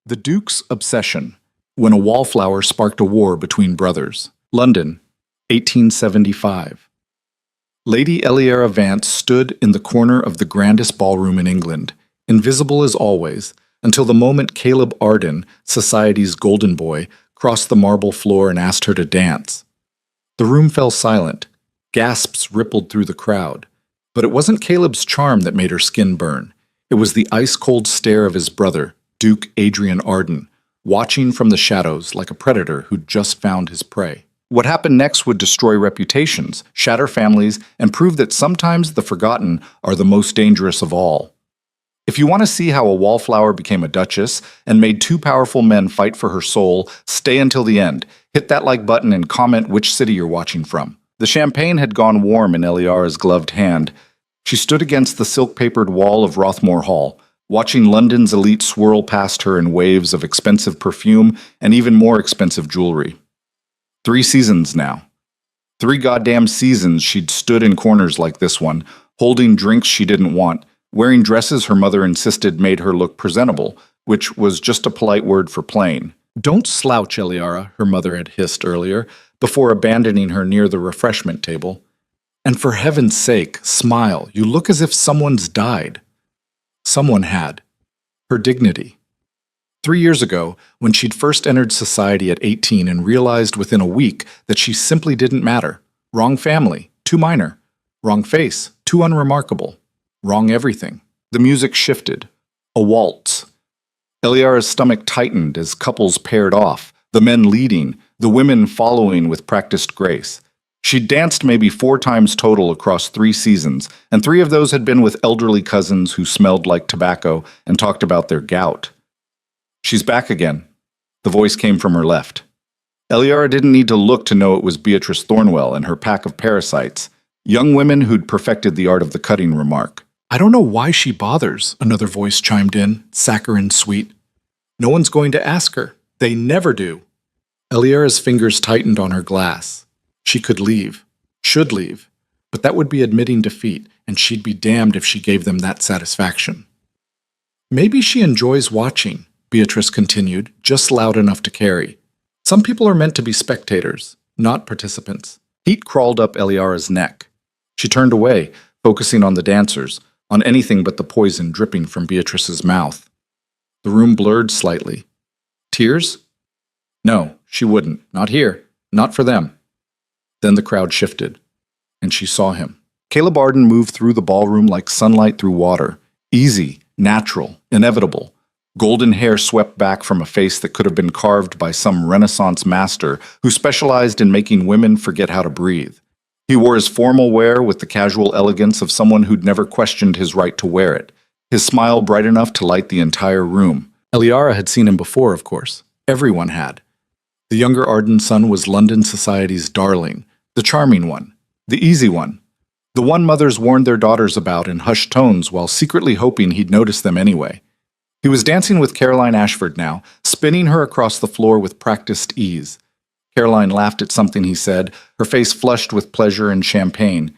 The Duke's Obsession, when a wallflower sparked a war between brothers. London, 1875. Lady Eliera Vance stood in the corner of the grandest ballroom in England, invisible as always, until the moment Caleb Arden, society's golden boy, crossed the marble floor and asked her to dance. The room fell silent. Gasps rippled through the crowd. But it wasn't Caleb's charm that made her skin burn. It was the ice-cold stare of his brother, Duke Adrian Arden, watching from the shadows like a predator who'd just found his prey. What happened next would destroy reputations, shatter families, and prove that sometimes the forgotten are the most dangerous of all. If you want to see how a wallflower became a duchess and made two powerful men fight for her soul, stay until the end. Hit that like button and comment which city you're watching from. The champagne had gone warm in Eliara's gloved hand. She stood against the silk-papered wall of Rothmore Hall, watching London's elite swirl past her in waves of expensive perfume and even more expensive jewelry. 3 seasons now. 3 goddamn seasons she'd stood in corners like this one, holding drinks she didn't want, wearing dresses her mother insisted made her look presentable, which was just a polite word for plain. "Don't slouch, Eliara," her mother had hissed earlier, before abandoning her near the refreshment table. "And for heaven's sake, smile. You look as if someone's died." Someone had. Her dignity. 3 years ago, when she'd first entered society at 18 and realized within a week that she simply didn't matter. Wrong family, too minor. Wrong face, too unremarkable. Wrong everything. The music shifted. A waltz. Eliara's stomach tightened as couples paired off, the men leading, the women following with practiced grace. She'd danced maybe 4 times total across 3 seasons, and 3 of those had been with elderly cousins who smelled like tobacco and talked about their gout. "She's back again." The voice came from her left. Eliara didn't need to look to know it was Beatrice Thornwell and her pack of parasites, young women who'd perfected the art of the cutting remark. "I don't know why she bothers," another voice chimed in, saccharine sweet. "No one's going to ask her. They never do." Eliara's fingers tightened on her glass. She could leave, should leave, but that would be admitting defeat, and she'd be damned if she gave them that satisfaction. "Maybe she enjoys watching," Beatrice continued, just loud enough to carry. "Some people are meant to be spectators, not participants." Heat crawled up Eliara's neck. She turned away, focusing on the dancers, on anything but the poison dripping from Beatrice's mouth. The room blurred slightly. Tears? No, she wouldn't. Not here. Not for them. Then the crowd shifted, and she saw him. Caleb Arden moved through the ballroom like sunlight through water. Easy, natural, inevitable. Golden hair swept back from a face that could have been carved by some Renaissance master who specialized in making women forget how to breathe. He wore his formal wear with the casual elegance of someone who'd never questioned his right to wear it, his smile bright enough to light the entire room. Eliara had seen him before, of course. Everyone had. The younger Arden son was London society's darling, the charming one, the easy one, the one mothers warned their daughters about in hushed tones while secretly hoping he'd notice them anyway. He was dancing with Caroline Ashford now, spinning her across the floor with practiced ease. Caroline laughed at something he said, her face flushed with pleasure and champagne.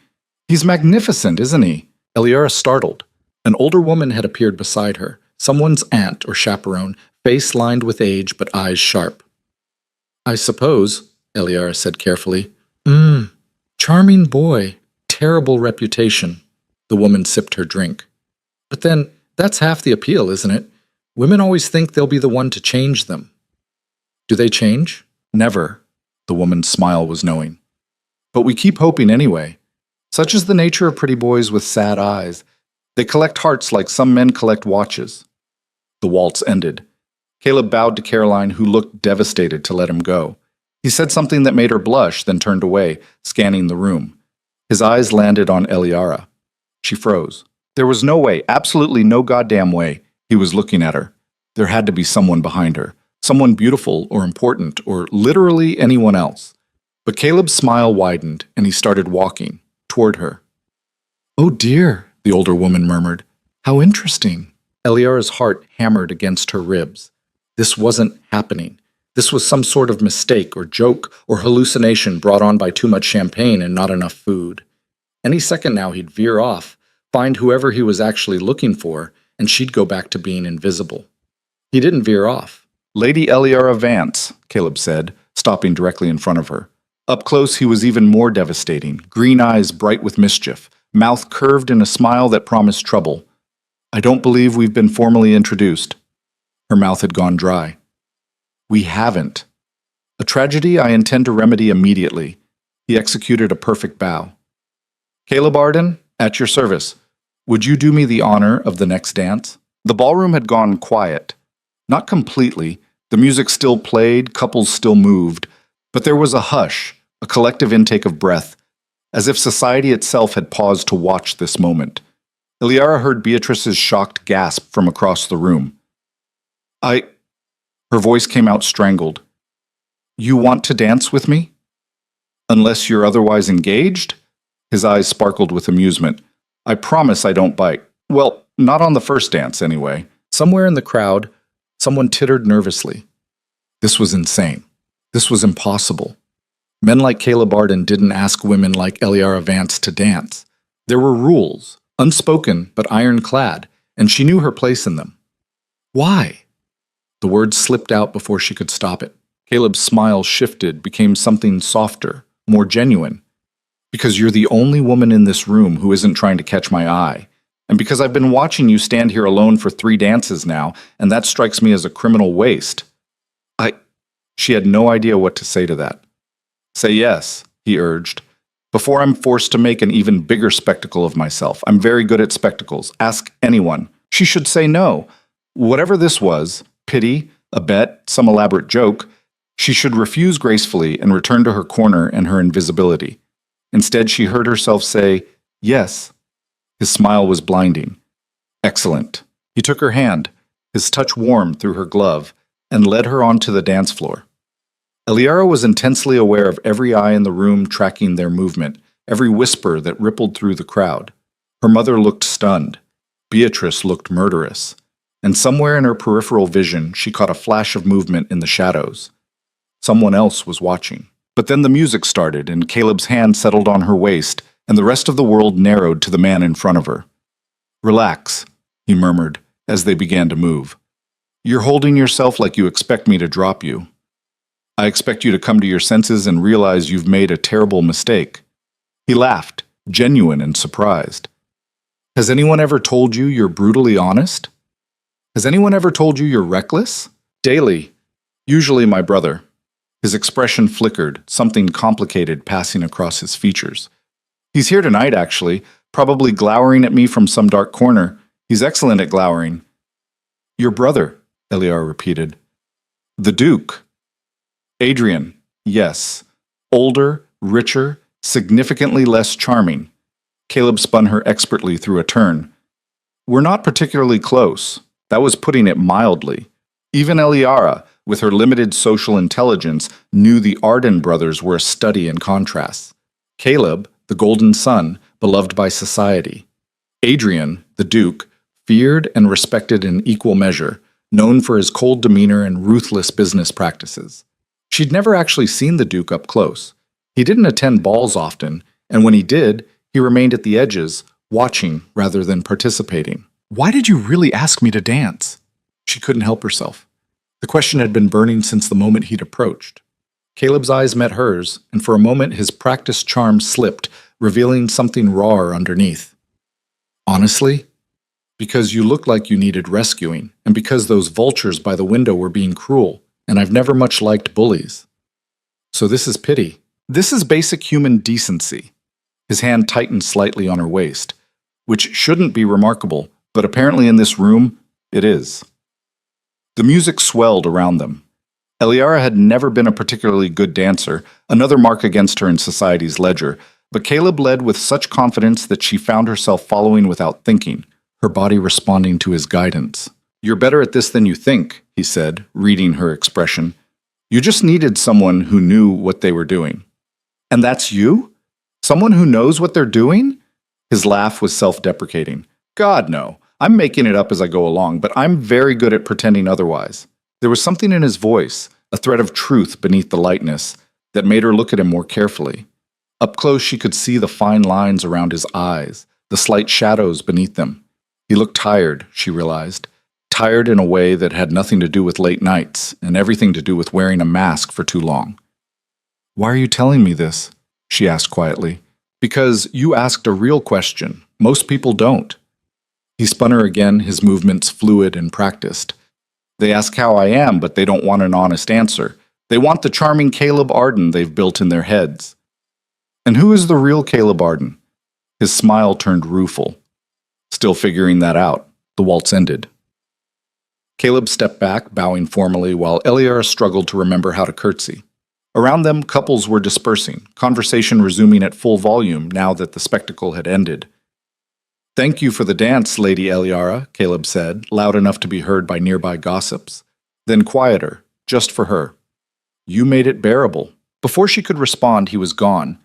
"He's magnificent, isn't he?" Eliara startled. An older woman had appeared beside her, someone's aunt or chaperone, face lined with age but eyes sharp. "I suppose," Eliara said carefully. Charming boy. Terrible reputation." The woman sipped her drink. "But then, that's half the appeal, isn't it? Women always think they'll be the one to change them." "Do they change?" "Never." The woman's smile was knowing. "But we keep hoping anyway. Such is the nature of pretty boys with sad eyes. They collect hearts like some men collect watches." The waltz ended. Caleb bowed to Caroline, who looked devastated to let him go. He said something that made her blush, then turned away, scanning the room. His eyes landed on Eliara. She froze. There was no way, absolutely no goddamn way, he was looking at her. There had to be someone behind her. Someone beautiful or important or literally anyone else. But Caleb's smile widened, and he started walking toward her. "Oh dear," the older woman murmured. "How interesting." Eliara's heart hammered against her ribs. This wasn't happening. This was some sort of mistake or joke or hallucination brought on by too much champagne and not enough food. Any second now he'd veer off, find whoever he was actually looking for, and she'd go back to being invisible. He didn't veer off. Lady Eliara Vance, Caleb said, stopping directly in front of her. Up close, he was even more devastating, green eyes bright with mischief, mouth curved in a smile that promised trouble. I don't believe we've been formally introduced. Her mouth had gone dry. We haven't. A tragedy I intend to remedy immediately. He executed a perfect bow. Caleb Arden, at your service. Would you do me the honor of the next dance? The ballroom had gone quiet. Not completely. The music still played, couples still moved, but there was a hush, a collective intake of breath, as if society itself had paused to watch this moment. Eliara heard Beatrice's shocked gasp from across the room. Her voice came out strangled. You want to dance with me? Unless you're otherwise engaged? His eyes sparkled with amusement. I promise I don't bite. Well, not on the first dance, anyway. Somewhere in the crowd, someone tittered nervously. This was insane. This was impossible. Men like Caleb Arden didn't ask women like Eliara Vance to dance. There were rules, unspoken but ironclad, and she knew her place in them. Why? The words slipped out before she could stop it. Caleb's smile shifted, became something softer, more genuine. Because you're the only woman in this room who isn't trying to catch my eye. And because I've been watching you stand here alone for 3 dances now, and that strikes me as a criminal waste. She had no idea what to say to that. Say yes, he urged. Before I'm forced to make an even bigger spectacle of myself. I'm very good at spectacles. Ask anyone. She should say no. Whatever this was, pity, a bet, some elaborate joke, she should refuse gracefully and return to her corner and her invisibility. Instead, she heard herself say, yes. His smile was blinding. Excellent. He took her hand, his touch warm through her glove, and led her onto the dance floor. Eliara was intensely aware of every eye in the room tracking their movement, every whisper that rippled through the crowd. Her mother looked stunned. Beatrice looked murderous. And somewhere in her peripheral vision, she caught a flash of movement in the shadows. Someone else was watching. But then the music started, and Caleb's hand settled on her waist, and the rest of the world narrowed to the man in front of her. Relax, he murmured, as they began to move. You're holding yourself like you expect me to drop you. I expect you to come to your senses and realize you've made a terrible mistake. He laughed, genuine and surprised. Has anyone ever told you you're brutally honest? Has anyone ever told you you're reckless? Daily. Usually my brother. His expression flickered, something complicated passing across his features. He's here tonight, actually, probably glowering at me from some dark corner. He's excellent at glowering. Your brother, Eliara repeated. The Duke. Adrian, yes. Older, richer, significantly less charming. Caleb spun her expertly through a turn. We're not particularly close. That was putting it mildly. Even Eliara, with her limited social intelligence, knew the Arden brothers were a study in contrasts. Caleb, the golden son, beloved by society. Adrian, the Duke, feared and respected in equal measure, known for his cold demeanor and ruthless business practices. She'd never actually seen the Duke up close. He didn't attend balls often, and when he did, he remained at the edges, watching rather than participating. Why did you really ask me to dance? She couldn't help herself. The question had been burning since the moment he'd approached. Caleb's eyes met hers, and for a moment his practiced charm slipped, revealing something rawer underneath. Honestly? Because you looked like you needed rescuing, and because those vultures by the window were being cruel, and I've never much liked bullies. So this is pity. This is basic human decency. His hand tightened slightly on her waist, which shouldn't be remarkable, but apparently in this room, it is. The music swelled around them. Eliara had never been a particularly good dancer, another mark against her in society's ledger, but Caleb led with such confidence that she found herself following without thinking, her body responding to his guidance. You're better at this than you think, he said, reading her expression. You just needed someone who knew what they were doing. And that's you? Someone who knows what they're doing? His laugh was self-deprecating. God, no. I'm making it up as I go along, but I'm very good at pretending otherwise. There was something in his voice, a thread of truth beneath the lightness, that made her look at him more carefully. Up close she could see the fine lines around his eyes, the slight shadows beneath them. He looked tired, she realized. tired in a way that had nothing to do with late nights and everything to do with wearing a mask for too long. "Why are you telling me this?" she asked quietly. "Because you asked a real question. Most people don't." He spun her again, his movements fluid and practiced. "They ask how I am, but they don't want an honest answer. They want the charming Caleb Arden they've built in their heads." "And who is the real Caleb Arden?" His smile turned rueful. "Still figuring that out." The waltz ended. Caleb stepped back, bowing formally, while Eliara struggled to remember how to curtsy. Around them, couples were dispersing, conversation resuming at full volume now that the spectacle had ended. "Thank you for the dance, Lady Eliara," Caleb said, loud enough to be heard by nearby gossips. Then quieter, just for her. "You made it bearable." Before she could respond, he was gone,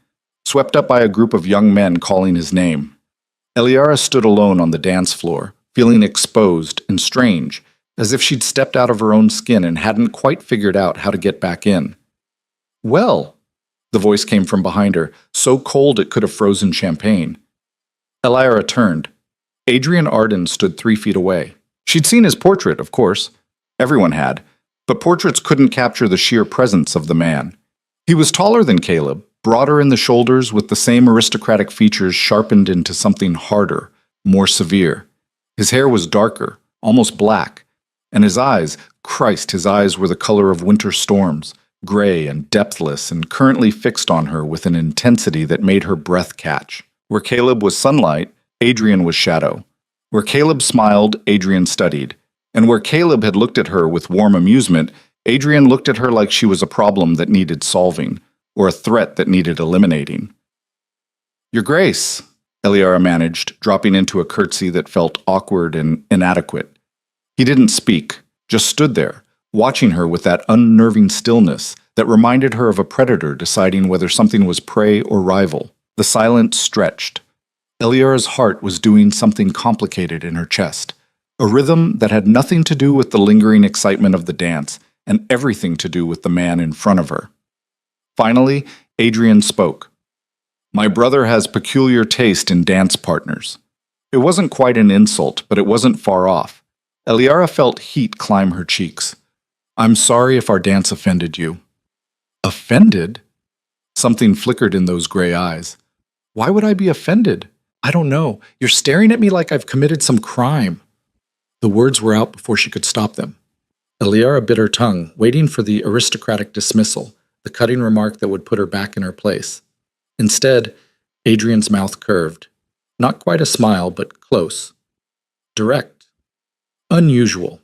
swept up by a group of young men calling his name. Eliara stood alone on the dance floor, feeling exposed and strange, as if she'd stepped out of her own skin and hadn't quite figured out how to get back in. "Well," the voice came from behind her, so cold it could have frozen champagne. Eliara turned. Adrian Arden stood 3 feet away. She'd seen his portrait, of course. Everyone had. But portraits couldn't capture the sheer presence of the man. He was taller than Caleb, broader in the shoulders, with the same aristocratic features sharpened into something harder, more severe. His hair was darker, almost black. And his eyes, Christ, his eyes were the color of winter storms, gray and depthless and currently fixed on her with an intensity that made her breath catch. Where Caleb was sunlight, Adrian was shadow. Where Caleb smiled, Adrian studied. And where Caleb had looked at her with warm amusement, Adrian looked at her like she was a problem that needed solving, or a threat that needed eliminating. "Your Grace," Eliara managed, dropping into a curtsy that felt awkward and inadequate. He didn't speak, just stood there, watching her with that unnerving stillness that reminded her of a predator deciding whether something was prey or rival. The silence stretched. Eliara's heart was doing something complicated in her chest, a rhythm that had nothing to do with the lingering excitement of the dance and everything to do with the man in front of her. Finally, Adrian spoke. "My brother has peculiar taste in dance partners." It wasn't quite an insult, but it wasn't far off. Eliara felt heat climb her cheeks. "I'm sorry if our dance offended you." "Offended?" Something flickered in those gray eyes. "Why would I be offended? I don't know. You're staring at me like I've committed some crime." The words were out before she could stop them. Eliara bit her tongue, waiting for the aristocratic dismissal, the cutting remark that would put her back in her place. Instead, Adrian's mouth curved. Not quite a smile, but close. Direct. Unusual.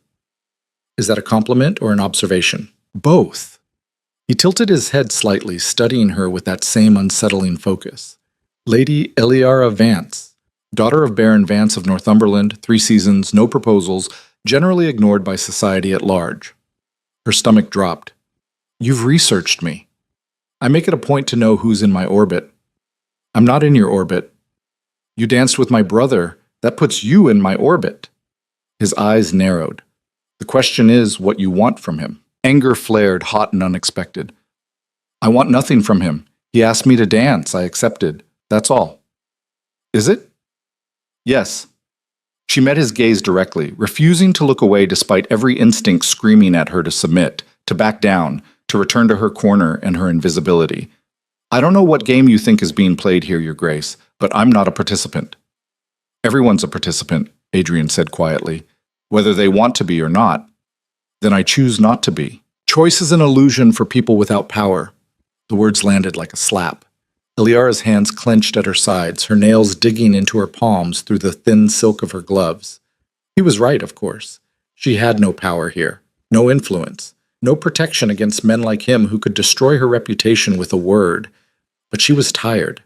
Is that a compliment or an observation? Both. He tilted his head slightly, studying her with that same unsettling focus. "Lady Eliara Vance, daughter of Baron Vance of Northumberland, 3 seasons, no proposals, generally ignored by society at large." Her stomach dropped. "You've researched me. I make it a point to know who's in my orbit." "I'm not in your orbit." "You danced with my brother. That puts you in my orbit." His eyes narrowed. "The question is what you want from him." Anger flared, hot and unexpected. "I want nothing from him. He asked me to dance. I accepted. That's all." "Is it?" "Yes." She met his gaze directly, refusing to look away despite every instinct screaming at her to submit, to back down, to return to her corner and her invisibility. "I don't know what game you think is being played here, Your Grace, but I'm not a participant." "Everyone's a participant," Adrian said quietly, "whether they want to be or not." "Then I choose not to be. Choice is an illusion for people without power." The words landed like a slap. Eliara's hands clenched at her sides, her nails digging into her palms through the thin silk of her gloves. He was right, of course. She had no power here, no influence, no protection against men like him who could destroy her reputation with a word. But she was tired.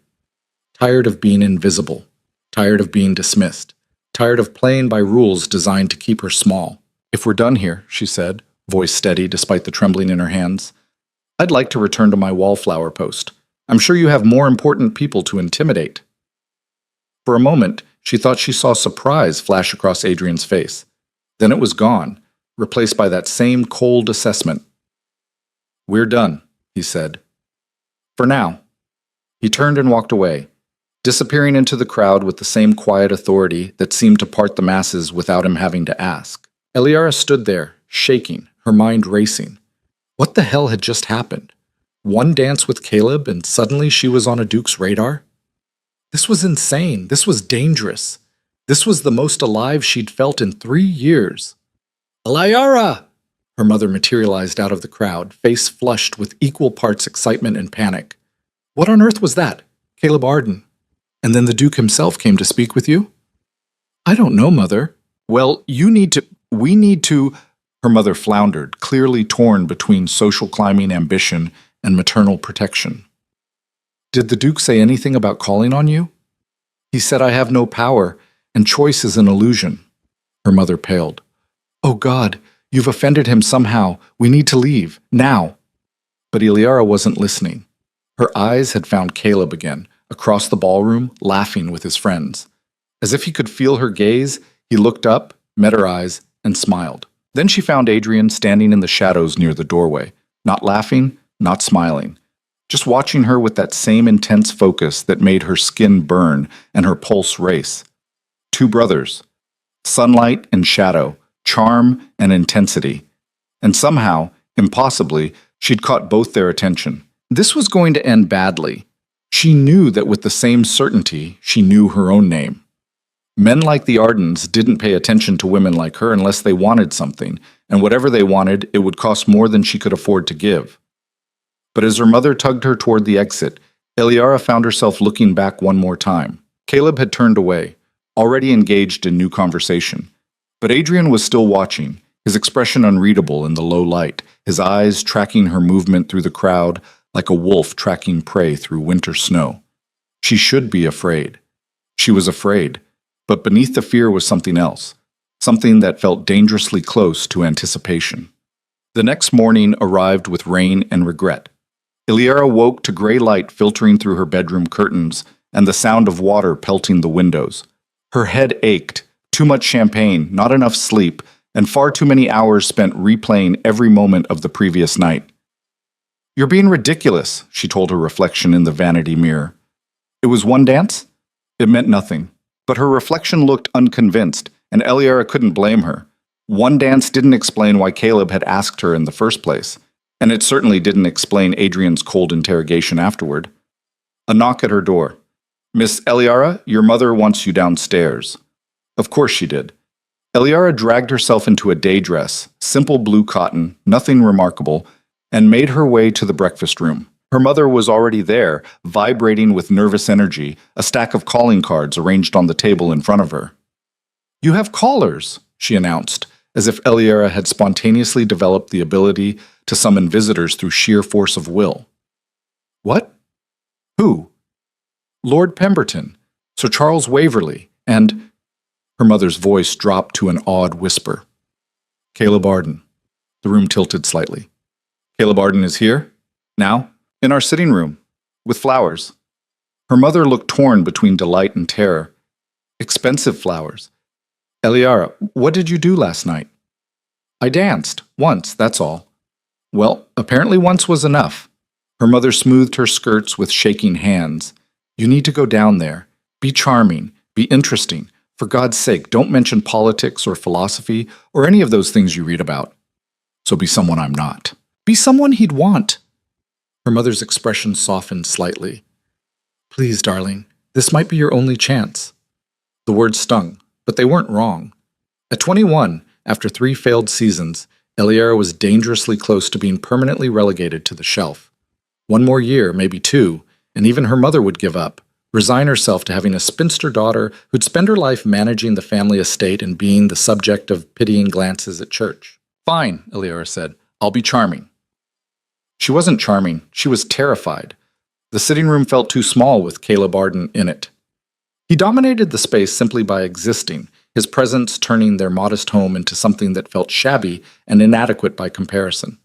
Tired of being invisible. Tired of being dismissed. Tired of playing by rules designed to keep her small. "If we're done here," she said, voice steady despite the trembling in her hands, "I'd like to return to my wallflower post. I'm sure you have more important people to intimidate." For a moment, she thought she saw surprise flash across Adrian's face. Then it was gone, replaced by that same cold assessment. "We're done," he said. "For now." He turned and walked away, disappearing into the crowd with the same quiet authority that seemed to part the masses without him having to ask. Eliara stood there, shaking, her mind racing. What the hell had just happened? One dance with Caleb and suddenly she was on a duke's radar? This was insane. This was dangerous. This was the most alive she'd felt in 3 years. Eliara! Her mother materialized out of the crowd, face flushed with equal parts excitement and panic. What on earth was that? Caleb Arden. And then the Duke himself came to speak with you? I don't know, Mother. Well, we need to... Her mother floundered, clearly torn between social climbing ambition and maternal protection. Did the Duke say anything about calling on you? He said I have no power, and choice is an illusion. Her mother paled. Oh God, you've offended him somehow. We need to leave, now. But Eliara wasn't listening. Her eyes had found Caleb again, across the ballroom, laughing with his friends. As if he could feel her gaze, he looked up, met her eyes, and smiled. Then she found Adrian standing in the shadows near the doorway, not laughing, not smiling, just watching her with that same intense focus that made her skin burn and her pulse race. Two brothers, sunlight and shadow, charm and intensity. And somehow, impossibly, she'd caught both their attention. This was going to end badly. She knew that with the same certainty, she knew her own name. Men like the Ardens didn't pay attention to women like her unless they wanted something, and whatever they wanted, it would cost more than she could afford to give. But as her mother tugged her toward the exit, Eliara found herself looking back one more time. Caleb had turned away, already engaged in new conversation. But Adrian was still watching, his expression unreadable in the low light, his eyes tracking her movement through the crowd like a wolf tracking prey through winter snow. She should be afraid. She was afraid. But beneath the fear was something else, something that felt dangerously close to anticipation. The next morning arrived with rain and regret. Eliara woke to gray light filtering through her bedroom curtains and the sound of water pelting the windows. Her head ached, too much champagne, not enough sleep, and far too many hours spent replaying every moment of the previous night. You're being ridiculous, she told her reflection in the vanity mirror. It was one dance? It meant nothing. But her reflection looked unconvinced, and Eliara couldn't blame her. One dance didn't explain why Caleb had asked her in the first place, and it certainly didn't explain Adrian's cold interrogation afterward. A knock at her door. Miss Eliara, your mother wants you downstairs. Of course she did. Eliara dragged herself into a day dress, simple blue cotton, nothing remarkable, and made her way to the breakfast room. Her mother was already there, vibrating with nervous energy, a stack of calling cards arranged on the table in front of her. You have callers, she announced, as if Eliara had spontaneously developed the ability to summon visitors through sheer force of will. What? Who? Lord Pemberton, Sir Charles Waverley, and... Her mother's voice dropped to an awed whisper. Caleb Arden. The room tilted slightly. Caleb Arden is here? Now? In our sitting room, with flowers. Her mother looked torn between delight and terror. Expensive flowers. Eliara, what did you do last night? I danced, once, that's all. Well, apparently once was enough. Her mother smoothed her skirts with shaking hands. You need to go down there. Be charming, be interesting. For God's sake, don't mention politics or philosophy or any of those things you read about. So be someone I'm not. Be someone he'd want. Her mother's expression softened slightly. Please, darling, this might be your only chance. The words stung, but they weren't wrong. At 21, after 3 failed seasons, Eliara was dangerously close to being permanently relegated to the shelf. 1 more year, maybe 2, and even her mother would give up, resign herself to having a spinster daughter who'd spend her life managing the family estate and being the subject of pitying glances at church. Fine, Eliara said. I'll be charming. She wasn't charming, she was terrified. The sitting room felt too small with Caleb Arden in it. He dominated the space simply by existing, his presence turning their modest home into something that felt shabby and inadequate by comparison.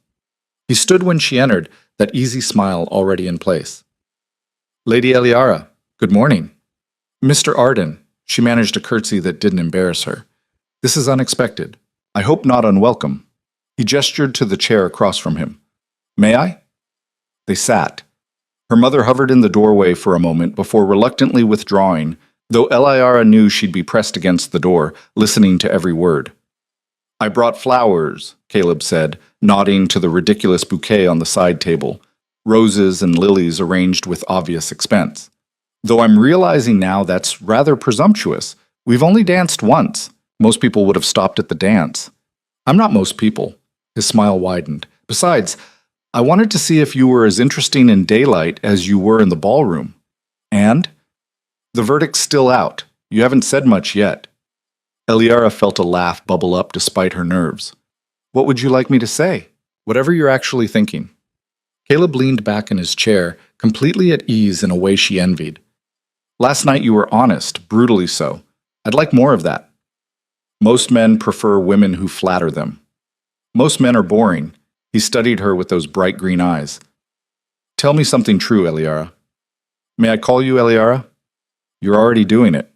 He stood when she entered, that easy smile already in place. Lady Eliara, good morning. Mr. Arden, she managed a curtsy that didn't embarrass her. This is unexpected. I hope not unwelcome. He gestured to the chair across from him. May I? They sat. Her mother hovered in the doorway for a moment before reluctantly withdrawing, though Eliara knew she'd be pressed against the door, listening to every word. I brought flowers, Caleb said, nodding to the ridiculous bouquet on the side table, roses and lilies arranged with obvious expense. Though I'm realizing now that's rather presumptuous. We've only danced once. Most people would have stopped at the dance. I'm not most people. His smile widened. Besides, I wanted to see if you were as interesting in daylight as you were in the ballroom. And? The verdict's still out. You haven't said much yet. Eliara felt a laugh bubble up despite her nerves. What would you like me to say? Whatever you're actually thinking. Caleb leaned back in his chair, completely at ease in a way she envied. Last night you were honest, brutally so. I'd like more of that. Most men prefer women who flatter them. Most men are boring. He studied her with those bright green eyes. Tell me something true, Eliara. May I call you Eliara? You're already doing it.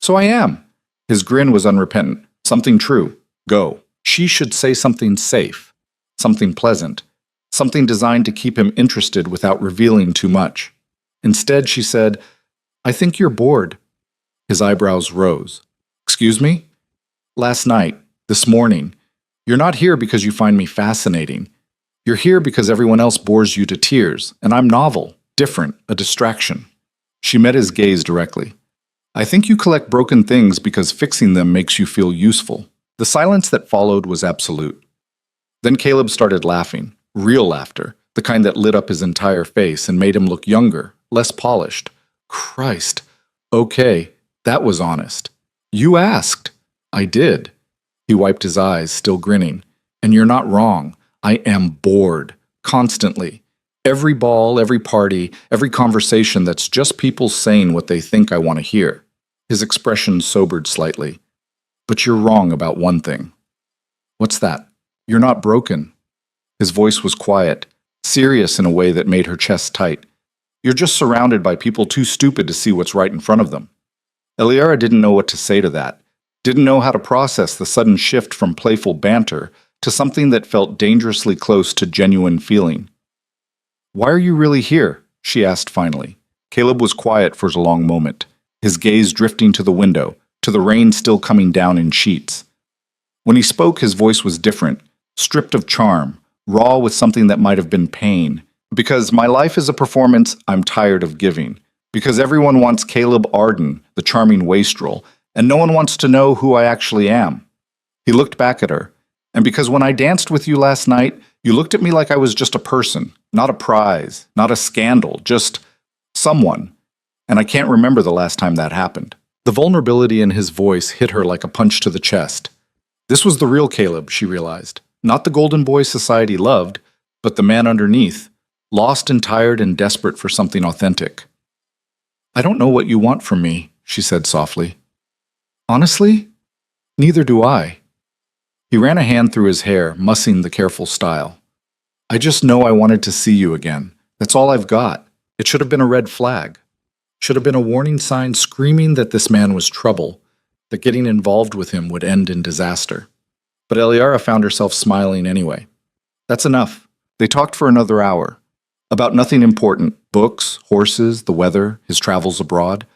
So I am. His grin was unrepentant. Something true. Go. She should say something safe, something pleasant, something designed to keep him interested without revealing too much. Instead, she said, I think you're bored. His eyebrows rose. Excuse me? Last night, this morning, you're not here because you find me fascinating. You're here because everyone else bores you to tears, and I'm novel, different, a distraction. She met his gaze directly. I think you collect broken things because fixing them makes you feel useful. The silence that followed was absolute. Then Caleb started laughing, real laughter, the kind that lit up his entire face and made him look younger, less polished. Christ. Okay, that was honest. You asked. I did. He wiped his eyes, still grinning. And you're not wrong. I am bored. Constantly. Every ball, every party, every conversation that's just people saying what they think I want to hear. His expression sobered slightly. But you're wrong about one thing. What's that? You're not broken. His voice was quiet, serious in a way that made her chest tight. You're just surrounded by people too stupid to see what's right in front of them. Eliara didn't know what to say to that, didn't know how to process the sudden shift from playful banter to something that felt dangerously close to genuine feeling. Why are you really here? She asked finally. Caleb was quiet for a long moment, his gaze drifting to the window, to the rain still coming down in sheets. When he spoke, his voice was different, stripped of charm, raw with something that might have been pain. Because my life is a performance I'm tired of giving. Because everyone wants Caleb Arden, the charming wastrel, and no one wants to know who I actually am. He looked back at her. And because when I danced with you last night, you looked at me like I was just a person, not a prize, not a scandal, just someone. And I can't remember the last time that happened. The vulnerability in his voice hit her like a punch to the chest. This was the real Caleb, she realized. Not the golden boy society loved, but the man underneath, lost and tired and desperate for something authentic. I don't know what you want from me, she said softly. Honestly, neither do I. He ran a hand through his hair, mussing the careful style. I just know I wanted to see you again. That's all I've got. It should have been a red flag. Should have been a warning sign screaming that this man was trouble, that getting involved with him would end in disaster. But Eliara found herself smiling anyway. That's enough. They talked for another hour. About nothing important, books, horses, the weather, his travels abroad.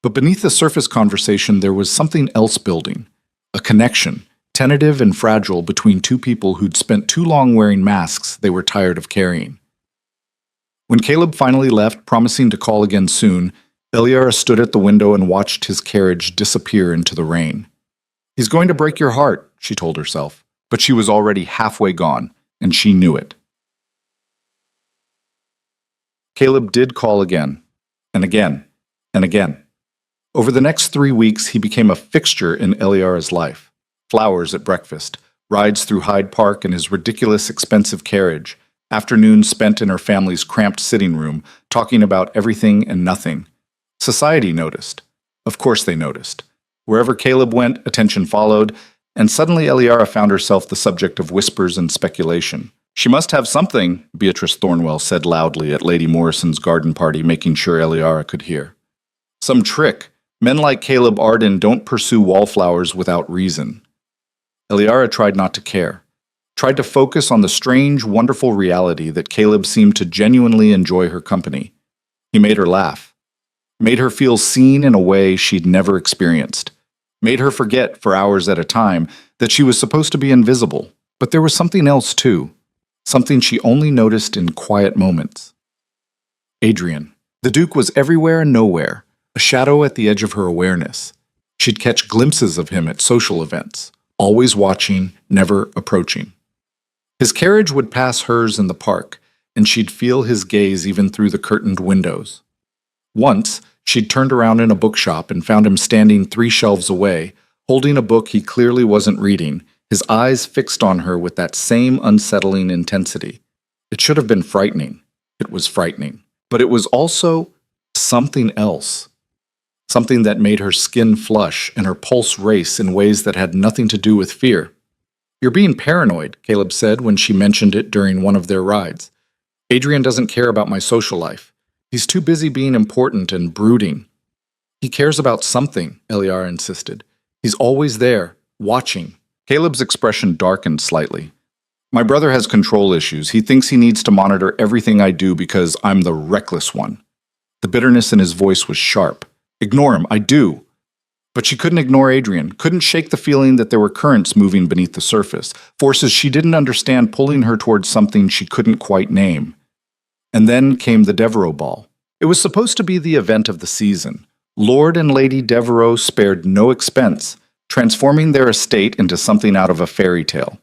But beneath the surface conversation there was something else building. A connection, tentative and fragile between two people who'd spent too long wearing masks they were tired of carrying. When Caleb finally left, promising to call again soon, Eliara stood at the window and watched his carriage disappear into the rain. He's going to break your heart, she told herself, but she was already halfway gone, and she knew it. Caleb did call again, and again, and again. Over the next 3 weeks, he became a fixture in Eliara's life. Flowers at breakfast, rides through Hyde Park in his ridiculous, expensive carriage, afternoons spent in her family's cramped sitting room, talking about everything and nothing. Society noticed. Of course they noticed. Wherever Caleb went, attention followed, and suddenly Eliara found herself the subject of whispers and speculation. She must have something, Beatrice Thornwell said loudly at Lady Morrison's garden party, making sure Eliara could hear. Some trick. Men like Caleb Arden don't pursue wallflowers without reason. Eliara tried not to care, tried to focus on the strange, wonderful reality that Caleb seemed to genuinely enjoy her company. He made her laugh, made her feel seen in a way she'd never experienced. made her forget for hours at a time that she was supposed to be invisible. But there was something else too, something she only noticed in quiet moments. Adrian. The Duke was everywhere and nowhere, a shadow at the edge of her awareness. She'd catch glimpses of him at social events, always watching, never approaching. His carriage would pass hers in the park, and she'd feel his gaze even through the curtained windows. Once, she'd turned around in a bookshop and found him standing 3 shelves away, holding a book he clearly wasn't reading, his eyes fixed on her with that same unsettling intensity. It should have been frightening. It was frightening. But it was also something else. Something that made her skin flush and her pulse race in ways that had nothing to do with fear. "You're being paranoid," Caleb said when she mentioned it during one of their rides. "Adrian doesn't care about my social life. He's too busy being important and brooding." "He cares about something," Eliara insisted. "He's always there, watching." Caleb's expression darkened slightly. "My brother has control issues. He thinks he needs to monitor everything I do because I'm the reckless one." The bitterness in his voice was sharp. "Ignore him, I do." But she couldn't ignore Adrian, couldn't shake the feeling that there were currents moving beneath the surface, forces she didn't understand pulling her towards something she couldn't quite name. And then came the Devereux Ball. It was supposed to be the event of the season. Lord and Lady Devereux spared no expense, transforming their estate into something out of a fairy tale.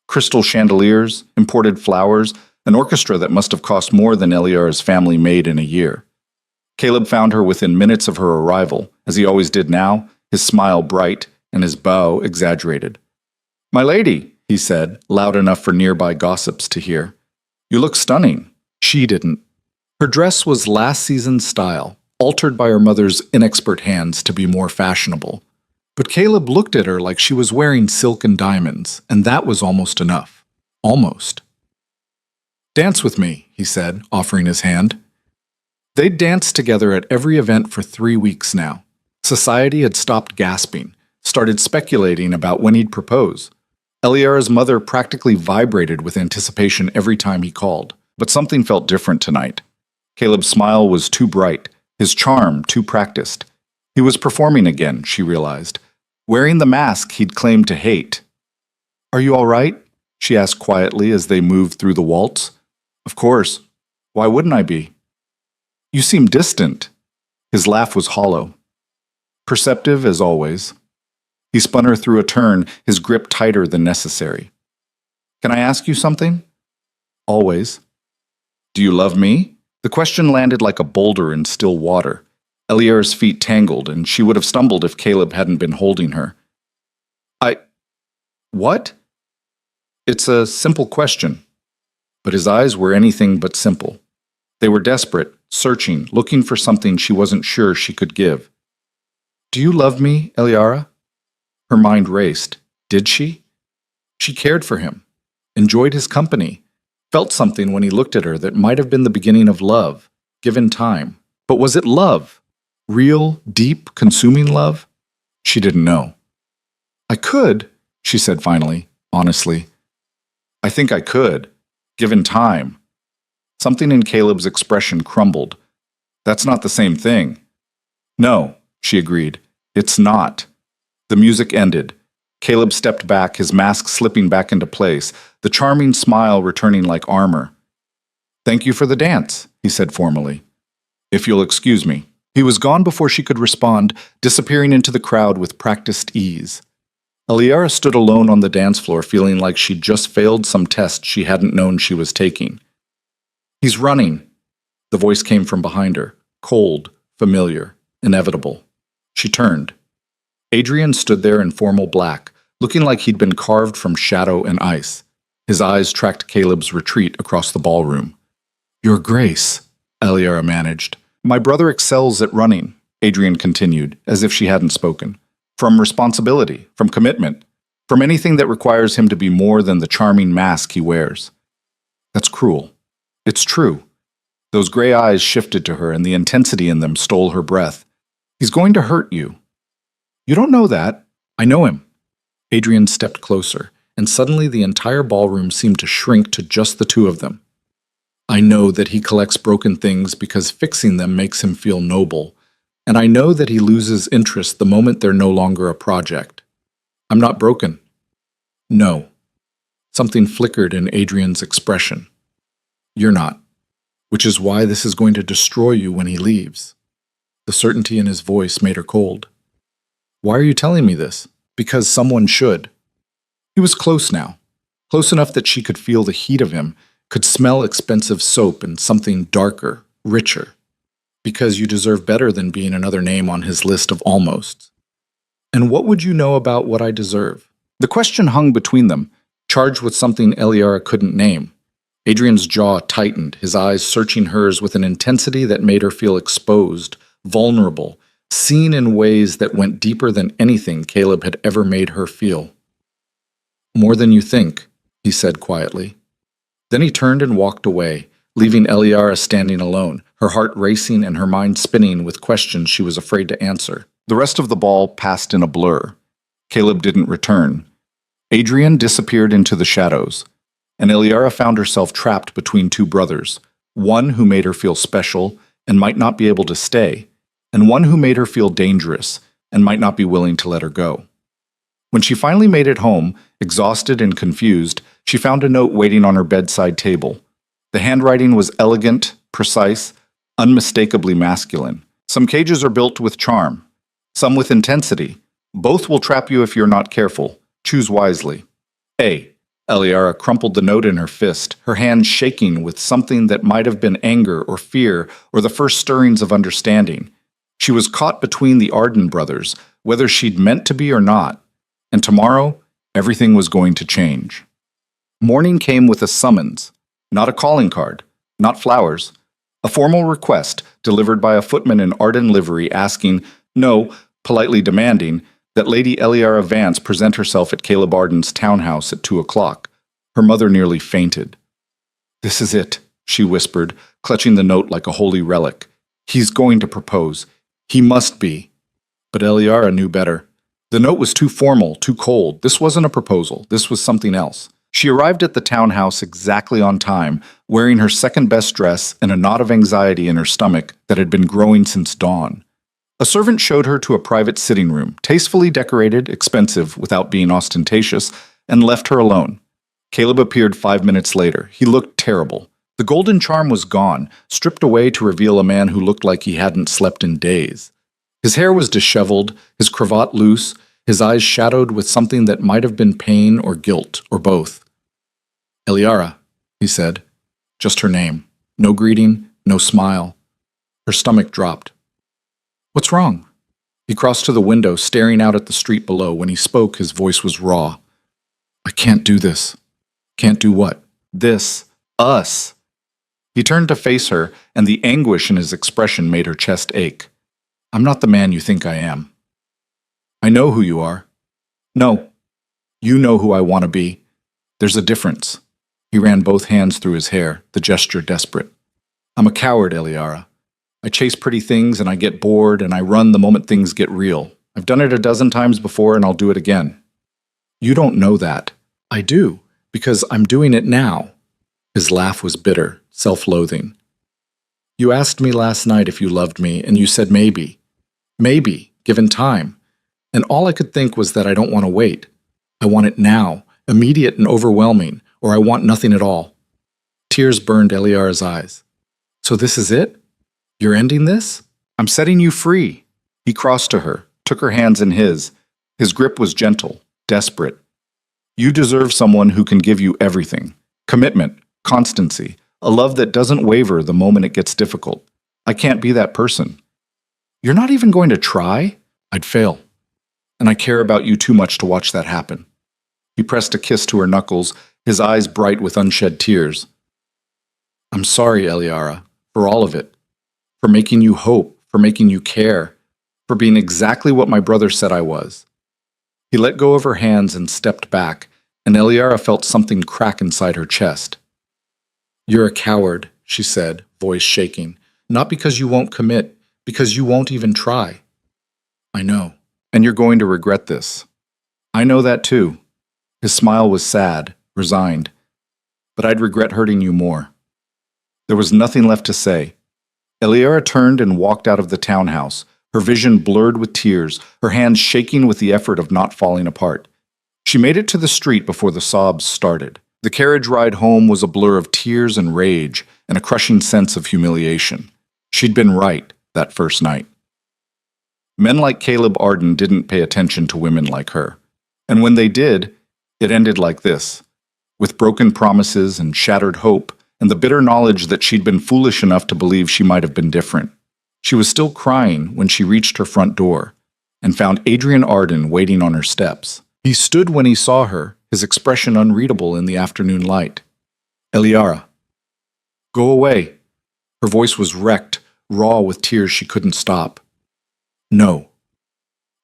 Crystal chandeliers, imported flowers, an orchestra that must have cost more than Eliara's family made in a year. Caleb found her within minutes of her arrival, as he always did now, his smile bright and his bow exaggerated. "My lady," he said, loud enough for nearby gossips to hear. "You look stunning." She didn't. Her dress was last season's style, altered by her mother's inexpert hands to be more fashionable. But Caleb looked at her like she was wearing silk and diamonds, and that was almost enough. Almost. "Dance with me," he said, offering his hand. They'd danced together at every event for 3 weeks now. Society had stopped gasping, started speculating about when he'd propose. Eliara's mother practically vibrated with anticipation every time he called. But something felt different tonight. Caleb's smile was too bright, his charm too practiced. He was performing again, she realized, wearing the mask he'd claimed to hate. "Are you all right?" she asked quietly as they moved through the waltz. "Of course. Why wouldn't I be?" "You seem distant." His laugh was hollow. Perceptive as always. He spun her through a turn, his grip tighter than necessary. "Can I ask you something?" "Always." "Do you love me?" The question landed like a boulder in still water. Eliara's feet tangled, and she would have stumbled if Caleb hadn't been holding her. What?" "It's a simple question." But his eyes were anything but simple. They were desperate, searching, looking for something she wasn't sure she could give. "Do you love me, Eliara?" Her mind raced. Did she? She cared for him, enjoyed his company, felt something when he looked at her that might have been the beginning of love, given time. But was it love? Real, deep, consuming love? She didn't know. "I could," she said finally, honestly. "I think I could, given time." Something in Caleb's expression crumbled. "That's not the same thing." "No," she agreed. "It's not." The music ended. Caleb stepped back, his mask slipping back into place, the charming smile returning like armor. "Thank you for the dance," he said formally. "If you'll excuse me." He was gone before she could respond, disappearing into the crowd with practiced ease. Eliara stood alone on the dance floor, feeling like she'd just failed some test she hadn't known she was taking. "He's running." The voice came from behind her, cold, familiar, inevitable. She turned. Adrian stood there in formal black, looking like he'd been carved from shadow and ice. His eyes tracked Caleb's retreat across the ballroom. "Your Grace," Eliara managed. "My brother excels at running," Adrian continued, as if she hadn't spoken. "From responsibility, from commitment, from anything that requires him to be more than the charming mask he wears." "That's cruel." "It's true." Those gray eyes shifted to her, and the intensity in them stole her breath. "He's going to hurt you." "You don't know that." "I know him." Adrian stepped closer, and suddenly the entire ballroom seemed to shrink to just the two of them. "I know that he collects broken things because fixing them makes him feel noble, and I know that he loses interest the moment they're no longer a project. I'm not broken. No. Something flickered in Adrian's expression. You're not, which is why this is going to destroy you when he leaves. The certainty in his voice made her cold. Why are you telling me this? Because someone should. He was close now, close enough that she could feel the heat of him, could smell expensive soap and something darker, richer. Because you deserve better than being another name on his list of almosts. And what would you know about what I deserve? The question hung between them, charged with something Eliara couldn't name. Adrian's jaw tightened, his eyes searching hers with an intensity that made her feel exposed, vulnerable, seen in ways that went deeper than anything Caleb had ever made her feel. More than you think, he said quietly. Then he turned and walked away, leaving Eliara standing alone, her heart racing and her mind spinning with questions she was afraid to answer. The rest of the ball passed in a blur. Caleb didn't return. Adrian disappeared into the shadows, and Eliara found herself trapped between two brothers, one who made her feel special and might not be able to stay, and one who made her feel dangerous and might not be willing to let her go. When she finally made it home, exhausted and confused, she found a note waiting on her bedside table. The handwriting was elegant, precise, unmistakably masculine. Some cages are built with charm, some with intensity. Both will trap you if you're not careful. Choose wisely. A. Eliara crumpled the note in her fist, her hand shaking with something that might have been anger or fear or the first stirrings of understanding. She was caught between the Arden brothers, whether she'd meant to be or not, and tomorrow, everything was going to change. Morning came with a summons, not a calling card, not flowers, a formal request delivered by a footman in Arden livery asking, no, politely demanding, that Lady Eliara Vance present herself at Caleb Arden's townhouse at 2 o'clock. Her mother nearly fainted. This is it, she whispered, clutching the note like a holy relic. He's going to propose. He must be. But Eliara knew better. The note was too formal, too cold. This wasn't a proposal. This was something else. She arrived at the townhouse exactly on time, wearing her second-best dress and a knot of anxiety in her stomach that had been growing since dawn. A servant showed her to a private sitting room, tastefully decorated, expensive, without being ostentatious, and left her alone. Caleb appeared 5 minutes later. He looked terrible. The golden charm was gone, stripped away to reveal a man who looked like he hadn't slept in days. His hair was disheveled, his cravat loose, his eyes shadowed with something that might have been pain or guilt, or both. Eliara, he said. Just her name. No greeting, no smile. Her stomach dropped. What's wrong? He crossed to the window, staring out at the street below. When he spoke, his voice was raw. I can't do this. Can't do what? This. Us. He turned to face her, and the anguish in his expression made her chest ache. I'm not the man you think I am. I know who you are. No. You know who I want to be. There's a difference. He ran both hands through his hair, the gesture desperate. I'm a coward, Eliara. I chase pretty things and I get bored and I run the moment things get real. I've done it a dozen times before and I'll do it again. You don't know that. I do, because I'm doing it now. His laugh was bitter, self-loathing. You asked me last night if you loved me and you said maybe. Maybe, given time. And all I could think was that I don't want to wait. I want it now, immediate and overwhelming, or I want nothing at all. Tears burned Eliara's eyes. So this is it? You're ending this? I'm setting you free. He crossed to her, took her hands in his. His grip was gentle, desperate. You deserve someone who can give you everything. Commitment, constancy, a love that doesn't waver the moment it gets difficult. I can't be that person. You're not even going to try? I'd fail. And I care about you too much to watch that happen. He pressed a kiss to her knuckles, his eyes bright with unshed tears. I'm sorry, Eliara, for all of it. For making you hope, for making you care, for being exactly what my brother said I was. He let go of her hands and stepped back, and Eliara felt something crack inside her chest. You're a coward, she said, voice shaking. Not because you won't commit, because you won't even try. I know, and you're going to regret this. I know that too. His smile was sad, resigned. But I'd regret hurting you more. There was nothing left to say. Eliara turned and walked out of the townhouse, her vision blurred with tears, her hands shaking with the effort of not falling apart. She made it to the street before the sobs started. The carriage ride home was a blur of tears and rage and a crushing sense of humiliation. She'd been right that first night. Men like Caleb Arden didn't pay attention to women like her. And when they did, it ended like this, with broken promises and shattered hope and the bitter knowledge that she'd been foolish enough to believe she might have been different. She was still crying when she reached her front door and found Adrian Arden waiting on her steps. He stood when he saw her, his expression unreadable in the afternoon light. "Eliara, go away." Her voice was wrecked, raw with tears she couldn't stop. "No.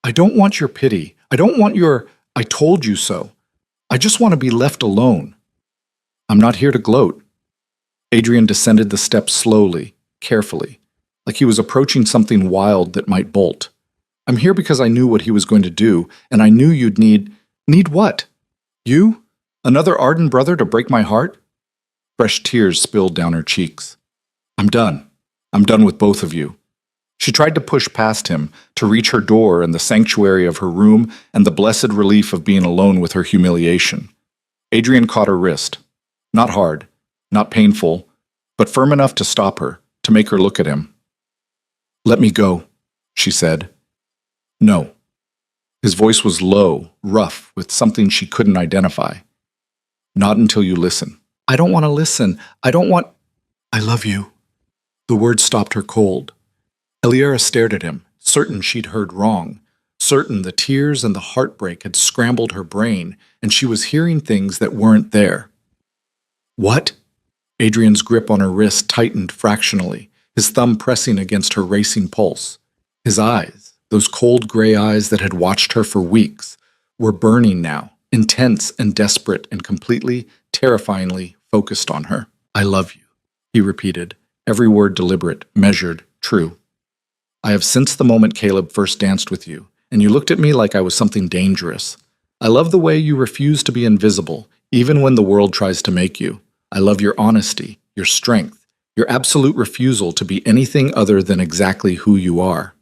I don't want your pity. I don't want your 'I told you so.' I just want to be left alone. I'm not here to gloat." Adrian descended the steps slowly, carefully, like he was approaching something wild that might bolt. "I'm here because I knew what he was going to do, and I knew you'd need..." "Need what? You? Another Arden brother to break my heart?" Fresh tears spilled down her cheeks. "I'm done. I'm done with both of you." She tried to push past him, to reach her door and the sanctuary of her room and the blessed relief of being alone with her humiliation. Adrian caught her wrist. Not hard, not painful, but firm enough to stop her, to make her look at him. "Let me go," she said. "No." His voice was low, rough, with something she couldn't identify. "Not until you listen." "I don't want to listen. I don't want..." "I love you." The words stopped her cold. Eliara stared at him, certain she'd heard wrong, certain the tears and the heartbreak had scrambled her brain, and she was hearing things that weren't there. "What?" Adrian's grip on her wrist tightened fractionally, his thumb pressing against her racing pulse. His eyes, those cold gray eyes that had watched her for weeks, were burning now, intense and desperate and completely, terrifyingly focused on her. "I love you," he repeated, every word deliberate, measured, true. "I have since the moment Caleb first danced with you, and you looked at me like I was something dangerous. I love the way you refuse to be invisible, even when the world tries to make you. I love your honesty, your strength, your absolute refusal to be anything other than exactly who you are.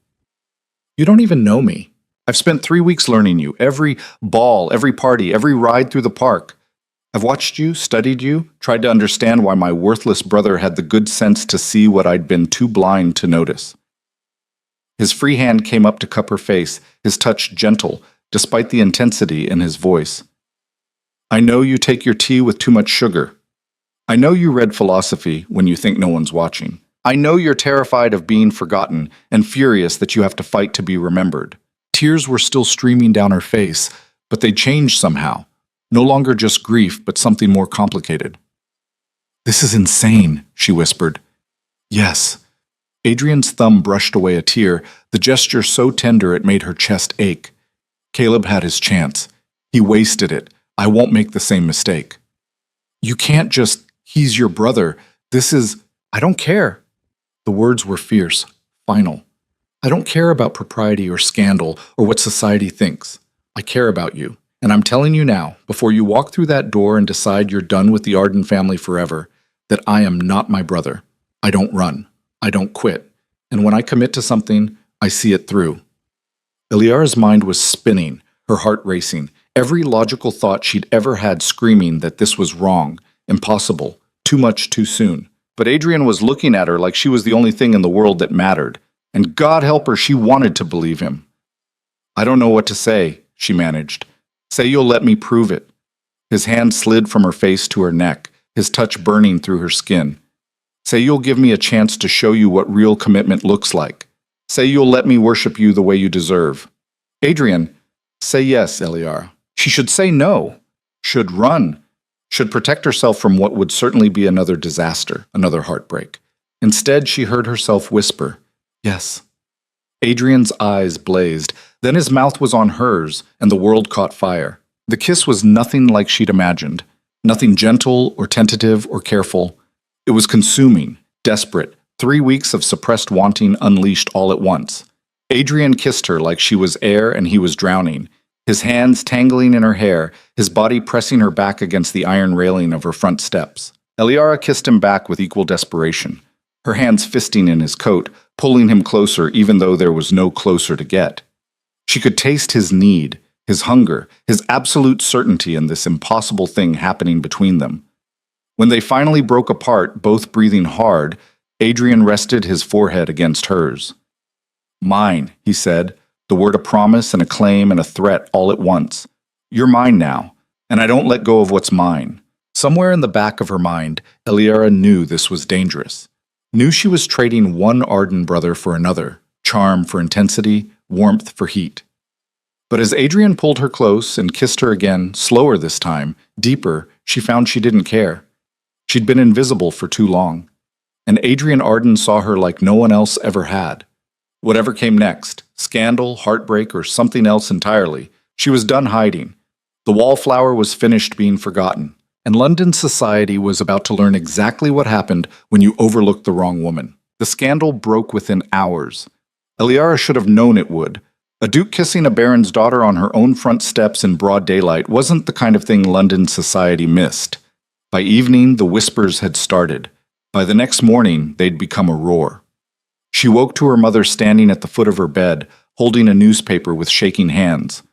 You don't even know me. I've spent 3 weeks learning you, every ball, every party, every ride through the park. I've watched you, studied you, tried to understand why my worthless brother had the good sense to see what I'd been too blind to notice." His free hand came up to cup her face, his touch gentle, despite the intensity in his voice. "I know you take your tea with too much sugar. I know you read philosophy when you think no one's watching. I know you're terrified of being forgotten and furious that you have to fight to be remembered." Tears were still streaming down her face, but they changed somehow. No longer just grief, but something more complicated. "This is insane," she whispered. "Yes." Adrian's thumb brushed away a tear, the gesture so tender it made her chest ache. Caleb had his chance. He wasted it. I won't make the same mistake. "You can't just... He's your brother. This is... I don't care." The words were fierce, final. "I don't care about propriety or scandal or what society thinks. I care about you. And I'm telling you now, before you walk through that door and decide you're done with the Arden family forever, that I am not my brother. I don't run. I don't quit. And when I commit to something, I see it through." Eliara's mind was spinning, her heart racing, every logical thought she'd ever had screaming that this was wrong, impossible, too much too soon. But Adrian was looking at her like she was the only thing in the world that mattered, and God help her, she wanted to believe him. "I don't know what to say," she managed. "Say you'll let me prove it." His hand slid from her face to her neck, his touch burning through her skin. "Say you'll give me a chance to show you what real commitment looks like. Say you'll let me worship you the way you deserve." "Adrian, say yes, Eliara." She should say no, should run, should protect herself from what would certainly be another disaster, another heartbreak. Instead, she heard herself whisper, "Yes." Adrian's eyes blazed, then his mouth was on hers, and the world caught fire. The kiss was nothing like she'd imagined, nothing gentle or tentative or careful. It was consuming, desperate, 3 weeks of suppressed wanting unleashed all at once. Adrian kissed her like she was air and he was drowning, his hands tangling in her hair, his body pressing her back against the iron railing of her front steps. Eliara kissed him back with equal desperation. her hands fisting in his coat, pulling him closer even though there was no closer to get. She could taste his need, his hunger, his absolute certainty in this impossible thing happening between them. When they finally broke apart, both breathing hard, Adrian rested his forehead against hers. "Mine," he said, the word a promise and a claim and a threat all at once. "You're mine now, and I don't let go of what's mine." Somewhere in the back of her mind, Eliara knew this was dangerous. Knew she was trading one Arden brother for another, charm for intensity, warmth for heat. But as Adrian pulled her close and kissed her again, slower this time, deeper, she found she didn't care. She'd been invisible for too long. And Adrian Arden saw her like no one else ever had. Whatever came next, scandal, heartbreak, or something else entirely, she was done hiding. The wallflower was finished being forgotten, and London society was about to learn exactly what happened when you overlooked the wrong woman. The scandal broke within hours. Eliara should have known it would. A duke kissing a baron's daughter on her own front steps in broad daylight wasn't the kind of thing London society missed. By evening, the whispers had started. By the next morning, they'd become a roar. She woke to her mother standing at the foot of her bed, holding a newspaper with shaking hands.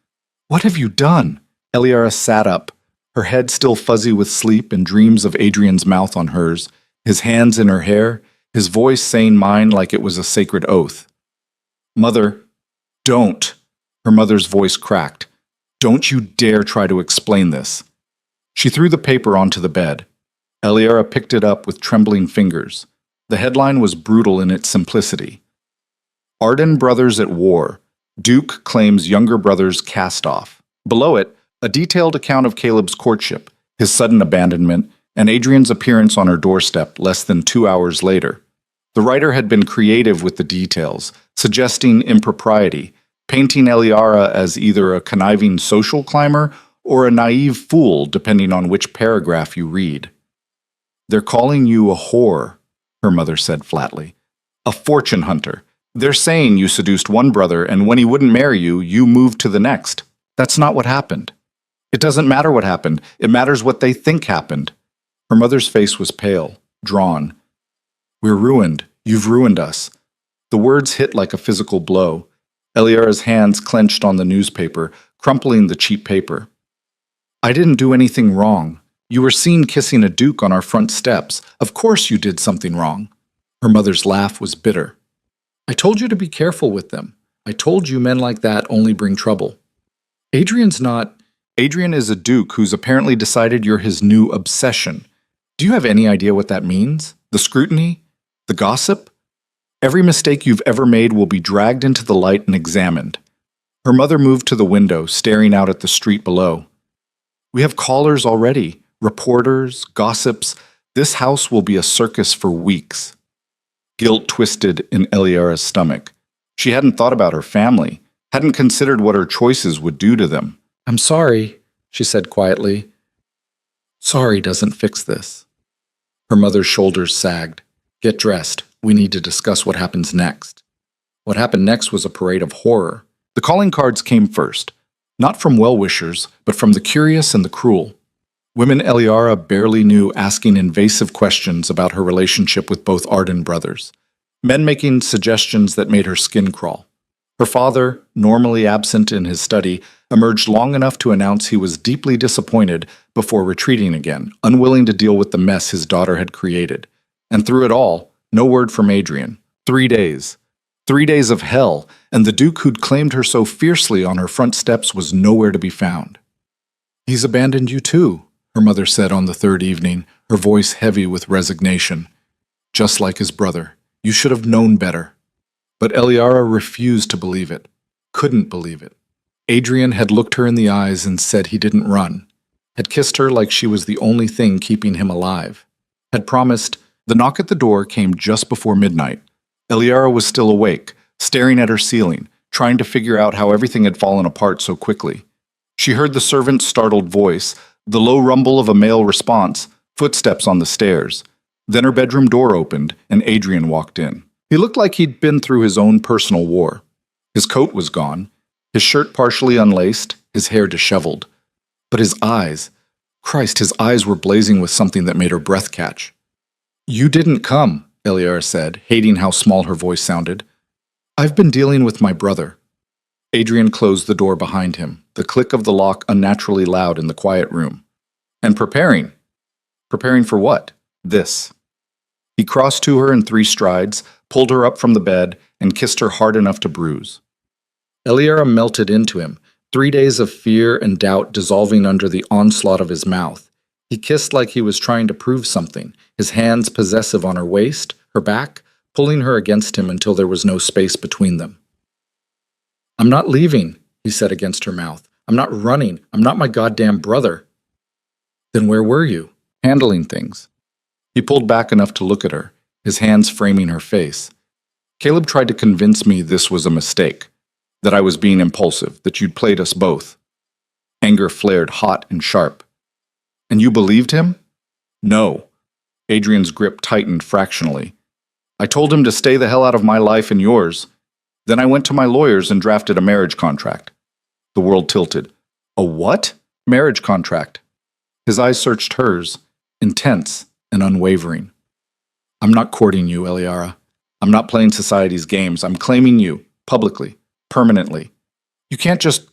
"What have you done?" Eliara sat up, her head still fuzzy with sleep and dreams of Adrian's mouth on hers, his hands in her hair, his voice saying mine like it was a sacred oath. "Mother, don't." Her mother's voice cracked. "Don't you dare try to explain this." She threw the paper onto the bed. Eliara picked it up with trembling fingers. The headline was brutal in its simplicity. Arden brothers at war. Duke claims younger brother's cast off. Below it, a detailed account of Caleb's courtship, his sudden abandonment, and Adrian's appearance on her doorstep less than 2 hours later. The writer had been creative with the details, suggesting impropriety, painting Eliara as either a conniving social climber or a naive fool, depending on which paragraph you read. "They're calling you a whore," her mother said flatly. "A fortune hunter. They're saying you seduced one brother, and when he wouldn't marry you, you moved to the next. That's not what happened. It doesn't matter what happened. It matters what they think happened." Her mother's face was pale, drawn. "We're ruined. You've ruined us." The words hit like a physical blow. Eliara's hands clenched on the newspaper, crumpling the cheap paper. "I didn't do anything wrong. You were seen kissing a duke on our front steps. Of course you did something wrong." Her mother's laugh was bitter. "I told you to be careful with them. I told you men like that only bring trouble. Adrian's not. Adrian is a duke who's apparently decided you're his new obsession. Do you have any idea what that means? The scrutiny? The gossip? Every mistake you've ever made will be dragged into the light and examined." Her mother moved to the window, staring out at the street below. "We have callers already. Reporters, gossips. This house will be a circus for weeks." Guilt twisted in Eliara's stomach. She hadn't thought about her family, hadn't considered what her choices would do to them. "I'm sorry," she said quietly. "Sorry doesn't fix this." Her mother's shoulders sagged. "Get dressed. We need to discuss what happens next." What happened next was a parade of horror. The calling cards came first, not from well-wishers, but from the curious and the cruel. Women Eliara barely knew asking invasive questions about her relationship with both Arden brothers. Men making suggestions that made her skin crawl. Her father, normally absent in his study, emerged long enough to announce he was deeply disappointed before retreating again, unwilling to deal with the mess his daughter had created. And through it all, no word from Adrian. 3 days. 3 days of hell, and the duke who'd claimed her so fiercely on her front steps was nowhere to be found. "He's abandoned you too," her mother said on the third evening, her voice heavy with resignation. "Just like his brother. You should have known better." But Eliara refused to believe it, couldn't believe it. Adrian had looked her in the eyes and said he didn't run, had kissed her like she was the only thing keeping him alive, had promised. The knock at the door came just before midnight. Eliara was still awake, staring at her ceiling, trying to figure out how everything had fallen apart so quickly. She heard the servant's startled voice, the low rumble of a male response, footsteps on the stairs. Then her bedroom door opened, and Adrian walked in. He looked like he'd been through his own personal war. His coat was gone, his shirt partially unlaced, his hair disheveled. But his eyes, Christ, his eyes were blazing with something that made her breath catch. "You didn't come," Eliara said, hating how small her voice sounded. I've been dealing with my brother. Adrian closed the door behind him, the click of the lock unnaturally loud in the quiet room. And preparing. Preparing for what? This. He crossed to her in 3 strides, pulled her up from the bed, and kissed her hard enough to bruise. Eliara melted into him, 3 days of fear and doubt dissolving under the onslaught of his mouth. He kissed like he was trying to prove something, his hands possessive on her waist, her back, pulling her against him until there was no space between them. I'm not leaving, he said against her mouth. I'm not running. I'm not my goddamn brother. Then where were you? Handling things. He pulled back enough to look at her, his hands framing her face. Caleb tried to convince me this was a mistake, that I was being impulsive, that you'd played us both. Anger flared hot and sharp. And you believed him? No. Adrian's grip tightened fractionally. I told him to stay the hell out of my life and yours. Then I went to my lawyers and drafted a marriage contract. The world tilted. A what? Marriage contract. His eyes searched hers, intense and unwavering. I'm not courting you, Eliara. I'm not playing society's games. I'm claiming you, publicly, permanently. You can't just...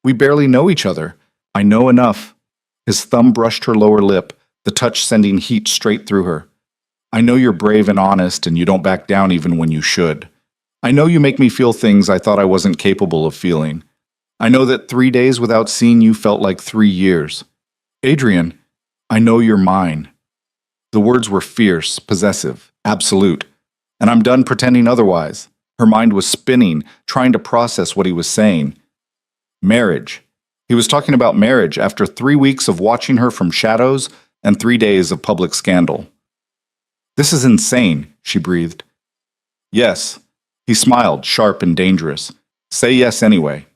We barely know each other. I know enough. His thumb brushed her lower lip, the touch sending heat straight through her. I know you're brave and honest, and you don't back down even when you should. I know you make me feel things I thought I wasn't capable of feeling. I know that 3 days without seeing you felt like 3 years. Adrian, I know you're mine. The words were fierce, possessive, absolute, and I'm done pretending otherwise. Her mind was spinning, trying to process what he was saying. Marriage. He was talking about marriage after 3 weeks of watching her from shadows and 3 days of public scandal. This is insane, she breathed. Yes. He smiled, sharp and dangerous. Say yes anyway.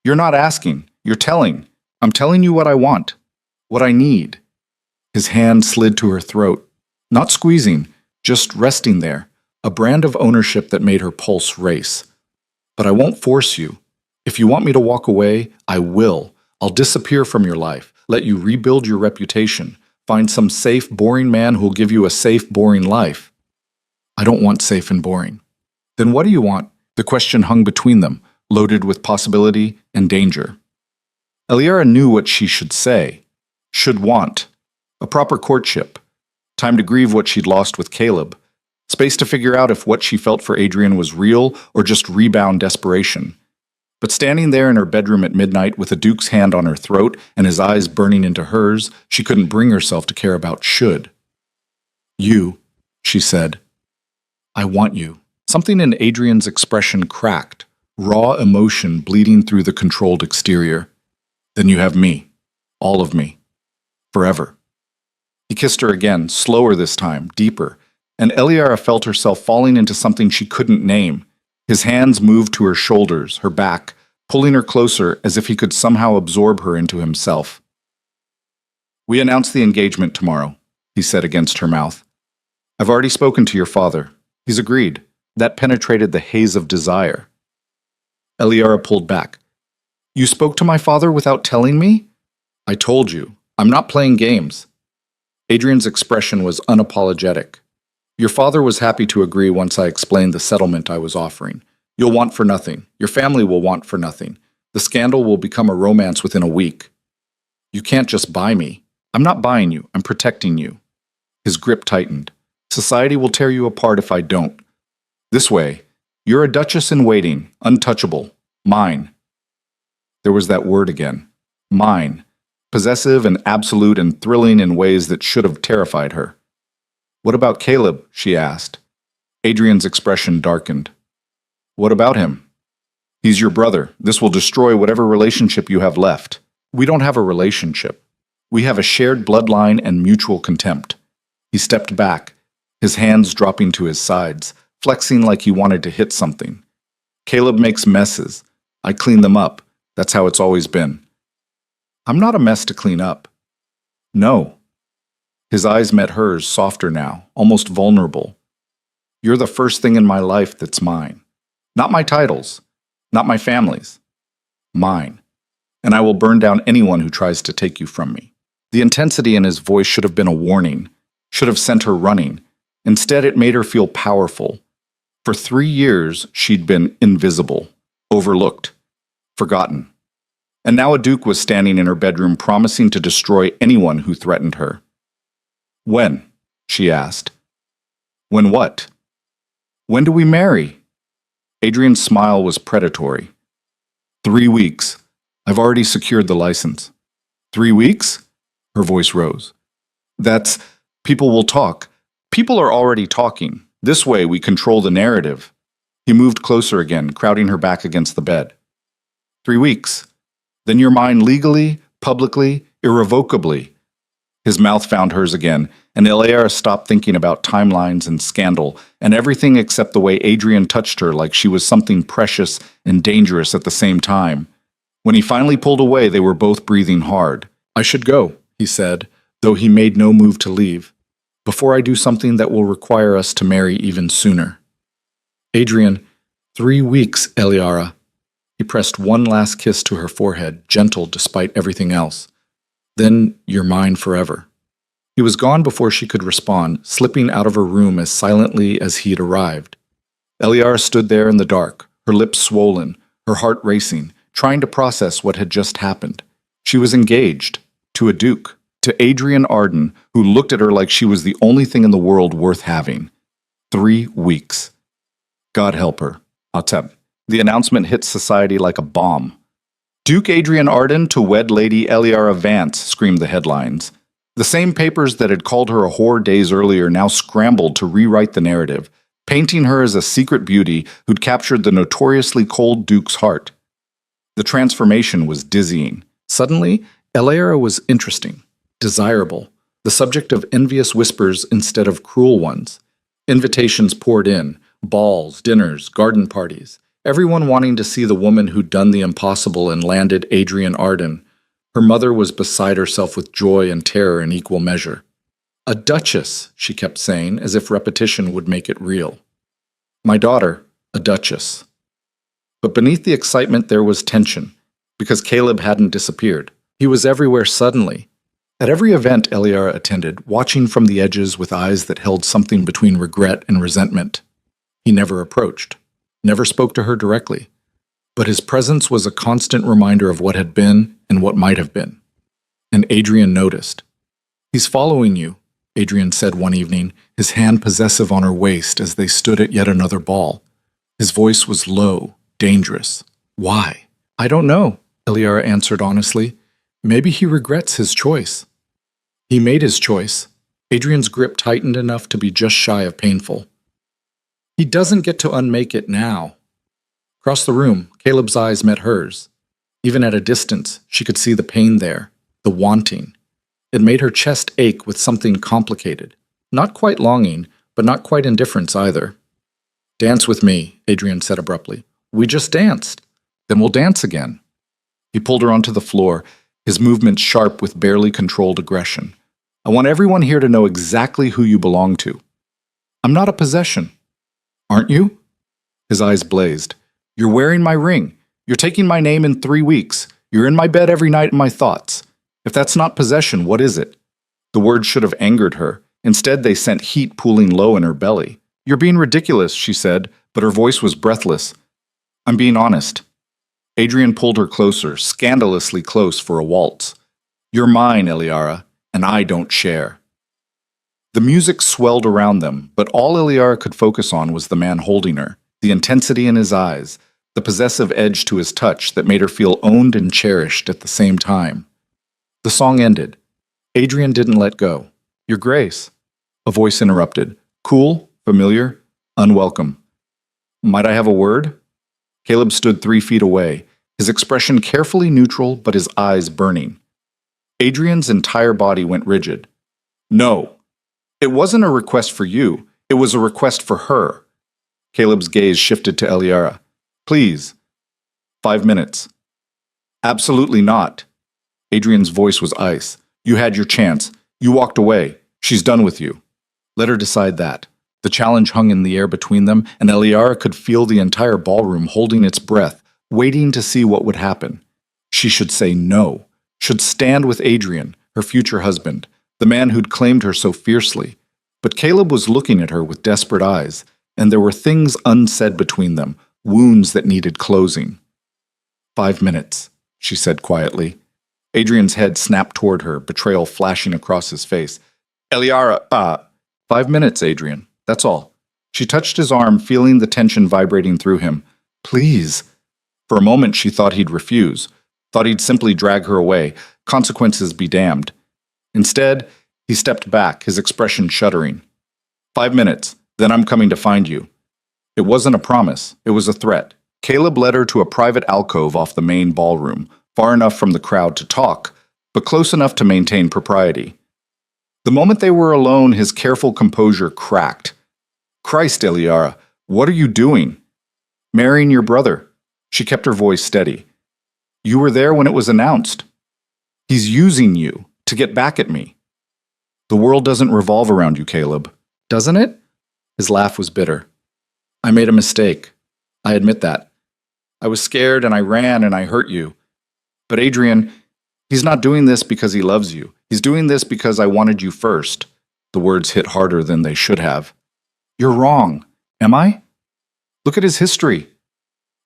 You're not asking. You're telling. I'm telling you what I want. What I need. His hand slid to her throat. Not squeezing, just resting there. A brand of ownership that made her pulse race. But I won't force you. If you want me to walk away, I will. I'll disappear from your life. Let you rebuild your reputation. Find some safe, boring man who'll give you a safe, boring life. I don't want safe and boring. Then what do you want? The question hung between them, loaded with possibility and danger. Eliara knew what she should say, should want. A proper courtship. Time to grieve what she'd lost with Caleb. Space to figure out if what she felt for Adrian was real or just rebound desperation. But standing there in her bedroom at midnight with a duke's hand on her throat and his eyes burning into hers, she couldn't bring herself to care about should. You, she said. I want you. Something in Adrian's expression cracked, raw emotion bleeding through the controlled exterior. Then you have me. All of me. Forever. He kissed her again, slower this time, deeper, and Eliara felt herself falling into something she couldn't name. His hands moved to her shoulders, her back, pulling her closer as if he could somehow absorb her into himself. We announce the engagement tomorrow, he said against her mouth. I've already spoken to your father. He's agreed. That penetrated the haze of desire. Eliara pulled back. You spoke to my father without telling me? I told you. I'm not playing games. Adrian's expression was unapologetic. Your father was happy to agree once I explained the settlement I was offering. You'll want for nothing. Your family will want for nothing. The scandal will become a romance within a week. You can't just buy me. I'm not buying you. I'm protecting you. His grip tightened. Society will tear you apart if I don't. This way, you're a duchess in waiting, untouchable, mine. There was that word again. Mine. Possessive and absolute and thrilling in ways that should have terrified her. What about Caleb? She asked. Adrian's expression darkened. What about him? He's your brother. This will destroy whatever relationship you have left. We don't have a relationship. We have a shared bloodline and mutual contempt. He stepped back, his hands dropping to his sides, flexing like he wanted to hit something. Caleb makes messes. I clean them up. That's how it's always been. I'm not a mess to clean up. No. His eyes met hers, softer now, almost vulnerable. You're the first thing in my life that's mine. Not my titles. Not my family's. Mine. And I will burn down anyone who tries to take you from me. The intensity in his voice should have been a warning, should have sent her running. Instead, it made her feel powerful. For 3 years, she'd been invisible, overlooked, forgotten. And now a duke was standing in her bedroom promising to destroy anyone who threatened her. "When?" she asked. "When what?" "When do we marry?" Adrian's smile was predatory. 3 weeks. I've already secured the license." 3 weeks? Her voice rose. People will talk. People are already talking. This way we control the narrative." He moved closer again, crowding her back against the bed. 3 weeks. Then you're mine legally, publicly, irrevocably." His mouth found hers again, and Eliara stopped thinking about timelines and scandal, and everything except the way Adrian touched her like she was something precious and dangerous at the same time. When he finally pulled away, they were both breathing hard. "I should go," he said, though he made no move to leave, "before I do something that will require us to marry even sooner." "Adrian, 3 weeks, Eliara." He pressed one last kiss to her forehead, gentle despite everything else. "Then you're mine forever." He was gone before she could respond, slipping out of her room as silently as he'd arrived. Eliara stood there in the dark, her lips swollen, her heart racing, trying to process what had just happened. She was engaged to a duke, to Adrian Arden, who looked at her like she was the only thing in the world worth having. 3 weeks. God help her. Ateb. The announcement hit society like a bomb. "Duke Adrian Arden to wed Lady Eliara Vance," screamed the headlines. The same papers that had called her a whore days earlier now scrambled to rewrite the narrative, painting her as a secret beauty who'd captured the notoriously cold duke's heart. The transformation was dizzying. Suddenly, Eliara was interesting, desirable, the subject of envious whispers instead of cruel ones. Invitations poured in, balls, dinners, garden parties, everyone wanting to see the woman who'd done the impossible and landed Adrian Arden. Her mother was beside herself with joy and terror in equal measure. "A duchess," she kept saying, as if repetition would make it real. "My daughter, a duchess." But beneath the excitement there was tension, because Caleb hadn't disappeared. He was everywhere suddenly. At every event Eliara attended, watching from the edges with eyes that held something between regret and resentment. He never approached, never spoke to her directly, but his presence was a constant reminder of what had been and what might have been. And Adrian noticed. "He's following you," Adrian said one evening, his hand possessive on her waist as they stood at yet another ball. His voice was low, dangerous. "Why?" "I don't know," Eliara answered honestly. "Maybe he regrets his choice." He made his choice. Adrian's grip tightened enough to be just shy of painful. "He doesn't get to unmake it now." Across the room, Caleb's eyes met hers. Even at a distance, she could see the pain there, the wanting. It made her chest ache with something complicated. Not quite longing, but not quite indifference either. "Dance with me," Adrian said abruptly. "We just danced. Then we'll dance again." He pulled her onto the floor, his movements sharp with barely controlled aggression. "I want everyone here to know exactly who you belong to. I'm not a possession." "Aren't you?" His eyes blazed. "You're wearing my ring. You're taking my name in 3 weeks. You're in my bed every night in my thoughts. If that's not possession, what is it?" The words should have angered her. Instead, they sent heat pooling low in her belly. "You're being ridiculous," she said, but her voice was breathless. "I'm being honest." Adrian pulled her closer, scandalously close for a waltz. "You're mine, Eliara, and I don't share." The music swelled around them, but all Eliara could focus on was the man holding her, the intensity in his eyes, the possessive edge to his touch that made her feel owned and cherished at the same time. The song ended. Adrian didn't let go. "Your Grace," a voice interrupted. Cool, familiar, unwelcome. "Might I have a word?" Caleb stood 3 feet away, his expression carefully neutral but his eyes burning. Adrian's entire body went rigid. "No. It wasn't a request for you. It was a request for her." Caleb's gaze shifted to Eliara. "Please." 5 minutes. "Absolutely not." Adrian's voice was ice. "You had your chance. You walked away. She's done with you. Let her decide that." The challenge hung in the air between them, and Eliara could feel the entire ballroom holding its breath, waiting to see what would happen. She should say no, should stand with Adrian, her future husband, the man who'd claimed her so fiercely. But Caleb was looking at her with desperate eyes, and there were things unsaid between them, wounds that needed closing. 5 minutes, she said quietly. Adrian's head snapped toward her, betrayal flashing across his face. Eliara, 5 minutes, Adrian. That's all. She touched his arm, feeling the tension vibrating through him. Please. For a moment, she thought he'd refuse, thought he'd simply drag her away, consequences be damned. Instead, he stepped back, his expression shuddering. 5 minutes, then I'm coming to find you. It wasn't a promise, it was a threat. Caleb led her to a private alcove off the main ballroom, far enough from the crowd to talk, but close enough to maintain propriety. The moment they were alone, his careful composure cracked. Christ, Eliara, what are you doing? Marrying your brother. She kept her voice steady. You were there when it was announced. He's using you to get back at me. The world doesn't revolve around you, Caleb. Doesn't it? His laugh was bitter. I made a mistake. I admit that. I was scared and I ran and I hurt you. But Adrian, he's not doing this because he loves you. He's doing this because I wanted you first. The words hit harder than they should have. You're wrong. Am I? Look at his history.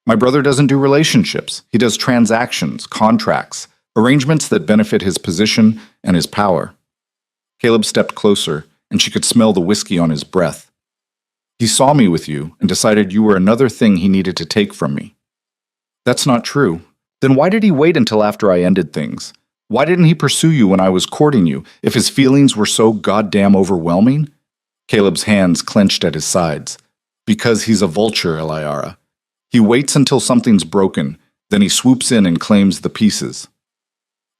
My brother doesn't do relationships. He does transactions, contracts, arrangements that benefit his position and his power. Caleb stepped closer, and she could smell the whiskey on his breath. He saw me with you and decided you were another thing he needed to take from me. That's not true. Then why did he wait until after I ended things? Why didn't he pursue you when I was courting you, if his feelings were so goddamn overwhelming? Caleb's hands clenched at his sides. Because he's a vulture, Eliara. He waits until something's broken, then he swoops in and claims the pieces.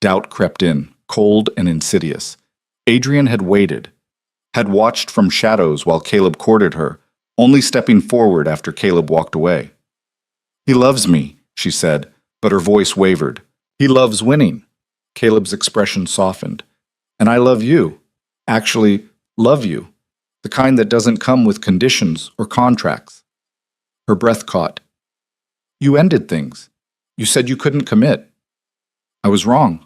Doubt crept in, cold and insidious. Adrian had waited, had watched from shadows while Caleb courted her, only stepping forward after Caleb walked away. He loves me, she said, but her voice wavered. He loves winning. Caleb's expression softened. And I love you. Actually, love you. The kind that doesn't come with conditions or contracts. Her breath caught. You ended things. You said you couldn't commit. I was wrong.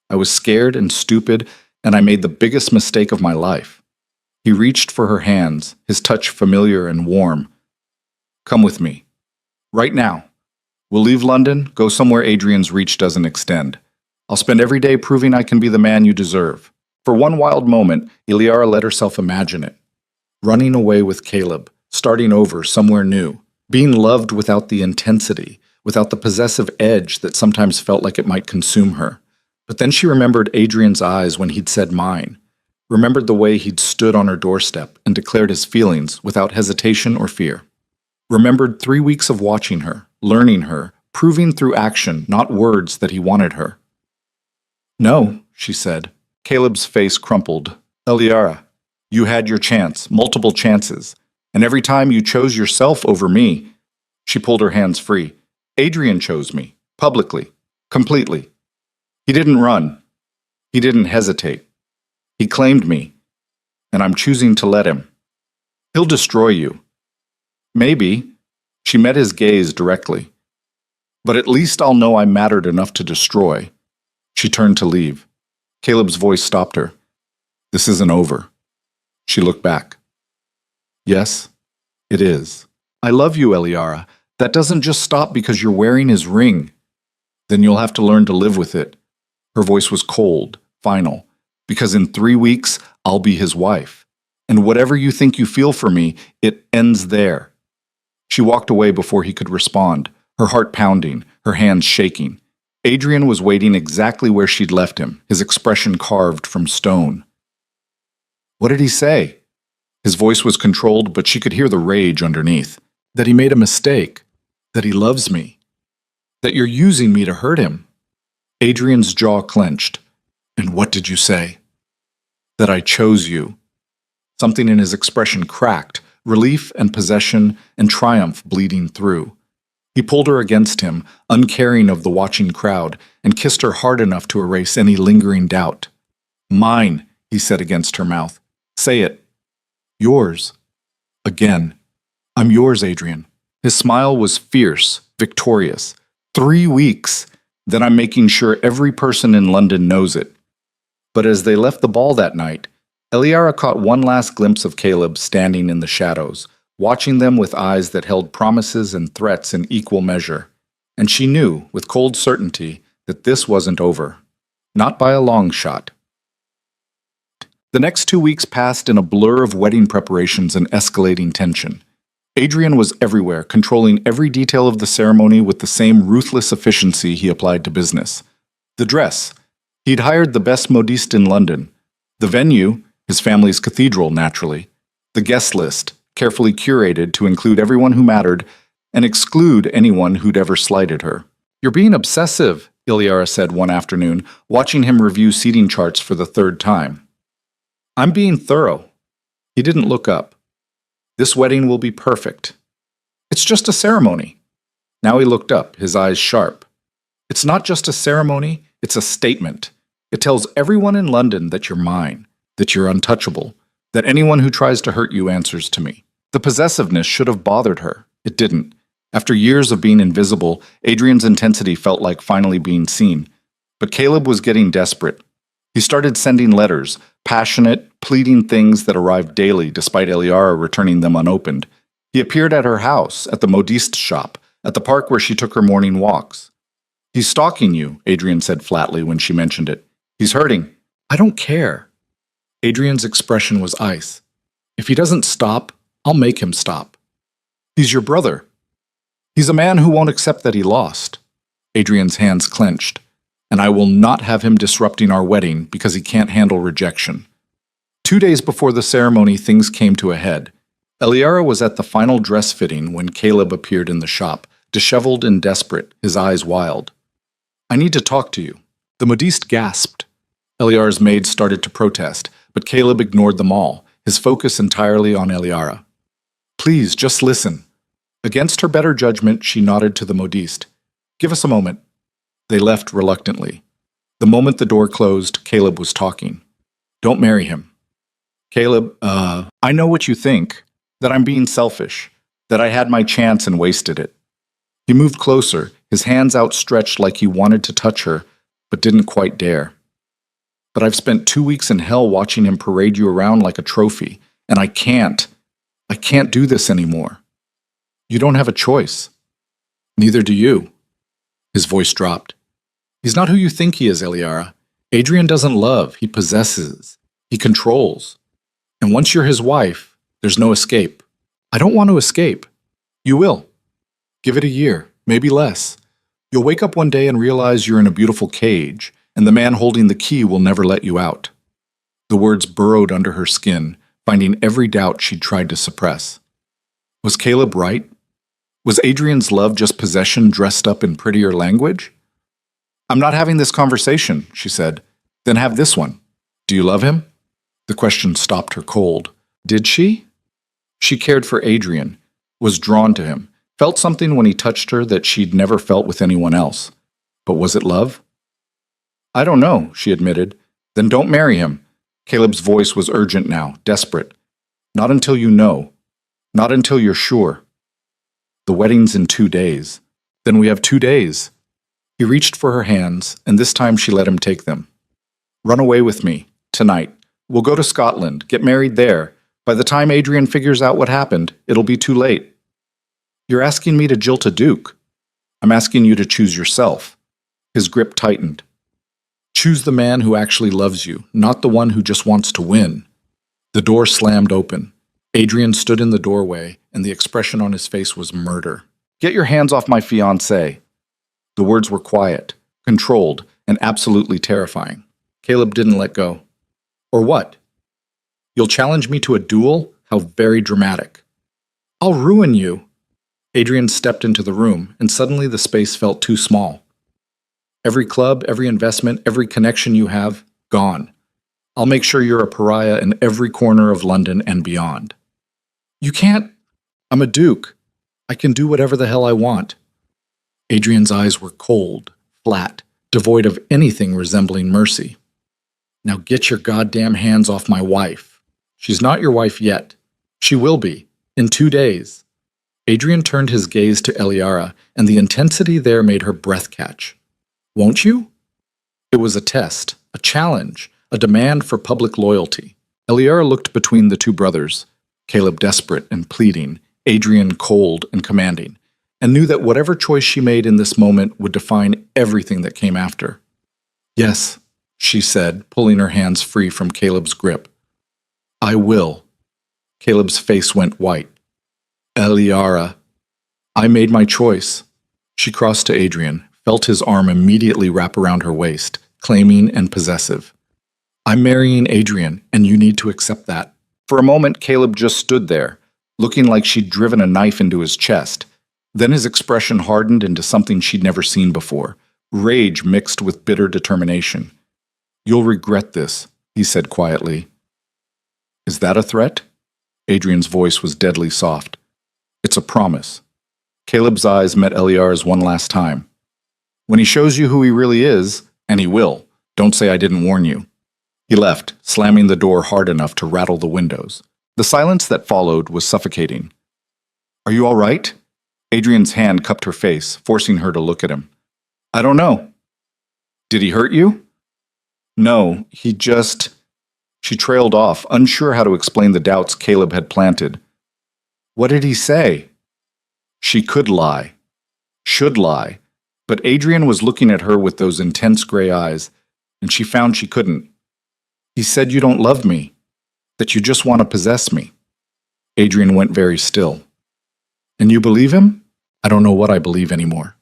I was scared and stupid, and I made the biggest mistake of my life. He reached for her hands, his touch familiar and warm. Come with me. Right now. We'll leave London, go somewhere Adrian's reach doesn't extend. I'll spend every day proving I can be the man you deserve. For one wild moment, Eliara let herself imagine it. Running away with Caleb, starting over somewhere new, being loved without the intensity, without the possessive edge that sometimes felt like it might consume her. But then she remembered Adrian's eyes when he'd said mine, remembered the way he'd stood on her doorstep and declared his feelings without hesitation or fear. Remembered 3 weeks of watching her, learning her, proving through action, not words, that he wanted her. No, she said. Caleb's face crumpled. Eliara, you had your chance, multiple chances, and every time you chose yourself over me. She pulled her hands free. Adrian chose me, publicly, completely. He didn't run. He didn't hesitate. He claimed me, and I'm choosing to let him. He'll destroy you. Maybe. She met his gaze directly. But at least I'll know I mattered enough to destroy. She turned to leave. Caleb's voice stopped her. This isn't over. She looked back. Yes, it is. I love you, Eliara. That doesn't just stop because you're wearing his ring. Then you'll have to learn to live with it. Her voice was cold, final, because in 3 weeks, I'll be his wife. And whatever you think you feel for me, it ends there. She walked away before he could respond, her heart pounding, her hands shaking. Adrian was waiting exactly where she'd left him, his expression carved from stone. What did he say? His voice was controlled, but she could hear the rage underneath. That he made a mistake. That he loves me. That you're using me to hurt him. Adrian's jaw clenched. And what did you say? That I chose you. Something in his expression cracked, relief and possession and triumph bleeding through. He pulled her against him, uncaring of the watching crowd, and kissed her hard enough to erase any lingering doubt. Mine, he said against her mouth. Say it. Yours. Again. I'm yours, Adrian. His smile was fierce, victorious. 3 weeks. Then I'm making sure every person in London knows it. But as they left the ball that night, Eliara caught one last glimpse of Caleb standing in the shadows, watching them with eyes that held promises and threats in equal measure. And she knew, with cold certainty, that this wasn't over. Not by a long shot. The next 2 weeks passed in a blur of wedding preparations and escalating tension. Adrian was everywhere, controlling every detail of the ceremony with the same ruthless efficiency he applied to business. The dress. He'd hired the best modiste in London. The venue, his family's cathedral, naturally. The guest list, carefully curated to include everyone who mattered and exclude anyone who'd ever slighted her. "You're being obsessive," Iliara said one afternoon, watching him review seating charts for the third time. "I'm being thorough." He didn't look up. "This wedding will be perfect." "It's just a ceremony." Now he looked up, his eyes sharp. "It's not just a ceremony, it's a statement. It tells everyone in London that you're mine, that you're untouchable, that anyone who tries to hurt you answers to me." The possessiveness should have bothered her. It didn't. After years of being invisible, Adrian's intensity felt like finally being seen. But Caleb was getting desperate. He started sending letters, passionate, pleading things that arrived daily despite Eliara returning them unopened. He appeared at her house, at the modiste shop, at the park where she took her morning walks. "He's stalking you," Adrian said flatly when she mentioned it. "He's hurting." "I don't care." Adrian's expression was ice. "If he doesn't stop, I'll make him stop." "He's your brother." "He's a man who won't accept that he lost." Adrian's hands clenched. "And I will not have him disrupting our wedding because he can't handle rejection." 2 days before the ceremony, things came to a head. Eliara was at the final dress fitting when Caleb appeared in the shop, disheveled and desperate, his eyes wild. "I need to talk to you." The modiste gasped. Eliara's maid started to protest, but Caleb ignored them all, his focus entirely on Eliara. "Please, just listen." Against her better judgment, she nodded to the modiste. "Give us a moment." They left reluctantly. The moment the door closed, Caleb was talking. "Don't marry him." "Caleb, I know what you think, that I'm being selfish, that I had my chance and wasted it." He moved closer, his hands outstretched like he wanted to touch her, but didn't quite dare. "But I've spent 2 weeks in hell watching him parade you around like a trophy, and I can't do this anymore." "You don't have a choice." "Neither do you." His voice dropped. "He's not who you think he is, Eliara. Adrian doesn't love, he possesses. He controls. And once you're his wife, there's no escape." "I don't want to escape." "You will. Give it a year, maybe less. You'll wake up one day and realize you're in a beautiful cage, and the man holding the key will never let you out." The words burrowed under her skin, finding every doubt she'd tried to suppress. Was Caleb right? Was Adrian's love just possession dressed up in prettier language? "I'm not having this conversation," she said. "Then have this one. Do you love him?" The question stopped her cold. Did she? She cared for Adrian, was drawn to him, felt something when he touched her that she'd never felt with anyone else. But was it love? "I don't know," she admitted. "Then don't marry him." Caleb's voice was urgent now, desperate. "Not until you know. Not until you're sure." "The wedding's in 2 days." "Then we have 2 days." He reached for her hands, and this time she let him take them. "Run away with me, tonight. We'll go to Scotland, get married there. By the time Adrian figures out what happened, it'll be too late." "You're asking me to jilt a duke." "I'm asking you to choose yourself." His grip tightened. "Choose the man who actually loves you, not the one who just wants to win." The door slammed open. Adrian stood in the doorway, and the expression on his face was murder. "Get your hands off my fiancé." The words were quiet, controlled, and absolutely terrifying. Caleb didn't let go. "Or what? You'll challenge me to a duel? How very dramatic." "I'll ruin you." Adrian stepped into the room, and suddenly the space felt too small. "Every club, every investment, every connection you have, gone. I'll make sure you're a pariah in every corner of London and beyond." "You can't." "I'm a duke. I can do whatever the hell I want." Adrian's eyes were cold, flat, devoid of anything resembling mercy. "Now get your goddamn hands off my wife." "She's not your wife yet. She will be, in 2 days." Adrian turned his gaze to Eliara, and the intensity there made her breath catch. "Won't you?" It was a test, a challenge, a demand for public loyalty. Eliara looked between the two brothers, Caleb desperate and pleading, Adrian cold and commanding, and knew that whatever choice she made in this moment would define everything that came after. "Yes," she said, pulling her hands free from Caleb's grip. "I will." Caleb's face went white. "Eliara, I made my choice." She crossed to Adrian, felt his arm immediately wrap around her waist, claiming and possessive. "I'm marrying Adrian, and you need to accept that." For a moment, Caleb just stood there, looking like she'd driven a knife into his chest. Then his expression hardened into something she'd never seen before, rage mixed with bitter determination. "You'll regret this," he said quietly. "Is that a threat?" Adrian's voice was deadly soft. "It's a promise." Caleb's eyes met Eliara's one last time. "When he shows you who he really is, and he will, don't say I didn't warn you." He left, slamming the door hard enough to rattle the windows. The silence that followed was suffocating. "Are you all right?" Adrian's hand cupped her face, forcing her to look at him. "I don't know." "Did he hurt you?" "No, he just—" She trailed off, unsure how to explain the doubts Caleb had planted. "What did he say?" She could lie. Should lie. But Adrian was looking at her with those intense gray eyes, and she found she couldn't. "He said you don't love me, that you just want to possess me." Adrian went very still. "And you believe him?" "I don't know what I believe anymore."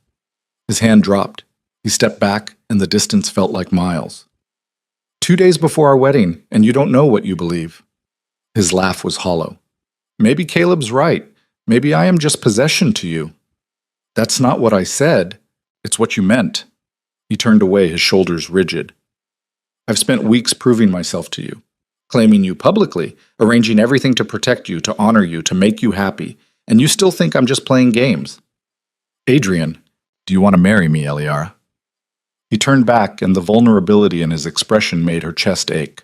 His hand dropped. He stepped back, and the distance felt like miles. 2 days before our wedding, and you don't know what you believe." His laugh was hollow. "Maybe Caleb's right. Maybe I am just possession to you." "That's not what I said. It's what you meant." He turned away, his shoulders rigid. "I've spent weeks proving myself to you, claiming you publicly, arranging everything to protect you, to honor you, to make you happy, and you still think I'm just playing games." "Adrian, do you want to marry me, Eliara?" He turned back, and the vulnerability in his expression made her chest ache.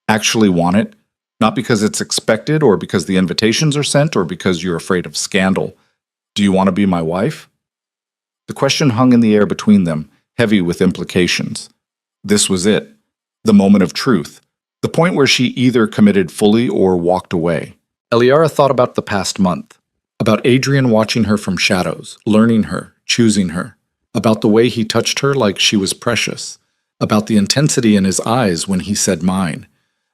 "Actually want it? Not because it's expected, or because the invitations are sent, or because you're afraid of scandal. Do you want to be my wife?" The question hung in the air between them, heavy with implications. This was it. The moment of truth. The point where she either committed fully or walked away. Eliara thought about the past month. About Adrian watching her from shadows, learning her, choosing her. About the way he touched her like she was precious. About the intensity in his eyes when he said mine.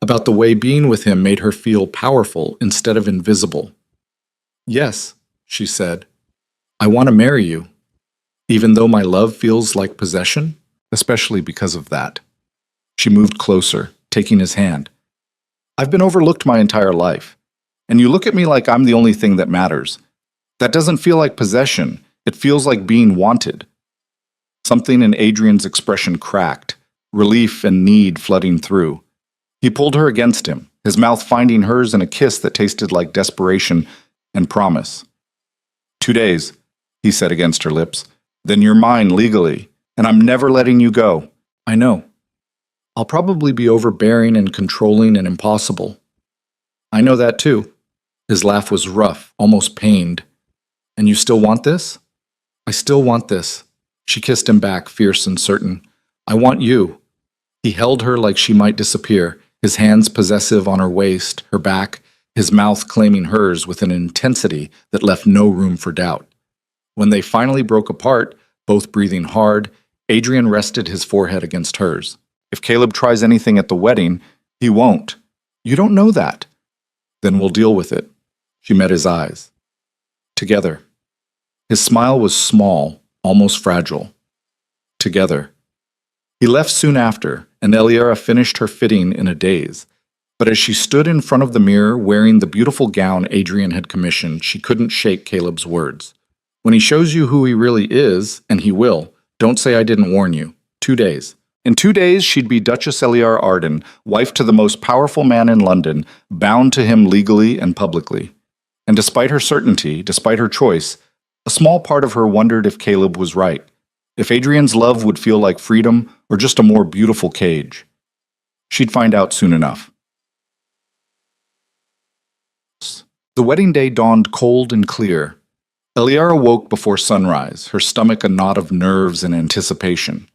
About the way being with him made her feel powerful instead of invisible. "Yes," she said. "I want to marry you. Even though my love feels like possession, especially because of that." She moved closer, taking his hand. "I've been overlooked my entire life, and you look at me like I'm the only thing that matters. That doesn't feel like possession. It feels like being wanted." Something in Adrian's expression cracked, relief and need flooding through. He pulled her against him, his mouth finding hers in a kiss that tasted like desperation and promise. 2 days, he said against her lips. "Then you're mine legally, and I'm never letting you go." "I know. I'll probably be overbearing and controlling and impossible." "I know that too." His laugh was rough, almost pained. "And you still want this?" "I still want this." She kissed him back, fierce and certain. "I want you." He held her like she might disappear, his hands possessive on her waist, her back, his mouth claiming hers with an intensity that left no room for doubt. When they finally broke apart, both breathing hard, Adrian rested his forehead against hers. "If Caleb tries anything at the wedding, he won't." "You don't know that." "Then we'll deal with it." She met his eyes. Together. His smile was small, almost fragile. Together. He left soon after, and Eliara finished her fitting in a daze. But as she stood in front of the mirror wearing the beautiful gown Adrian had commissioned, she couldn't shake Caleb's words. "When he shows you who he really is, and he will, don't say I didn't warn you. 2 days." In 2 days, she'd be Duchess Eliara Arden, wife to the most powerful man in London, bound to him legally and publicly. And despite her certainty, despite her choice, a small part of her wondered if Caleb was right, if Adrian's love would feel like freedom or just a more beautiful cage. She'd find out soon enough. The wedding day dawned cold and clear. Eliara woke before sunrise, her stomach a knot of nerves and anticipation.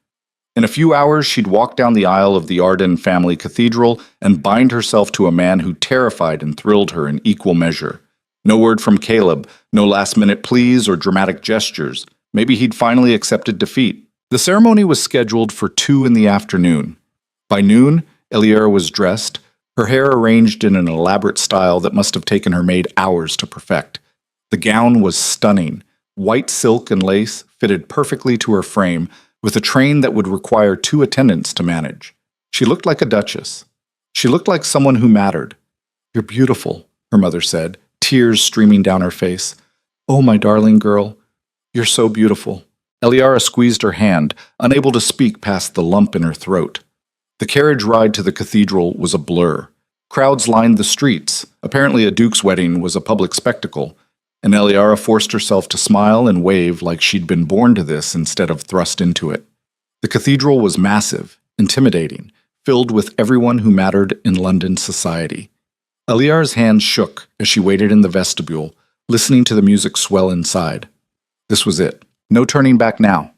In a few hours, she'd walk down the aisle of the Arden family cathedral and bind herself to a man who terrified and thrilled her in equal measure. No word from Caleb, no last-minute pleas or dramatic gestures. Maybe he'd finally accepted defeat. The ceremony was scheduled for 2 in the afternoon. By noon, Eliara was dressed, her hair arranged in an elaborate style that must have taken her maid hours to perfect. The gown was stunning. White silk and lace fitted perfectly to her frame, with a train that would require 2 attendants to manage. She looked like a duchess. She looked like someone who mattered. "You're beautiful," her mother said, tears streaming down her face. "Oh, my darling girl, you're so beautiful." Eliara squeezed her hand, unable to speak past the lump in her throat. The carriage ride to the cathedral was a blur. Crowds lined the streets. Apparently a duke's wedding was a public spectacle, and Eliara forced herself to smile and wave like she'd been born to this instead of thrust into it. The cathedral was massive, intimidating, filled with everyone who mattered in London society. Eliara's hands shook as she waited in the vestibule, listening to the music swell inside. This was it. No turning back now.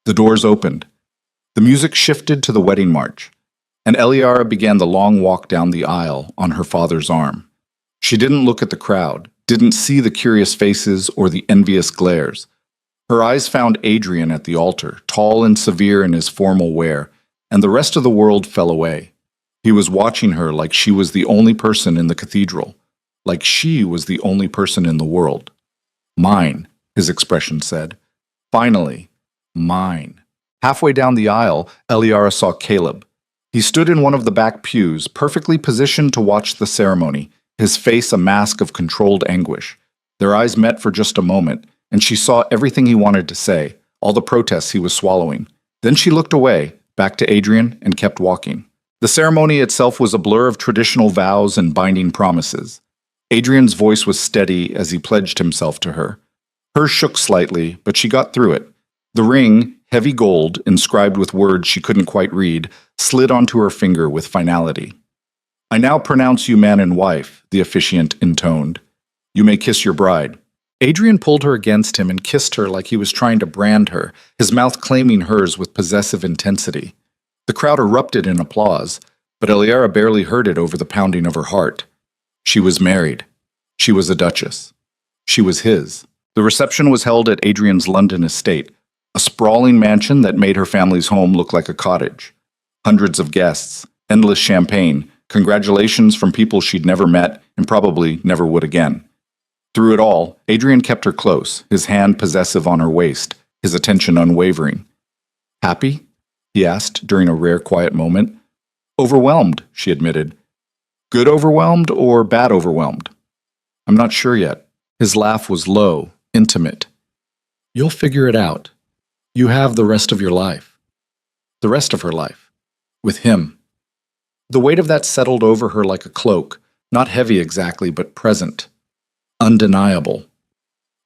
The doors opened. The music shifted to the wedding march, and Eliara began the long walk down the aisle on her father's arm. She didn't look at the crowd, didn't see the curious faces or the envious glares. Her eyes found Adrian at the altar, tall and severe in his formal wear, and the rest of the world fell away. He was watching her like she was the only person in the cathedral, like she was the only person in the world. "Mine," his expression said. "Finally, mine." Halfway down the aisle, Eliara saw Caleb. He stood in one of the back pews, perfectly positioned to watch the ceremony, his face a mask of controlled anguish. Their eyes met for just a moment, and she saw everything he wanted to say, all the protests he was swallowing. Then she looked away, back to Adrian, and kept walking. The ceremony itself was a blur of traditional vows and binding promises. Adrian's voice was steady as he pledged himself to her. Hers shook slightly, but she got through it. The ring, heavy gold, inscribed with words she couldn't quite read, slid onto her finger with finality. "I now pronounce you man and wife," the officiant intoned. "You may kiss your bride." Adrian pulled her against him and kissed her like he was trying to brand her, his mouth claiming hers with possessive intensity. The crowd erupted in applause, but Eliara barely heard it over the pounding of her heart. She was married. She was a duchess. She was his. The reception was held at Adrian's London estate, a sprawling mansion that made her family's home look like a cottage. Hundreds of guests, endless champagne, congratulations from people she'd never met and probably never would again. Through it all, Adrian kept her close, his hand possessive on her waist, his attention unwavering. "Happy?" he asked during a rare quiet moment. "Overwhelmed," she admitted. "Good overwhelmed or bad overwhelmed?" "I'm not sure yet." His laugh was low, intimate. "You'll figure it out. You have the rest of your life." The rest of her life. With him. The weight of that settled over her like a cloak, not heavy exactly, but present. Undeniable.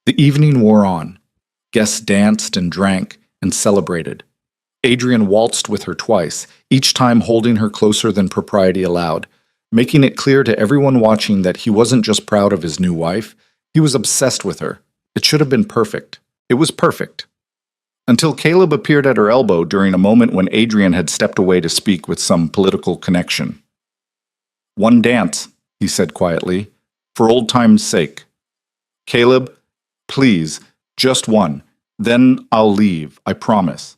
The evening wore on. Guests danced and drank and celebrated. Adrian waltzed with her twice, each time holding her closer than propriety allowed, making it clear to everyone watching that he wasn't just proud of his new wife, he was obsessed with her. It should have been perfect. It was perfect. Until Caleb appeared at her elbow during a moment when Adrian had stepped away to speak with some political connection. "One dance," he said quietly, "for old time's sake. Caleb, please, just one. Then I'll leave, I promise."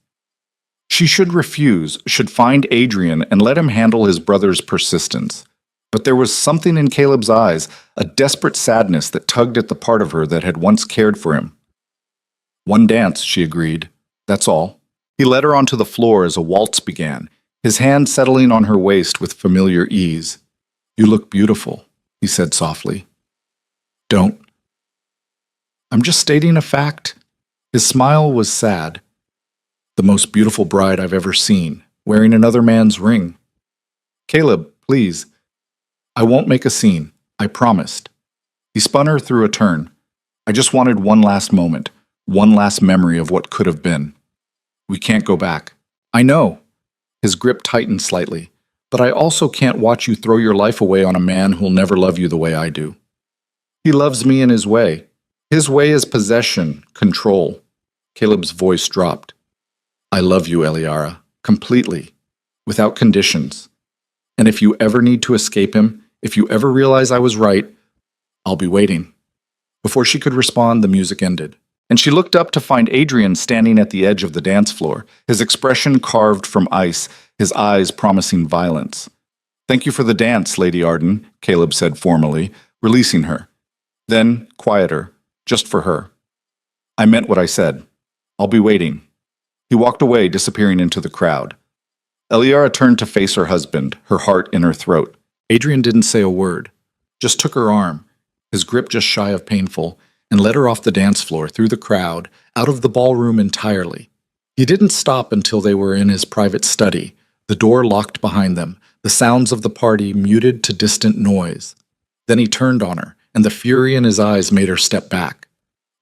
She should refuse, should find Adrian and let him handle his brother's persistence. But there was something in Caleb's eyes, a desperate sadness that tugged at the part of her that had once cared for him. "One dance," she agreed. "That's all." He led her onto the floor as a waltz began, his hand settling on her waist with familiar ease. "You look beautiful," he said softly. "Don't." "I'm just stating a fact." His smile was sad. "The most beautiful bride I've ever seen, wearing another man's ring." "Caleb, please." "I won't make a scene. I promised." He spun her through a turn. "I just wanted one last moment, one last memory of what could have been. We can't go back." "I know." His grip tightened slightly. "But I also can't watch you throw your life away on a man who'll never love you the way I do." "He loves me in his way. His way is possession, control." Caleb's voice dropped. I love you, Eliara, completely, without conditions. And if you ever need to escape him, if you ever realize I was right, I'll be waiting." Before she could respond, the music ended, and she looked up to find Adrian standing at the edge of the dance floor, his expression carved from ice, his eyes promising violence. "Thank you for the dance, Lady Arden," Caleb said formally, releasing her. Then, quieter, just for her. "I meant what I said. I'll be waiting." He walked away, disappearing into the crowd. Eliara turned to face her husband, her heart in her throat. Adrian didn't say a word, just took her arm, his grip just shy of painful, and led her off the dance floor, through the crowd, out of the ballroom entirely. He didn't stop until they were in his private study, the door locked behind them, the sounds of the party muted to distant noise. Then he turned on her, and the fury in his eyes made her step back.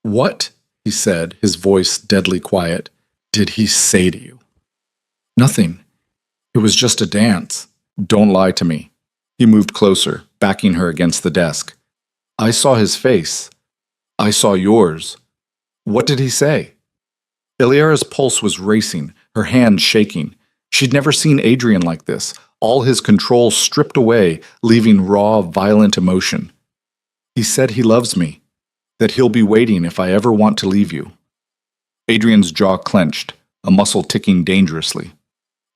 "What," he said, his voice deadly quiet, "did he say to you?" "Nothing. It was just a dance." "Don't lie to me." He moved closer, backing her against the desk. "I saw his face. I saw yours. What did he say?" Eliara's pulse was racing, her hand shaking. She'd never seen Adrian like this, all his control stripped away, leaving raw, violent emotion. "He said he loves me, that he'll be waiting if I ever want to leave you." Adrian's jaw clenched, a muscle ticking dangerously.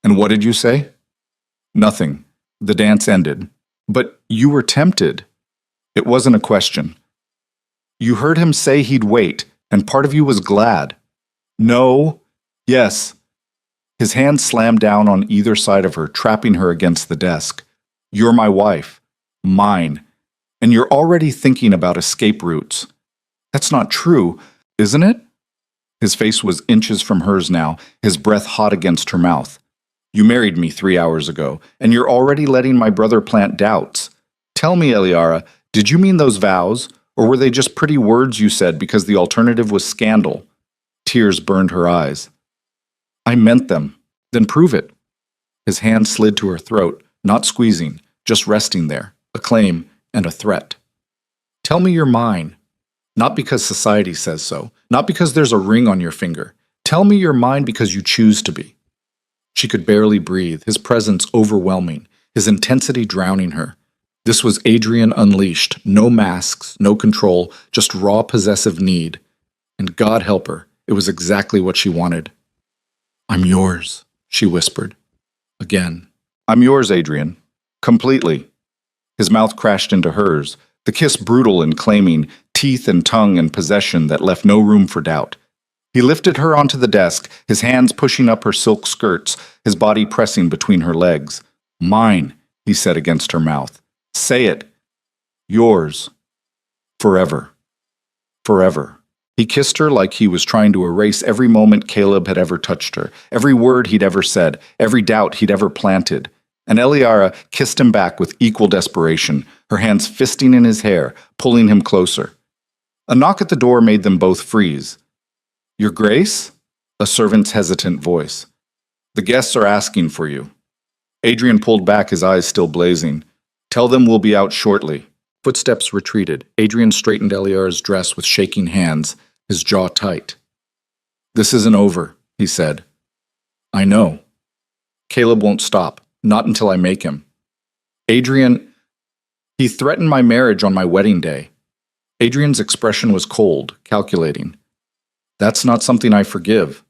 "And what did you say?" "Nothing. The dance ended." "But you were tempted." "It wasn't a question." "You heard him say he'd wait, and part of you was glad." "No." "Yes." His hand slammed down on either side of her, trapping her against the desk. "You're my wife. Mine. And you're already thinking about escape routes." "That's not true, isn't it?" His face was inches from hers now, his breath hot against her mouth. "You married me 3 hours ago, and you're already letting my brother plant doubts. Tell me, Eliara, did you mean those vows, or were they just pretty words you said because the alternative was scandal?" Tears burned her eyes. "I meant them. Then prove it." His hand slid to her throat, not squeezing, just resting there, a claim and a threat. "Tell me you're mine. Not because society says so, not because there's a ring on your finger. Tell me you're mine because you choose to be." She could barely breathe, his presence overwhelming, his intensity drowning her. This was Adrian unleashed, no masks, no control, just raw possessive need. And God help her, it was exactly what she wanted. "I'm yours," she whispered. Again. "I'm yours, Adrian. Completely." His mouth crashed into hers, the kiss brutal and claiming, teeth and tongue and possession that left no room for doubt. He lifted her onto the desk, his hands pushing up her silk skirts, his body pressing between her legs. "Mine," he said against her mouth. "Say it." "Yours. Forever. Forever." He kissed her like he was trying to erase every moment Caleb had ever touched her, every word he'd ever said, every doubt he'd ever planted. And Eliara kissed him back with equal desperation, her hands fisting in his hair, pulling him closer. A knock at the door made them both freeze. "Your Grace?" A servant's hesitant voice. "The guests are asking for you." Adrian pulled back, his eyes still blazing. "Tell them we'll be out shortly." Footsteps retreated. Adrian straightened Eliara's dress with shaking hands, his jaw tight. "This isn't over," he said. "I know. Caleb won't stop, not until I make him. Adrian, he threatened my marriage on my wedding day." Adrian's expression was cold, calculating. "That's not something I forgive."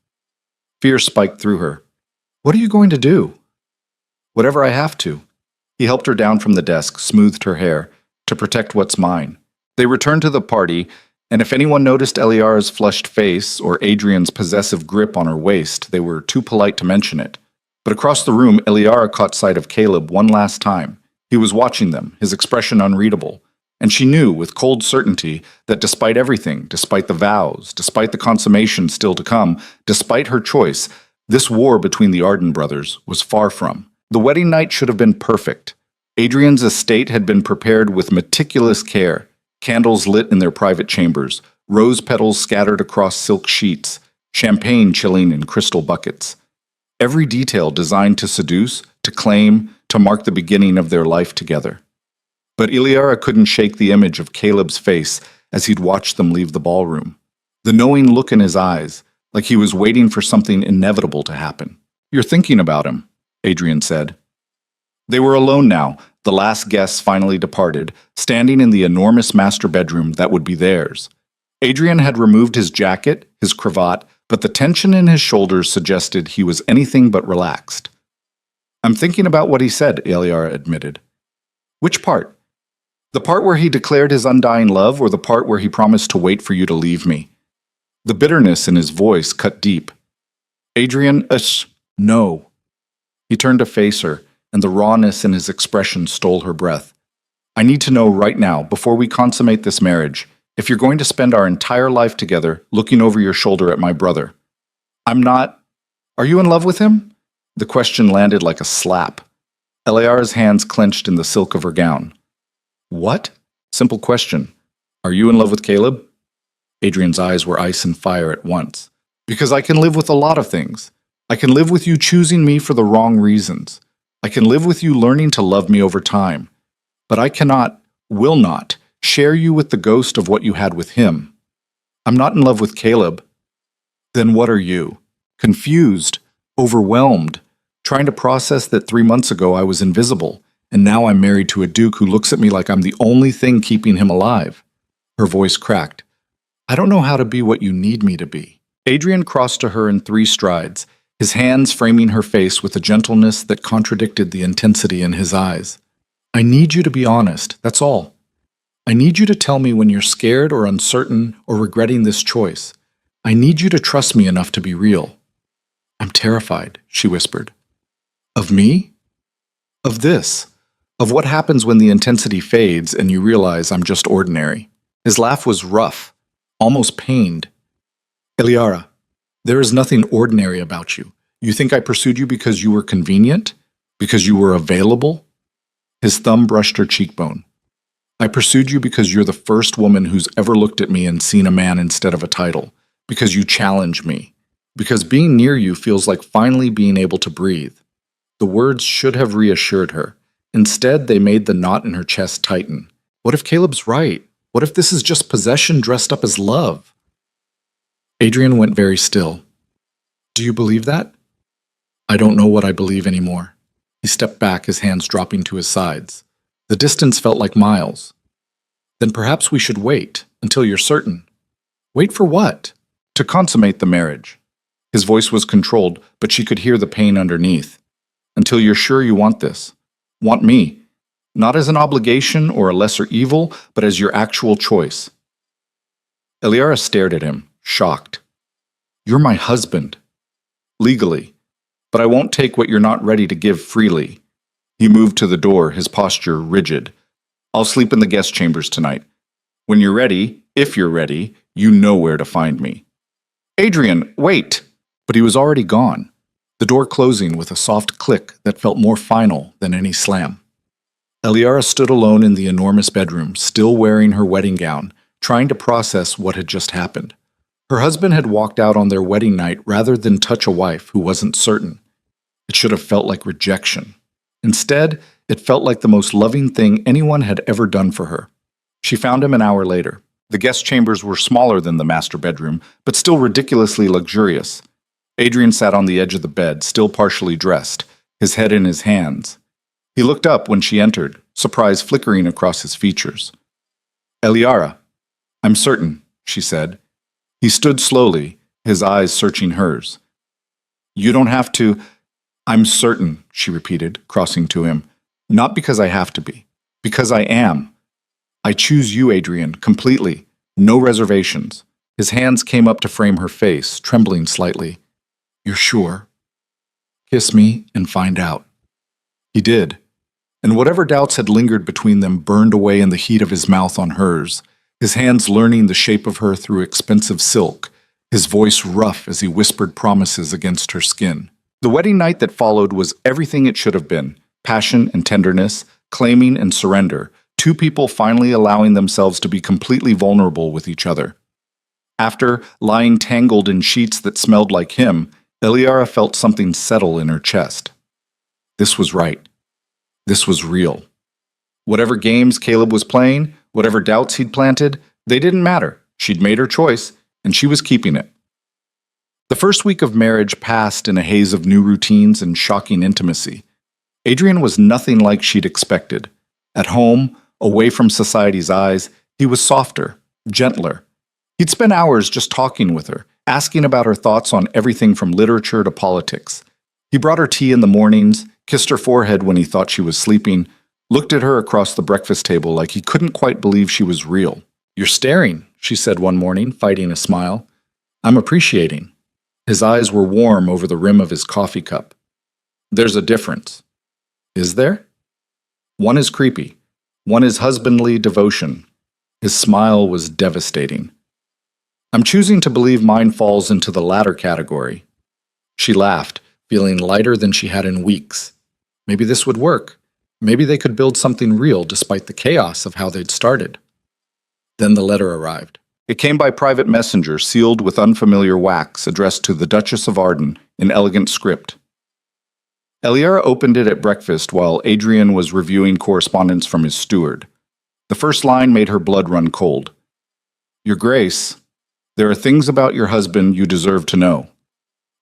Fear spiked through her. "What are you going to do?" "Whatever I have to." He helped her down from the desk, smoothed her hair, to protect what's mine. They returned to the party, and if anyone noticed Eliara's flushed face or Adrian's possessive grip on her waist, they were too polite to mention it. But across the room, Eliara caught sight of Caleb one last time. He was watching them, his expression unreadable. And she knew with cold certainty that despite everything, despite the vows, despite the consummation still to come, despite her choice, this war between the Arden brothers was far from. The wedding night should have been perfect. Adrian's estate had been prepared with meticulous care, candles lit in their private chambers, rose petals scattered across silk sheets, champagne chilling in crystal buckets. Every detail designed to seduce, to claim, to mark the beginning of their life together. But Eliara couldn't shake the image of Caleb's face as he'd watched them leave the ballroom. The knowing look in his eyes, like he was waiting for something inevitable to happen. "You're thinking about him," Adrian said. They were alone now. The last guests finally departed, standing in the enormous master bedroom that would be theirs. Adrian had removed his jacket, his cravat, but the tension in his shoulders suggested he was anything but relaxed. "I'm thinking about what he said," Eliara admitted. "Which part? The part where he declared his undying love, or the part where he promised to wait for you to leave me?" The bitterness in his voice cut deep. "Adrian, no." He turned to face her, and the rawness in his expression stole her breath. "I need to know right now, before we consummate this marriage, if you're going to spend our entire life together looking over your shoulder at my brother." "I'm not. Are you in love with him?" The question landed like a slap. Eliara's hands clenched in the silk of her gown. "What?" Simple question. "Are you in love with Caleb?" Adrian's eyes were ice and fire at once. "Because I can live with a lot of things. I can live with you choosing me for the wrong reasons. I can live with you learning to love me over time. But I cannot, will not, share you with the ghost of what you had with him. I'm not in love with Caleb." "Then what are you?" Confused, overwhelmed, trying to process that 3 months ago I was invisible, and now I'm married to a duke who looks at me like I'm the only thing keeping him alive. Her voice cracked. "I don't know how to be what you need me to be." Adrian crossed to her in 3 strides, his hands framing her face with a gentleness that contradicted the intensity in his eyes. "I need you to be honest, that's all. I need you to tell me when you're scared or uncertain or regretting this choice. I need you to trust me enough to be real." "I'm terrified," she whispered. "Of me?" "Of this. Of what happens when the intensity fades and you realize I'm just ordinary." His laugh was rough, almost pained. "Eliara, there is nothing ordinary about you. You think I pursued you because you were convenient? Because you were available?" His thumb brushed her cheekbone. "I pursued you because you're the first woman who's ever looked at me and seen a man instead of a title. Because you challenge me. Because being near you feels like finally being able to breathe." The words should have reassured her. Instead, they made the knot in her chest tighten. What if Caleb's right? What if this is just possession dressed up as love? Adrian went very still. "Do you believe that?" "I don't know what I believe anymore." He stepped back, his hands dropping to his sides. The distance felt like miles. "Then perhaps we should wait, until you're certain." "Wait for what?" "To consummate the marriage." His voice was controlled, but she could hear the pain underneath. "Until you're sure you want this. Want me. Not as an obligation or a lesser evil, but as your actual choice." Eliara stared at him, shocked. "You're my husband." "Legally. But I won't take what you're not ready to give freely." He moved to the door, his posture rigid. "I'll sleep in the guest chambers tonight. When you're ready, if you're ready, you know where to find me." "Adrian, wait!" But he was already gone, the door closing with a soft click that felt more final than any slam. Eliara stood alone in the enormous bedroom, still wearing her wedding gown, trying to process what had just happened. Her husband had walked out on their wedding night rather than touch a wife who wasn't certain. It should have felt like rejection. Instead, it felt like the most loving thing anyone had ever done for her. She found him an hour later. The guest chambers were smaller than the master bedroom, but still ridiculously luxurious. Adrian sat on the edge of the bed, still partially dressed, his head in his hands. He looked up when she entered, surprise flickering across his features. "Eliara, I'm certain," she said. He stood slowly, his eyes searching hers. "You don't have to—" "I'm certain," she repeated, crossing to him. "Not because I have to be. Because I am. I choose you, Adrian, completely. No reservations." His hands came up to frame her face, trembling slightly. "You're sure?" "Kiss me and find out." He did. And whatever doubts had lingered between them burned away in the heat of his mouth on hers, his hands learning the shape of her through expensive silk, his voice rough as he whispered promises against her skin. The wedding night that followed was everything it should have been: passion and tenderness, claiming and surrender, 2 people finally allowing themselves to be completely vulnerable with each other. After lying tangled in sheets that smelled like him, Eliara felt something settle in her chest. This was right. This was real. Whatever games Caleb was playing, whatever doubts he'd planted, they didn't matter. She'd made her choice, and she was keeping it. The first week of marriage passed in a haze of new routines and shocking intimacy. Adrian was nothing like she'd expected. At home, away from society's eyes, he was softer, gentler. He'd spend hours just talking with her, asking about her thoughts on everything from literature to politics. He brought her tea in the mornings, kissed her forehead when he thought she was sleeping, looked at her across the breakfast table like he couldn't quite believe she was real. "You're staring," she said one morning, fighting a smile. "I'm appreciating." His eyes were warm over the rim of his coffee cup. "There's a difference." "Is there?" "One is creepy. One is husbandly devotion." His smile was devastating. "I'm choosing to believe mine falls into the latter category." She laughed, feeling lighter than she had in weeks. Maybe this would work. Maybe they could build something real despite the chaos of how they'd started. Then the letter arrived. It came by private messenger, sealed with unfamiliar wax, addressed to the Duchess of Arden in elegant script. Eliara opened it at breakfast while Adrian was reviewing correspondence from his steward. The first line made her blood run cold. "Your Grace, there are things about your husband you deserve to know."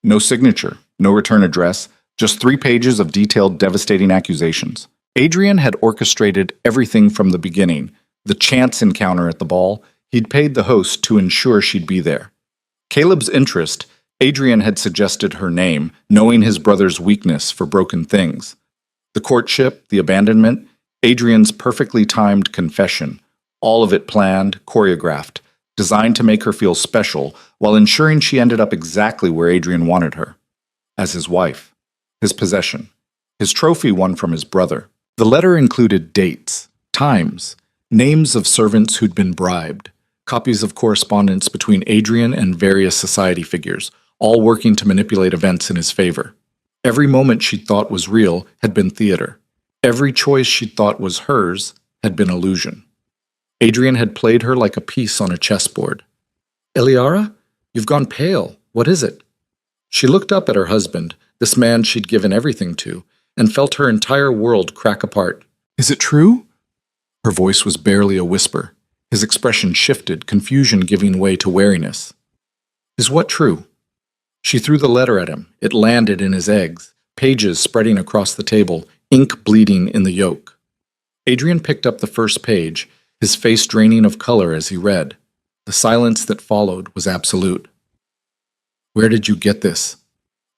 No signature, no return address, just 3 pages of detailed, devastating accusations. Adrian had orchestrated everything from the beginning. The chance encounter at the ball, he'd paid the host to ensure she'd be there. Caleb's interest, Adrian had suggested her name, knowing his brother's weakness for broken things. The courtship, the abandonment, Adrian's perfectly timed confession, all of it planned, choreographed, designed to make her feel special while ensuring she ended up exactly where Adrian wanted her. As his wife, his possession, his trophy won from his brother. The letter included dates, times, names of servants who'd been bribed, copies of correspondence between Adrian and various society figures, all working to manipulate events in his favor. Every moment she'd thought was real had been theater. Every choice she'd thought was hers had been illusion. Adrian had played her like a piece on a chessboard. "Eliara, you've gone pale. What is it?" She looked up at her husband, this man she'd given everything to, and felt her entire world crack apart. "Is it true?" Her voice was barely a whisper. His expression shifted, confusion giving way to wariness. "Is what true?" She threw the letter at him. It landed in his eggs, pages spreading across the table, ink bleeding in the yolk. Adrian picked up the first page, his face draining of color as he read. The silence that followed was absolute. "Where did you get this?"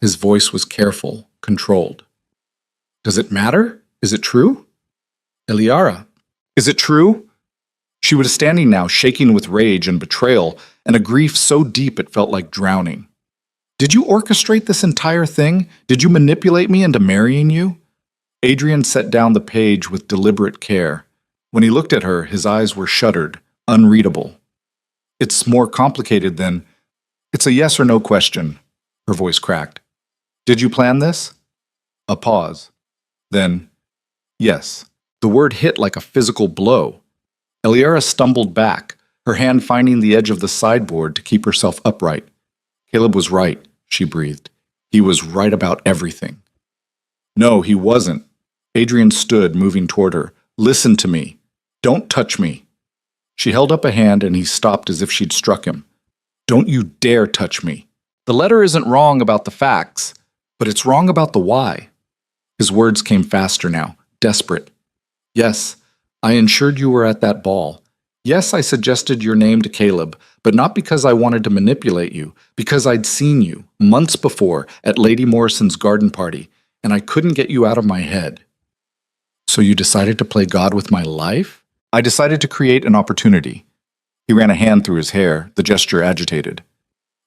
His voice was careful, controlled. "Does it matter? Is it true?" "Eliara, is it true?" She was standing now, shaking with rage and betrayal, and a grief so deep it felt like drowning. "Did you orchestrate this entire thing? Did you manipulate me into marrying you?" Adrian set down the page with deliberate care. When he looked at her, his eyes were shuttered, unreadable. "It's more complicated than... It's a yes or no question." Her voice cracked. "Did you plan this?" A pause. Then, "Yes." The word hit like a physical blow. Eliara stumbled back, her hand finding the edge of the sideboard to keep herself upright. "Caleb was right," she breathed. "He was right about everything." "No, he wasn't." Adrian stood, moving toward her. "Listen to me. Don't touch me." She held up a hand and he stopped as if she'd struck him. "Don't you dare touch me. The letter isn't wrong about the facts, but it's wrong about the why." His words came faster now, desperate. "Yes, I ensured you were at that ball. Yes, I suggested your name to Caleb, but not because I wanted to manipulate you, because I'd seen you, months before, at Lady Morrison's garden party, and I couldn't get you out of my head." "So you decided to play God with my life?" "I decided to create an opportunity." He ran a hand through his hair, the gesture agitated.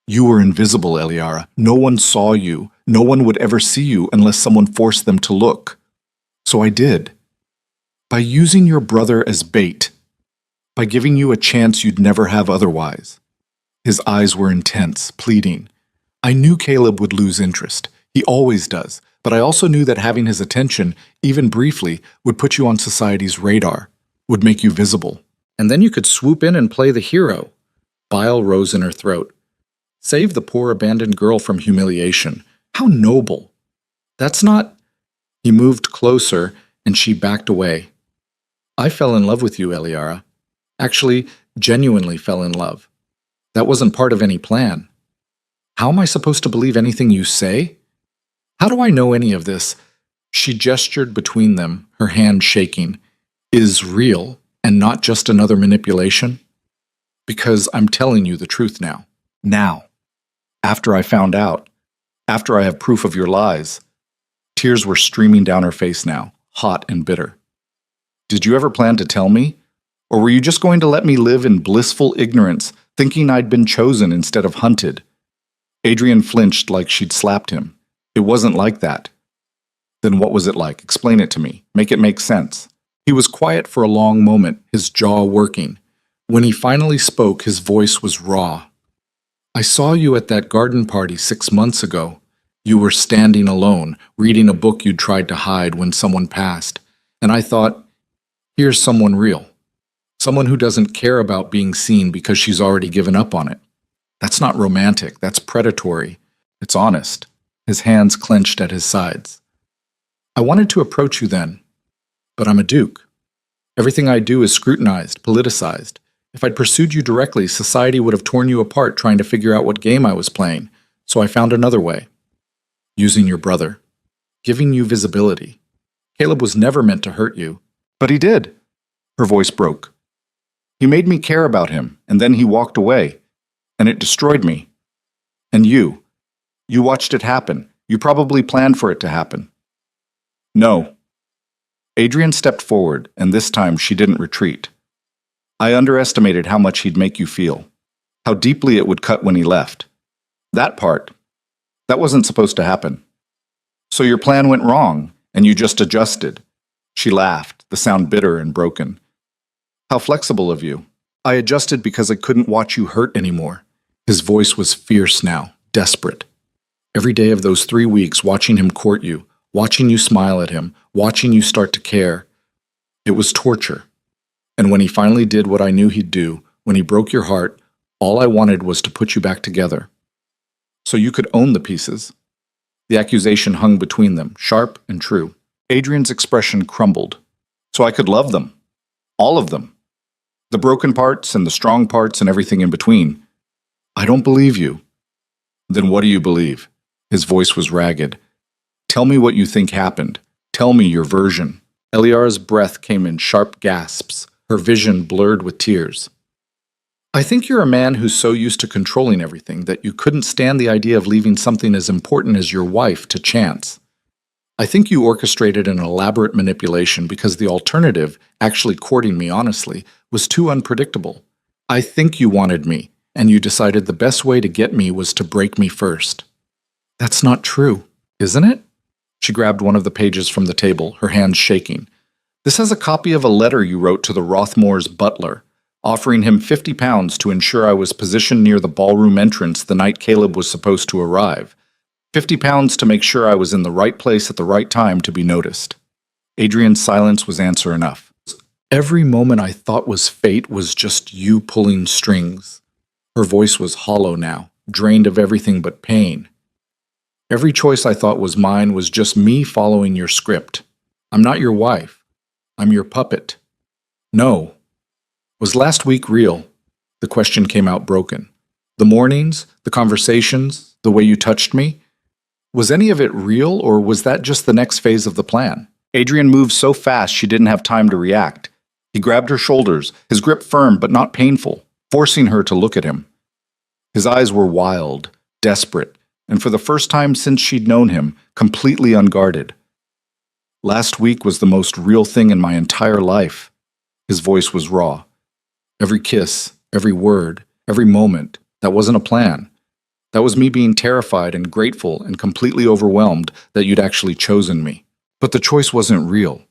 "You were invisible, Eliara. No one saw you. No one would ever see you unless someone forced them to look. So I did. By using your brother as bait. By giving you a chance you'd never have otherwise." His eyes were intense, pleading. "I knew Caleb would lose interest. He always does. But I also knew that having his attention, even briefly, would put you on society's radar, would make you visible. And then you could swoop in and play the hero." Bile rose in her throat. "Save the poor abandoned girl from humiliation. How noble." "That's not..." He moved closer, and she backed away. "I fell in love with you, Eliara. Actually, genuinely fell in love. That wasn't part of any plan." How am I supposed to believe anything you say? How do I know any of this? She gestured between them, her hand shaking. Is real and not just another manipulation? Because I'm telling you the truth now. Now. After I found out. After I have proof of your lies. Tears were streaming down her face now, hot and bitter. Did you ever plan to tell me? Or were you just going to let me live in blissful ignorance, thinking I'd been chosen instead of hunted? Adrian flinched like she'd slapped him. It wasn't like that. Then what was it like? Explain it to me. Make it make sense. He was quiet for a long moment, his jaw working. When he finally spoke, his voice was raw. I saw you at that garden party 6 months ago. You were standing alone, reading a book you'd tried to hide when someone passed. And I thought, here's someone real. Someone who doesn't care about being seen because she's already given up on it. That's not romantic, that's predatory. It's honest. His hands clenched at his sides. I wanted to approach you then, but I'm a duke. Everything I do is scrutinized, politicized. If I'd pursued you directly, society would have torn you apart trying to figure out what game I was playing, so I found another way. Using your brother. Giving you visibility. Caleb was never meant to hurt you. But he did. Her voice broke. He made me care about him, and then he walked away. And it destroyed me. And you. You watched it happen. You probably planned for it to happen. No. Adrian stepped forward, and this time she didn't retreat. I underestimated how much he'd make you feel. How deeply it would cut when he left. That part. That wasn't supposed to happen. So your plan went wrong, and you just adjusted. She laughed, the sound bitter and broken. How flexible of you. I adjusted because I couldn't watch you hurt anymore. His voice was fierce now, desperate. Every day of those 3 weeks, watching him court you, watching you smile at him, watching you start to care. It was torture. And when he finally did what I knew he'd do, when he broke your heart, all I wanted was to put you back together. So you could own the pieces. The accusation hung between them, sharp and true. Adrian's expression crumbled. So I could love them. All of them. The broken parts and the strong parts and everything in between. I don't believe you. Then what do you believe? His voice was ragged. Tell me what you think happened. Tell me your version. Eliara's breath came in sharp gasps, her vision blurred with tears. I think you're a man who's so used to controlling everything that you couldn't stand the idea of leaving something as important as your wife to chance. I think you orchestrated an elaborate manipulation because the alternative, actually courting me honestly, was too unpredictable. I think you wanted me, and you decided the best way to get me was to break me first. That's not true, isn't it? She grabbed one of the pages from the table, her hands shaking. This has a copy of a letter you wrote to the Rothmore's butler, offering him £50 to ensure I was positioned near the ballroom entrance the night Caleb was supposed to arrive. £50 to make sure I was in the right place at the right time to be noticed. Adrian's silence was answer enough. Every moment I thought was fate was just you pulling strings. Her voice was hollow now, drained of everything but pain. Every choice I thought was mine was just me following your script. I'm not your wife. I'm your puppet. No. Was last week real? The question came out broken. The mornings, the conversations, the way you touched me? Was any of it real, or was that just the next phase of the plan? Adrian moved so fast she didn't have time to react. He grabbed her shoulders, his grip firm but not painful, forcing her to look at him. His eyes were wild, desperate, and for the first time since she'd known him, completely unguarded. Last week was the most real thing in my entire life. His voice was raw. Every kiss, every word, every moment, that wasn't a plan. That was me being terrified and grateful and completely overwhelmed that you'd actually chosen me. But the choice wasn't real.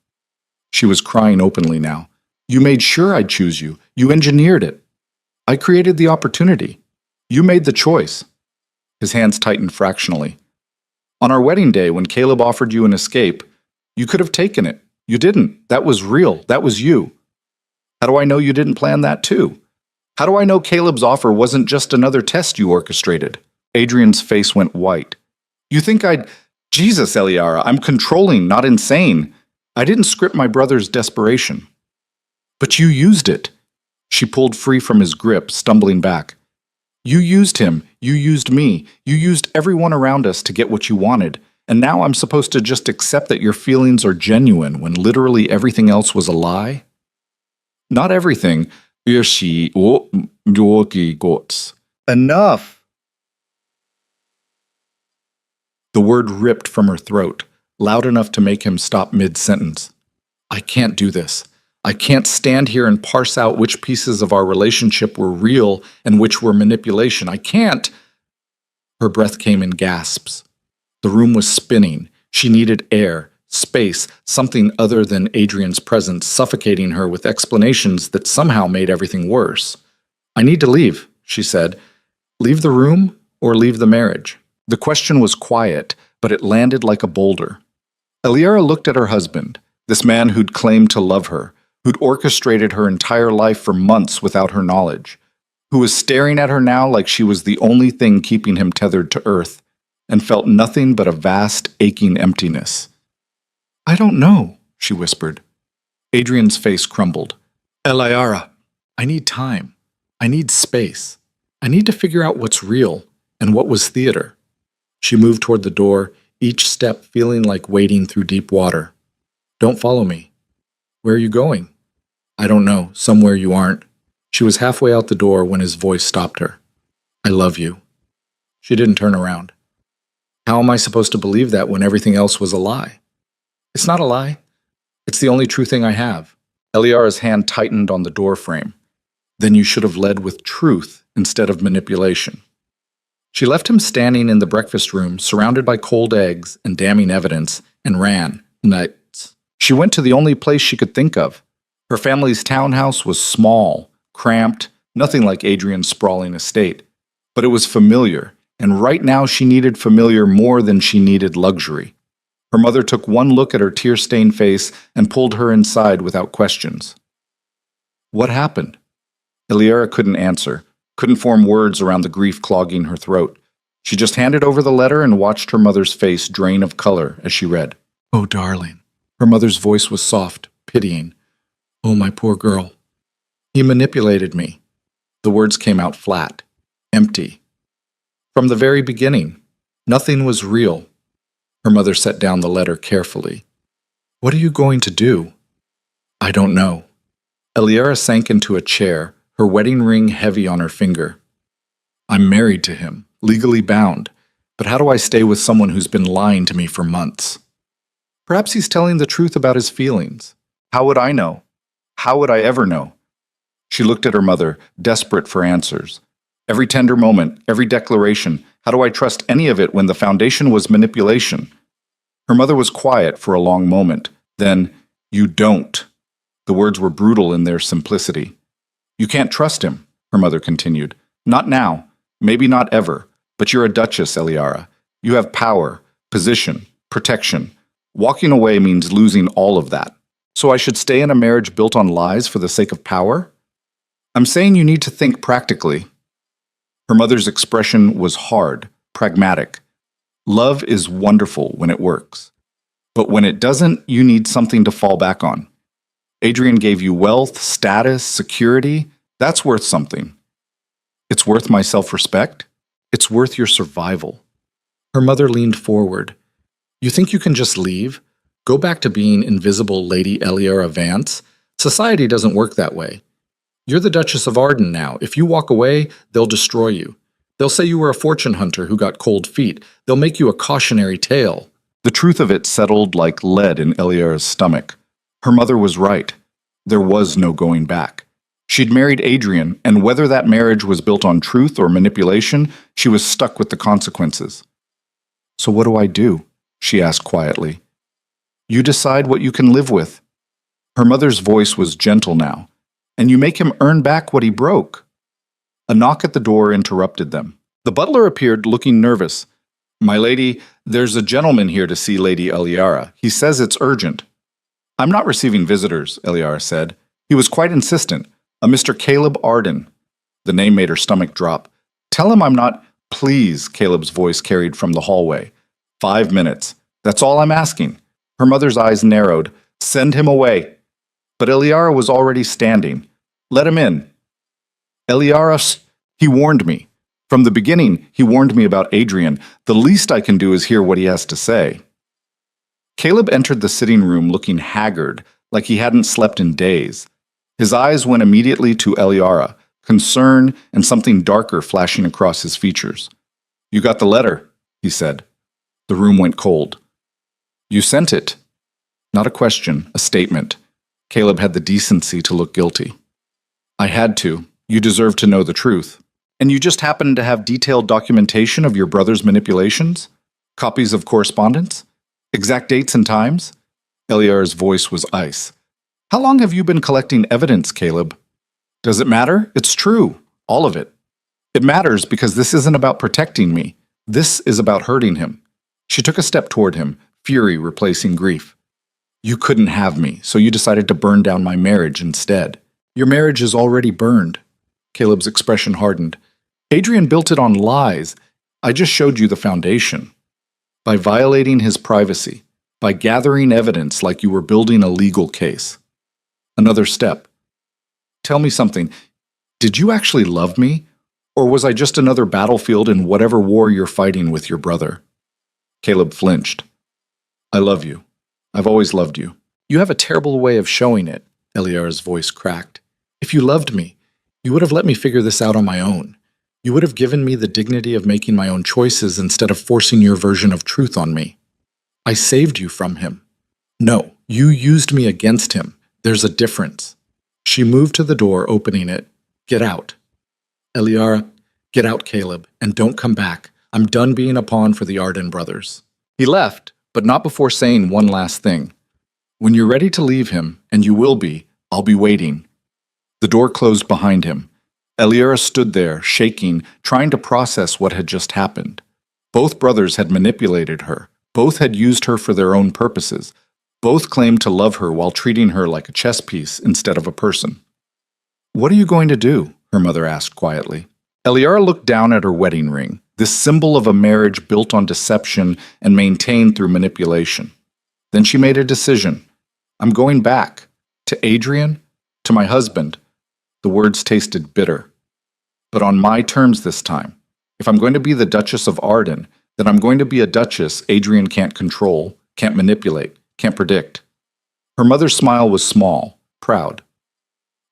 She was crying openly now. You made sure I'd choose you. You engineered it. I created the opportunity. You made the choice. His hands tightened fractionally. On our wedding day, when Caleb offered you an escape, you could have taken it. You didn't. That was real. That was you. How do I know you didn't plan that too? How do I know Caleb's offer wasn't just another test you orchestrated? Adrian's face went white. You think I'd... Jesus, Eliara, I'm controlling, not insane. I didn't script my brother's desperation. But you used it. She pulled free from his grip, stumbling back. You used him, you used me, you used everyone around us to get what you wanted, and now I'm supposed to just accept that your feelings are genuine when literally everything else was a lie? Not everything. Enough! The word ripped from her throat, loud enough to make him stop mid-sentence. I can't do this. I can't stand here and parse out which pieces of our relationship were real and which were manipulation. I can't. Her breath came in gasps. The room was spinning. She needed air, space, something other than Adrian's presence suffocating her with explanations that somehow made everything worse. I need to leave, she said. Leave the room or leave the marriage? The question was quiet, but it landed like a boulder. Eliara looked at her husband, this man who'd claimed to love her, who'd orchestrated her entire life for months without her knowledge, who was staring at her now like she was the only thing keeping him tethered to earth, and felt nothing but a vast, aching emptiness. I don't know, she whispered. Adrian's face crumbled. Eliara, I need time. I need space. I need to figure out what's real and what was theater. She moved toward the door, each step feeling like wading through deep water. Don't follow me. Where are you going? I don't know, somewhere you aren't. She was halfway out the door when his voice stopped her. I love you. She didn't turn around. How am I supposed to believe that when everything else was a lie? It's not a lie. It's the only true thing I have. Eliara's hand tightened on the door frame. Then you should have led with truth instead of manipulation. She left him standing in the breakfast room, surrounded by cold eggs and damning evidence, and ran. Nights. She went to the only place she could think of. Her family's townhouse was small, cramped, nothing like Adrian's sprawling estate. But it was familiar, and right now she needed familiar more than she needed luxury. Her mother took one look at her tear-stained face and pulled her inside without questions. What happened? Eliara couldn't answer, couldn't form words around the grief clogging her throat. She just handed over the letter and watched her mother's face drain of color as she read. Oh, darling. Her mother's voice was soft, pitying. Oh, my poor girl. He manipulated me. The words came out flat, empty. From the very beginning, nothing was real. Her mother set down the letter carefully. What are you going to do? I don't know. Eliara sank into a chair, her wedding ring heavy on her finger. I'm married to him, legally bound, but how do I stay with someone who's been lying to me for months? Perhaps he's telling the truth about his feelings. How would I know? How would I ever know? She looked at her mother, desperate for answers. Every tender moment, every declaration, how do I trust any of it when the foundation was manipulation? Her mother was quiet for a long moment. Then, you don't. The words were brutal in their simplicity. You can't trust him, her mother continued. Not now, maybe not ever, but you're a duchess, Eliara. You have power, position, protection. Walking away means losing all of that. So I should stay in a marriage built on lies for the sake of power? I'm saying you need to think practically. Her mother's expression was hard, pragmatic. Love is wonderful when it works. But when it doesn't, you need something to fall back on. Adrian gave you wealth, status, security. That's worth something. It's worth my self-respect. It's worth your survival. Her mother leaned forward. You think you can just leave? Go back to being invisible Lady Eliara Vance? Society doesn't work that way. You're the Duchess of Arden now. If you walk away, they'll destroy you. They'll say you were a fortune hunter who got cold feet. They'll make you a cautionary tale. The truth of it settled like lead in Eliara's stomach. Her mother was right. There was no going back. She'd married Adrian, and whether that marriage was built on truth or manipulation, she was stuck with the consequences. So what do I do? She asked quietly. You decide what you can live with. Her mother's voice was gentle now. And you make him earn back what he broke. A knock at the door interrupted them. The butler appeared, looking nervous. My lady, there's a gentleman here to see Lady Eliara. He says it's urgent. I'm not receiving visitors, Eliara said. He was quite insistent. A Mr. Caleb Arden. The name made her stomach drop. Tell him I'm not... Please, Caleb's voice carried from the hallway. 5 minutes. That's all I'm asking. Her mother's eyes narrowed. Send him away. But Eliara was already standing. Let him in. Eliara, he warned me. From the beginning, he warned me about Adrian. The least I can do is hear what he has to say. Caleb entered the sitting room looking haggard, like he hadn't slept in days. His eyes went immediately to Eliara, concern and something darker flashing across his features. "You got the letter," he said. The room went cold. "You sent it." Not a question, a statement. Caleb had the decency to look guilty. "I had to. You deserve to know the truth. And you just happen to have detailed documentation of your brother's manipulations? Copies of correspondence? Exact dates and times?" Eliara's voice was ice. "How long have you been collecting evidence, Caleb?" "Does it matter? It's true. All of it. It matters because this isn't about protecting me. This is about hurting him." She took a step toward him, fury replacing grief. "You couldn't have me, so you decided to burn down my marriage instead." "Your marriage is already burned." Caleb's expression hardened. "Adrian built it on lies. I just showed you the foundation. By violating his privacy, by gathering evidence like you were building a legal case." Another step. "Tell me something. Did you actually love me? Or was I just another battlefield in whatever war you're fighting with your brother?" Caleb flinched. "I love you. I've always loved you." "You have a terrible way of showing it," Eliara's voice cracked. "If you loved me, you would have let me figure this out on my own. You would have given me the dignity of making my own choices instead of forcing your version of truth on me. I saved you from him. No, you used me against him. There's a difference." She moved to the door, opening it. "Get out." "Eliara, get out, Caleb, and don't come back. I'm done being a pawn for the Arden brothers." He left, but not before saying one last thing. "When you're ready to leave him, and you will be, I'll be waiting." The door closed behind him. Eliara stood there, shaking, trying to process what had just happened. Both brothers had manipulated her. Both had used her for their own purposes. Both claimed to love her while treating her like a chess piece instead of a person. "What are you going to do?" her mother asked quietly. Eliara looked down at her wedding ring, this symbol of a marriage built on deception and maintained through manipulation. Then she made a decision. "I'm going back. To Adrian, to my husband." The words tasted bitter. "But on my terms this time. If I'm going to be the Duchess of Arden, then I'm going to be a duchess Adrian can't control, can't manipulate, can't predict." Her mother's smile was small, proud.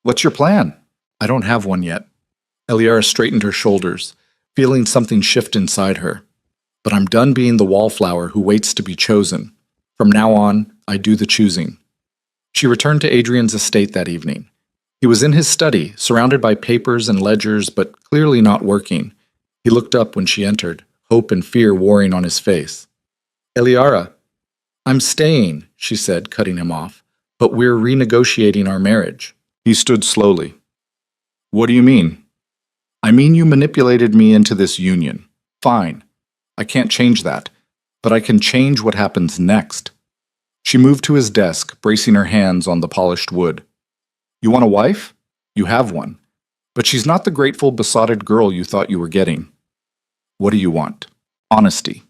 "What's your plan?" "I don't have one yet." Eliara straightened her shoulders, feeling something shift inside her. "But I'm done being the wallflower who waits to be chosen. From now on, I do the choosing." She returned to Adrian's estate that evening. He was in his study, surrounded by papers and ledgers, but clearly not working. He looked up when she entered, hope and fear warring on his face. "Eliara." "I'm staying," she said, cutting him off, "but we're renegotiating our marriage." He stood slowly. "What do you mean?" "I mean you manipulated me into this union. Fine. I can't change that, but I can change what happens next." She moved to his desk, bracing her hands on the polished wood. "You want a wife? You have one. But she's not the grateful, besotted girl you thought you were getting." "What do you want?" "Honesty.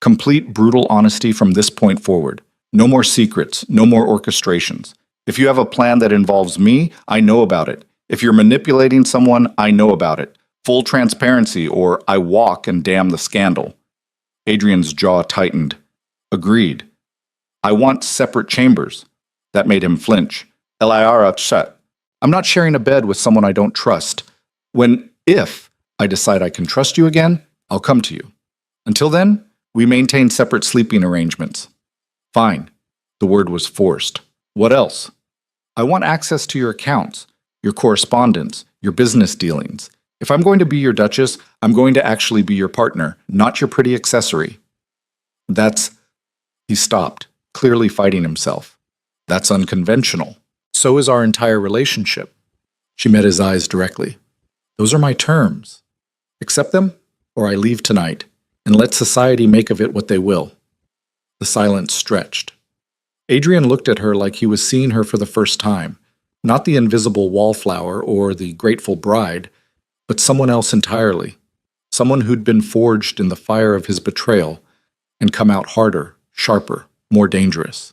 Complete, brutal honesty from this point forward. No more secrets, no more orchestrations. If you have a plan that involves me, I know about it. If you're manipulating someone, I know about it. Full transparency, or I walk and damn the scandal." Adrian's jaw tightened. "Agreed. I want separate chambers." That made him flinch. Eliara shut. "I'm not sharing a bed with someone I don't trust. If I decide I can trust you again, I'll come to you. Until then, we maintain separate sleeping arrangements." "Fine." The word was forced. "What else?" "I want access to your accounts, your correspondence, your business dealings. If I'm going to be your duchess, I'm going to actually be your partner, not your pretty accessory." He stopped, clearly fighting himself. "That's unconventional. So is our entire relationship." She met his eyes directly. "Those are my terms. Accept them, or I leave tonight, and let society make of it what they will." The silence stretched. Adrian looked at her like he was seeing her for the first time, not the invisible wallflower or the grateful bride, but someone else entirely, someone who'd been forged in the fire of his betrayal and come out harder, sharper, more dangerous.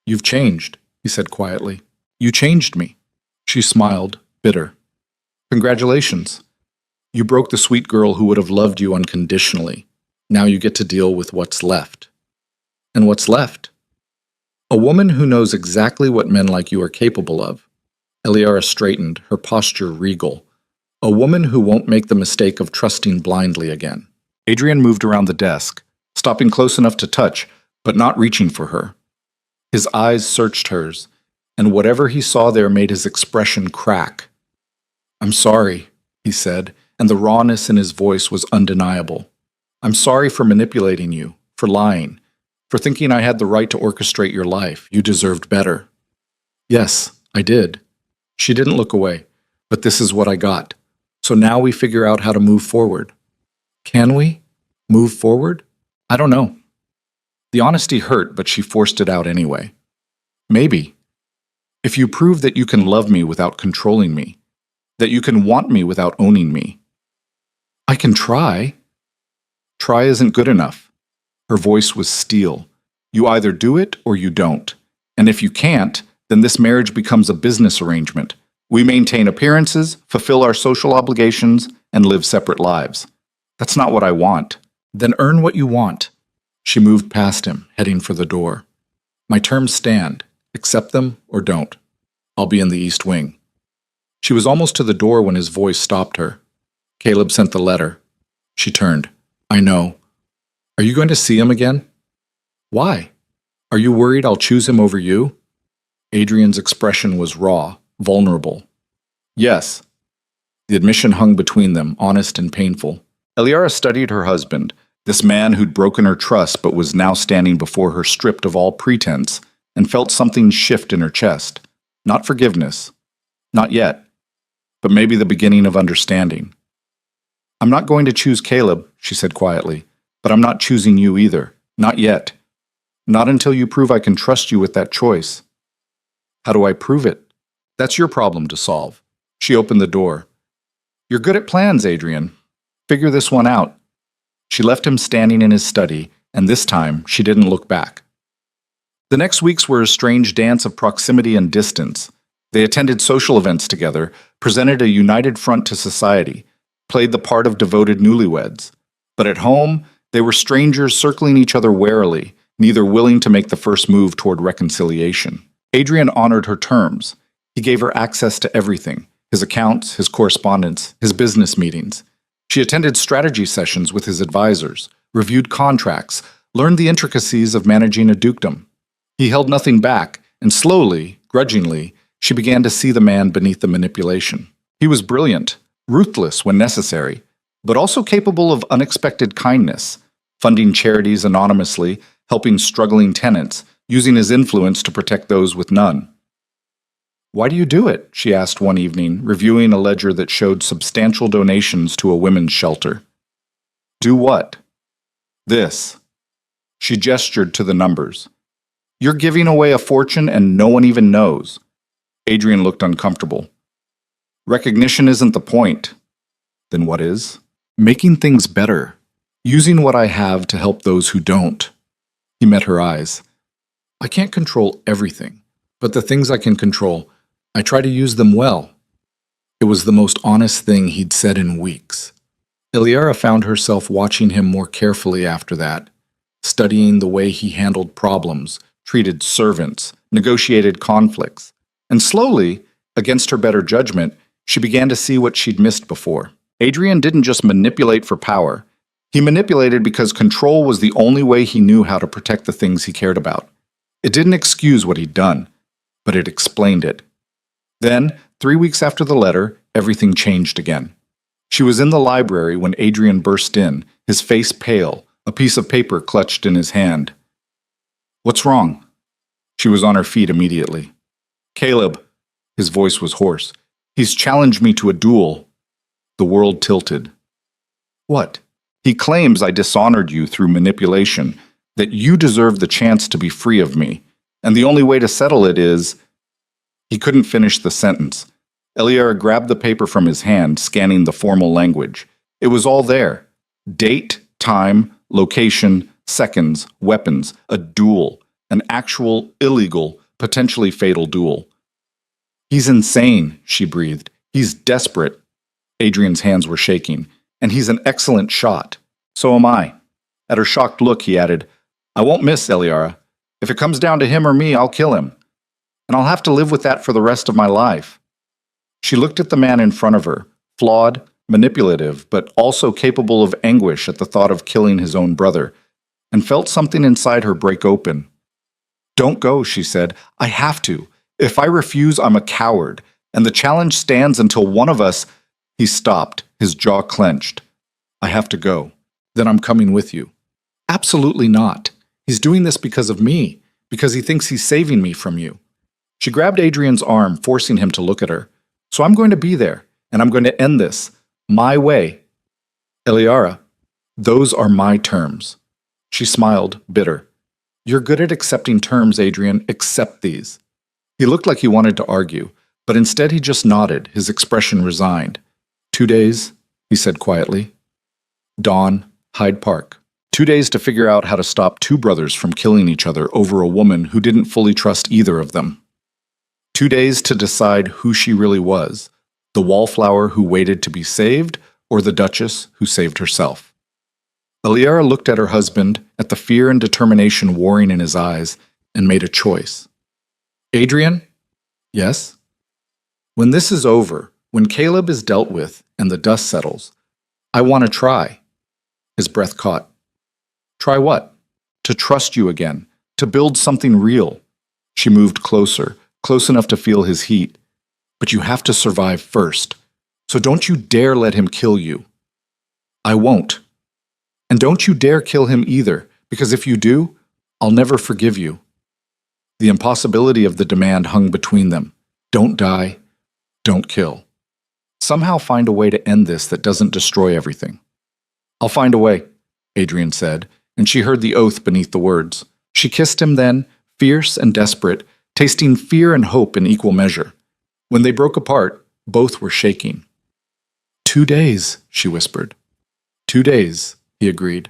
"You've changed," he said quietly. "You changed me." She smiled, bitter. "Congratulations." You broke the sweet girl who would have loved you unconditionally. Now you get to deal with what's left. And what's left? A woman who knows exactly what men like you are capable of. Eliara straightened, her posture regal. A woman who won't make the mistake of trusting blindly again. Adrian moved around the desk, stopping close enough to touch, but not reaching for her. His eyes searched hers, and whatever he saw there made his expression crack. "I'm sorry," he said, and the rawness in his voice was undeniable. "I'm sorry for manipulating you, for lying, for thinking I had the right to orchestrate your life. You deserved better." "Yes, I did." She didn't look away. "But this is what I got. So now we figure out how to move forward." "Can we? Move forward? I don't know." The honesty hurt, but she forced it out anyway. "Maybe. If you prove that you can love me without controlling me, that you can want me without owning me." "I can try." "Try isn't good enough." Her voice was steel. "You either do it or you don't. And if you can't, then this marriage becomes a business arrangement. We maintain appearances, fulfill our social obligations, and live separate lives. That's not what I want." "Then earn what you want." She moved past him, heading for the door. "My terms stand. Accept them or don't. I'll be in the East Wing." She was almost to the door when his voice stopped her. "Caleb sent the letter." She turned. "I know. Are you going to see him again?" "Why? Are you worried I'll choose him over you?" Adrian's expression was raw, vulnerable. "Yes." The admission hung between them, honest and painful. Eliara studied her husband, this man who'd broken her trust but was now standing before her stripped of all pretense, and felt something shift in her chest. Not forgiveness. Not yet. But maybe the beginning of understanding. "I'm not going to choose Caleb," she said quietly, "but I'm not choosing you either. Not yet. Not until you prove I can trust you with that choice." "How do I prove it?" "That's your problem to solve." She opened the door. "You're good at plans, Adrian. Figure this one out." She left him standing in his study, and this time she didn't look back. The next weeks were a strange dance of proximity and distance. They attended social events together, presented a united front to society, played the part of devoted newlyweds. But at home, they were strangers circling each other warily, neither willing to make the first move toward reconciliation. Adrian honored her terms. He gave her access to everything: his accounts, his correspondence, his business meetings. She attended strategy sessions with his advisors, reviewed contracts, learned the intricacies of managing a dukedom. He held nothing back, and slowly, grudgingly, she began to see the man beneath the manipulation. He was brilliant, ruthless when necessary, but also capable of unexpected kindness, funding charities anonymously, helping struggling tenants, using his influence to protect those with none. "Why do you do it?" she asked one evening, reviewing a ledger that showed substantial donations to a women's shelter. "Do what?" "This." She gestured to the numbers. "You're giving away a fortune and no one even knows." Adrian looked uncomfortable. "Recognition isn't the point." "Then what is?" "Making things better. Using what I have to help those who don't." He met her eyes. "I can't control everything, but the things I can control, I try to use them well." It was the most honest thing he'd said in weeks. Eliara found herself watching him more carefully after that, studying the way he handled problems, treated servants, negotiated conflicts. And slowly, against her better judgment, she began to see what she'd missed before. Adrian didn't just manipulate for power. He manipulated because control was the only way he knew how to protect the things he cared about. It didn't excuse what he'd done, but it explained it. Then, 3 weeks after the letter, everything changed again. She was in the library when Adrian burst in, his face pale, a piece of paper clutched in his hand. "What's wrong?" She was on her feet immediately. "Caleb," his voice was hoarse, "he's challenged me to a duel." The world tilted. "What?" "He claims I dishonored you through manipulation, that you deserve the chance to be free of me, and the only way to settle it is—" He couldn't finish the sentence. Eliara grabbed the paper from his hand, scanning the formal language. It was all there. Date, time, location, seconds, weapons, a duel, an actual, illegal, potentially fatal duel. "He's insane," she breathed. "He's desperate." Adrian's hands were shaking. "And he's an excellent shot. So am I." At her shocked look, he added, "I won't miss, Eliara. If it comes down to him or me, I'll kill him. And I'll have to live with that for the rest of my life." She looked at the man in front of her, flawed, manipulative, but also capable of anguish at the thought of killing his own brother, and felt something inside her break open. "Don't go," she said. "I have to. If I refuse, I'm a coward, and the challenge stands until one of us—" He stopped, his jaw clenched. "I have to go. Then I'm coming with you." "Absolutely not. He's doing this because of me, because he thinks he's saving me from you." She grabbed Adrian's arm, forcing him to look at her. "So I'm going to be there, and I'm going to end this. My way. Eliara, those are my terms." She smiled, bitter. "You're good at accepting terms, Adrian. Accept these." He looked like he wanted to argue, but instead he just nodded, his expression resigned. 2 days, he said quietly. Dawn, Hyde Park. 2 days to figure out how to stop two brothers from killing each other over a woman who didn't fully trust either of them. 2 days to decide who she really was, the wallflower who waited to be saved, or the duchess who saved herself. Eliara looked at her husband, at the fear and determination warring in his eyes, and made a choice. "Adrian?" "Yes?" "When this is over, when Caleb is dealt with and the dust settles, I want to try." His breath caught. "Try what?" "To trust you again, to build something real." She moved closer, close enough to feel his heat. "But you have to survive first, so don't you dare let him kill you." "I won't. And don't you dare kill him either, because if you do, I'll never forgive you." The impossibility of the demand hung between them. Don't die, don't kill. Somehow find a way to end this that doesn't destroy everything. "I'll find a way," Adrian said, and she heard the oath beneath the words. She kissed him then, fierce and desperate, tasting fear and hope in equal measure. When they broke apart, both were shaking. 2 days, she whispered. 2 days, he agreed.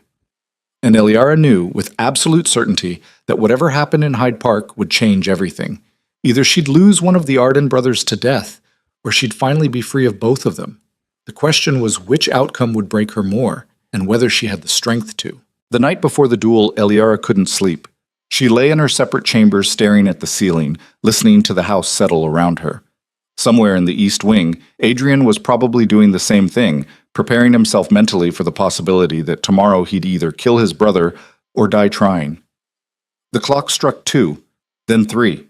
And Eliara knew, with absolute certainty, that whatever happened in Hyde Park would change everything. Either she'd lose one of the Arden brothers to death, or she'd finally be free of both of them. The question was which outcome would break her more, and whether she had the strength to. The night before the duel, Eliara couldn't sleep. She lay in her separate chambers staring at the ceiling, listening to the house settle around her. Somewhere in the East Wing, Adrian was probably doing the same thing, preparing himself mentally for the possibility that tomorrow he'd either kill his brother or die trying. The clock struck 2, then 3.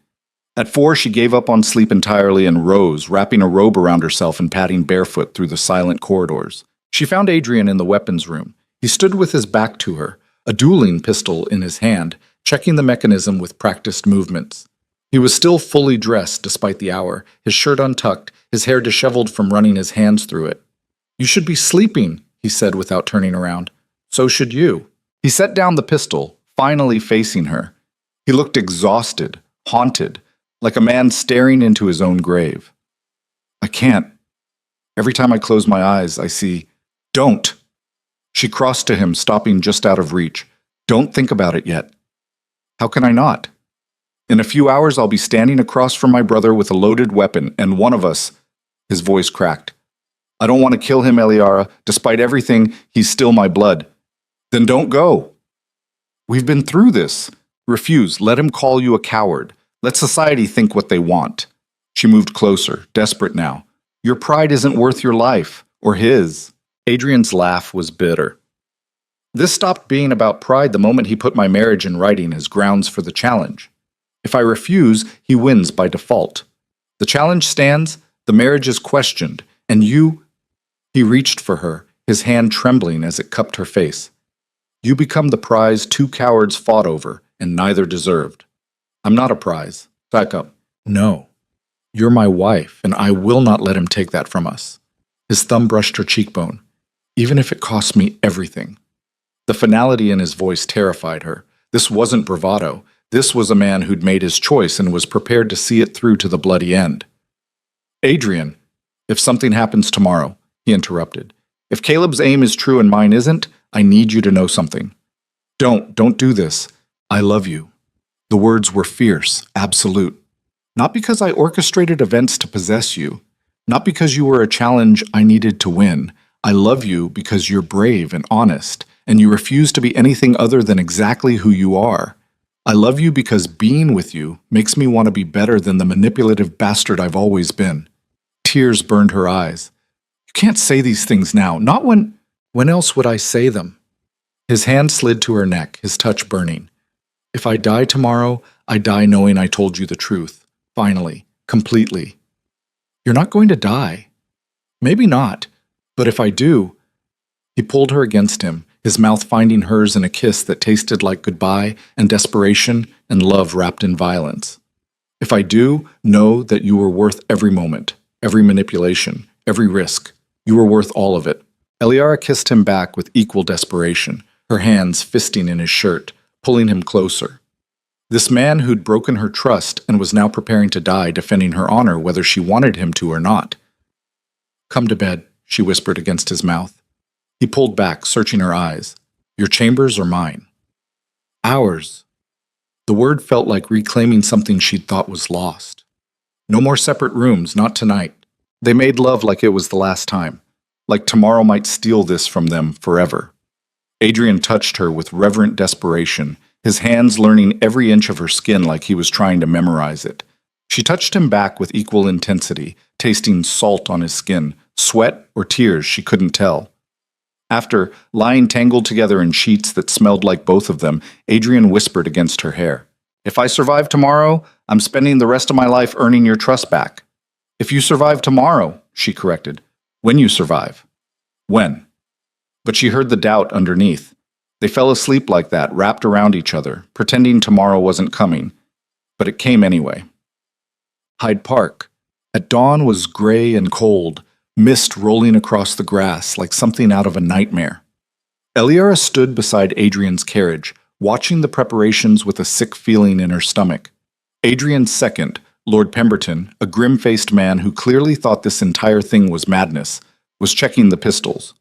At 4, she gave up on sleep entirely and rose, wrapping a robe around herself and padding barefoot through the silent corridors. She found Adrian in the weapons room. He stood with his back to her, a dueling pistol in his hand, checking the mechanism with practiced movements. He was still fully dressed despite the hour, his shirt untucked, his hair disheveled from running his hands through it. "You should be sleeping," he said without turning around. "So should you." He set down the pistol, finally facing her. He looked exhausted, haunted, like a man staring into his own grave. "I can't. Every time I close my eyes, I see—" "Don't!" She crossed to him, stopping just out of reach. "Don't think about it yet." "How can I not? In a few hours, I'll be standing across from my brother with a loaded weapon, and one of us—" His voice cracked. "I don't want to kill him, Eliara. Despite everything, he's still my blood." "Then don't go." "We've been through this. Refuse. Let him call you a coward. Let society think what they want." She moved closer, desperate now. "Your pride isn't worth your life, or his." Adrian's laugh was bitter. "This stopped being about pride the moment he put my marriage in writing as grounds for the challenge. If I refuse, he wins by default. The challenge stands, the marriage is questioned, and you—" He reached for her, his hand trembling as it cupped her face. "You become the prize two cowards fought over, and neither deserved. I'm not a prize. Back up. No. You're my wife, and I will not let him take that from us." His thumb brushed her cheekbone. "Even if it costs me everything." The finality in his voice terrified her. This wasn't bravado. This was a man who'd made his choice and was prepared to see it through to the bloody end. "Adrian, if something happens tomorrow," he interrupted. "If Caleb's aim is true and mine isn't, I need you to know something. Don't do this. I love you." The words were fierce, absolute. "Not because I orchestrated events to possess you, Not because you were a challenge I needed to win. I love you because you're brave and honest, and you refuse to be anything other than exactly who you are. I love you because being with you makes me want to be better than the manipulative bastard I've always been. Tears burned her eyes. You can't say these things now, not when... When else would I say them? His hand slid to her neck, his touch burning. If I die tomorrow, I die knowing I told you the truth. Finally. Completely. You're not going to die. Maybe not. But if I do... He pulled her against him, his mouth finding hers in a kiss that tasted like goodbye and desperation and love wrapped in violence. If I do, know that you were worth every moment, every manipulation, every risk. You were worth all of it. Eliara kissed him back with equal desperation, her hands fisting in his shirt, pulling him closer. This man who'd broken her trust and was now preparing to die defending her honor whether she wanted him to or not. Come to bed, she whispered against his mouth. He pulled back, searching her eyes. Your chambers or mine? Ours. The word felt like reclaiming something she'd thought was lost. No more separate rooms, not tonight. They made love like it was the last time, like tomorrow might steal this from them forever. Adrian touched her with reverent desperation, his hands learning every inch of her skin like he was trying to memorize it. She touched him back with equal intensity, tasting salt on his skin, sweat or tears she couldn't tell. After, lying tangled together in sheets that smelled like both of them, Adrian whispered against her hair. If I survive tomorrow, I'm spending the rest of my life earning your trust back. If you survive tomorrow, she corrected. When you survive. When? But she heard the doubt underneath. They fell asleep like that, wrapped around each other, pretending tomorrow wasn't coming. But it came anyway. Hyde Park. At dawn was gray and cold, mist rolling across the grass like something out of a nightmare. Eliara stood beside Adrian's carriage, watching the preparations with a sick feeling in her stomach. Adrian's second, Lord Pemberton, a grim-faced man who clearly thought this entire thing was madness, was checking the pistols.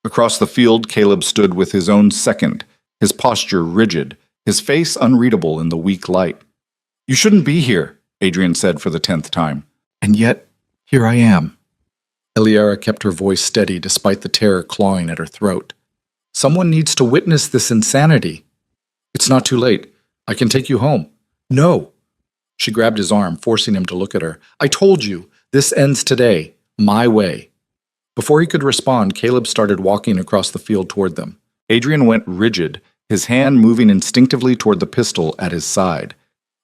Across the field, Caleb stood with his own second, his posture rigid, his face unreadable in the weak light. You shouldn't be here, Adrian said for the 10th time. And yet, here I am. Eliara kept her voice steady despite the terror clawing at her throat. Someone needs to witness this insanity. It's not too late. I can take you home. No. She grabbed his arm, forcing him to look at her. I told you, this ends today, my way. Before he could respond, Caleb started walking across the field toward them. Adrian went rigid, his hand moving instinctively toward the pistol at his side.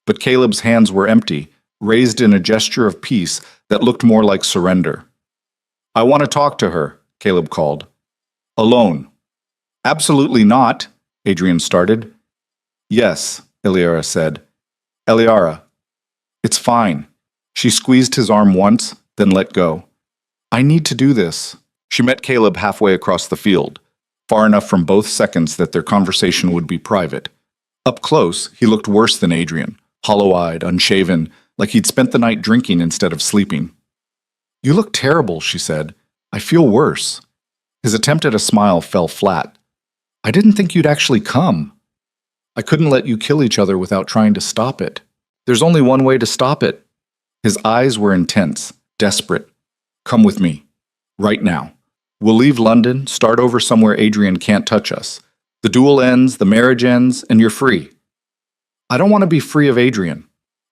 But Caleb's hands were empty, raised in a gesture of peace that looked more like surrender. I want to talk to her, Caleb called. Alone. Absolutely not, Adrian started. Yes, Eliara said. Eliara. It's fine. She squeezed his arm once, then let go. I need to do this. She met Caleb halfway across the field, far enough from both seconds that their conversation would be private. Up close, he looked worse than Adrian, hollow-eyed, unshaven, like he'd spent the night drinking instead of sleeping. You look terrible, she said. I feel worse. His attempt at a smile fell flat. I didn't think you'd actually come. I couldn't let you kill each other without trying to stop it. There's only one way to stop it. His eyes were intense, desperate. Come with me. Right now. We'll leave London, start over somewhere Adrian can't touch us. The duel ends, the marriage ends, and you're free. I don't want to be free of Adrian.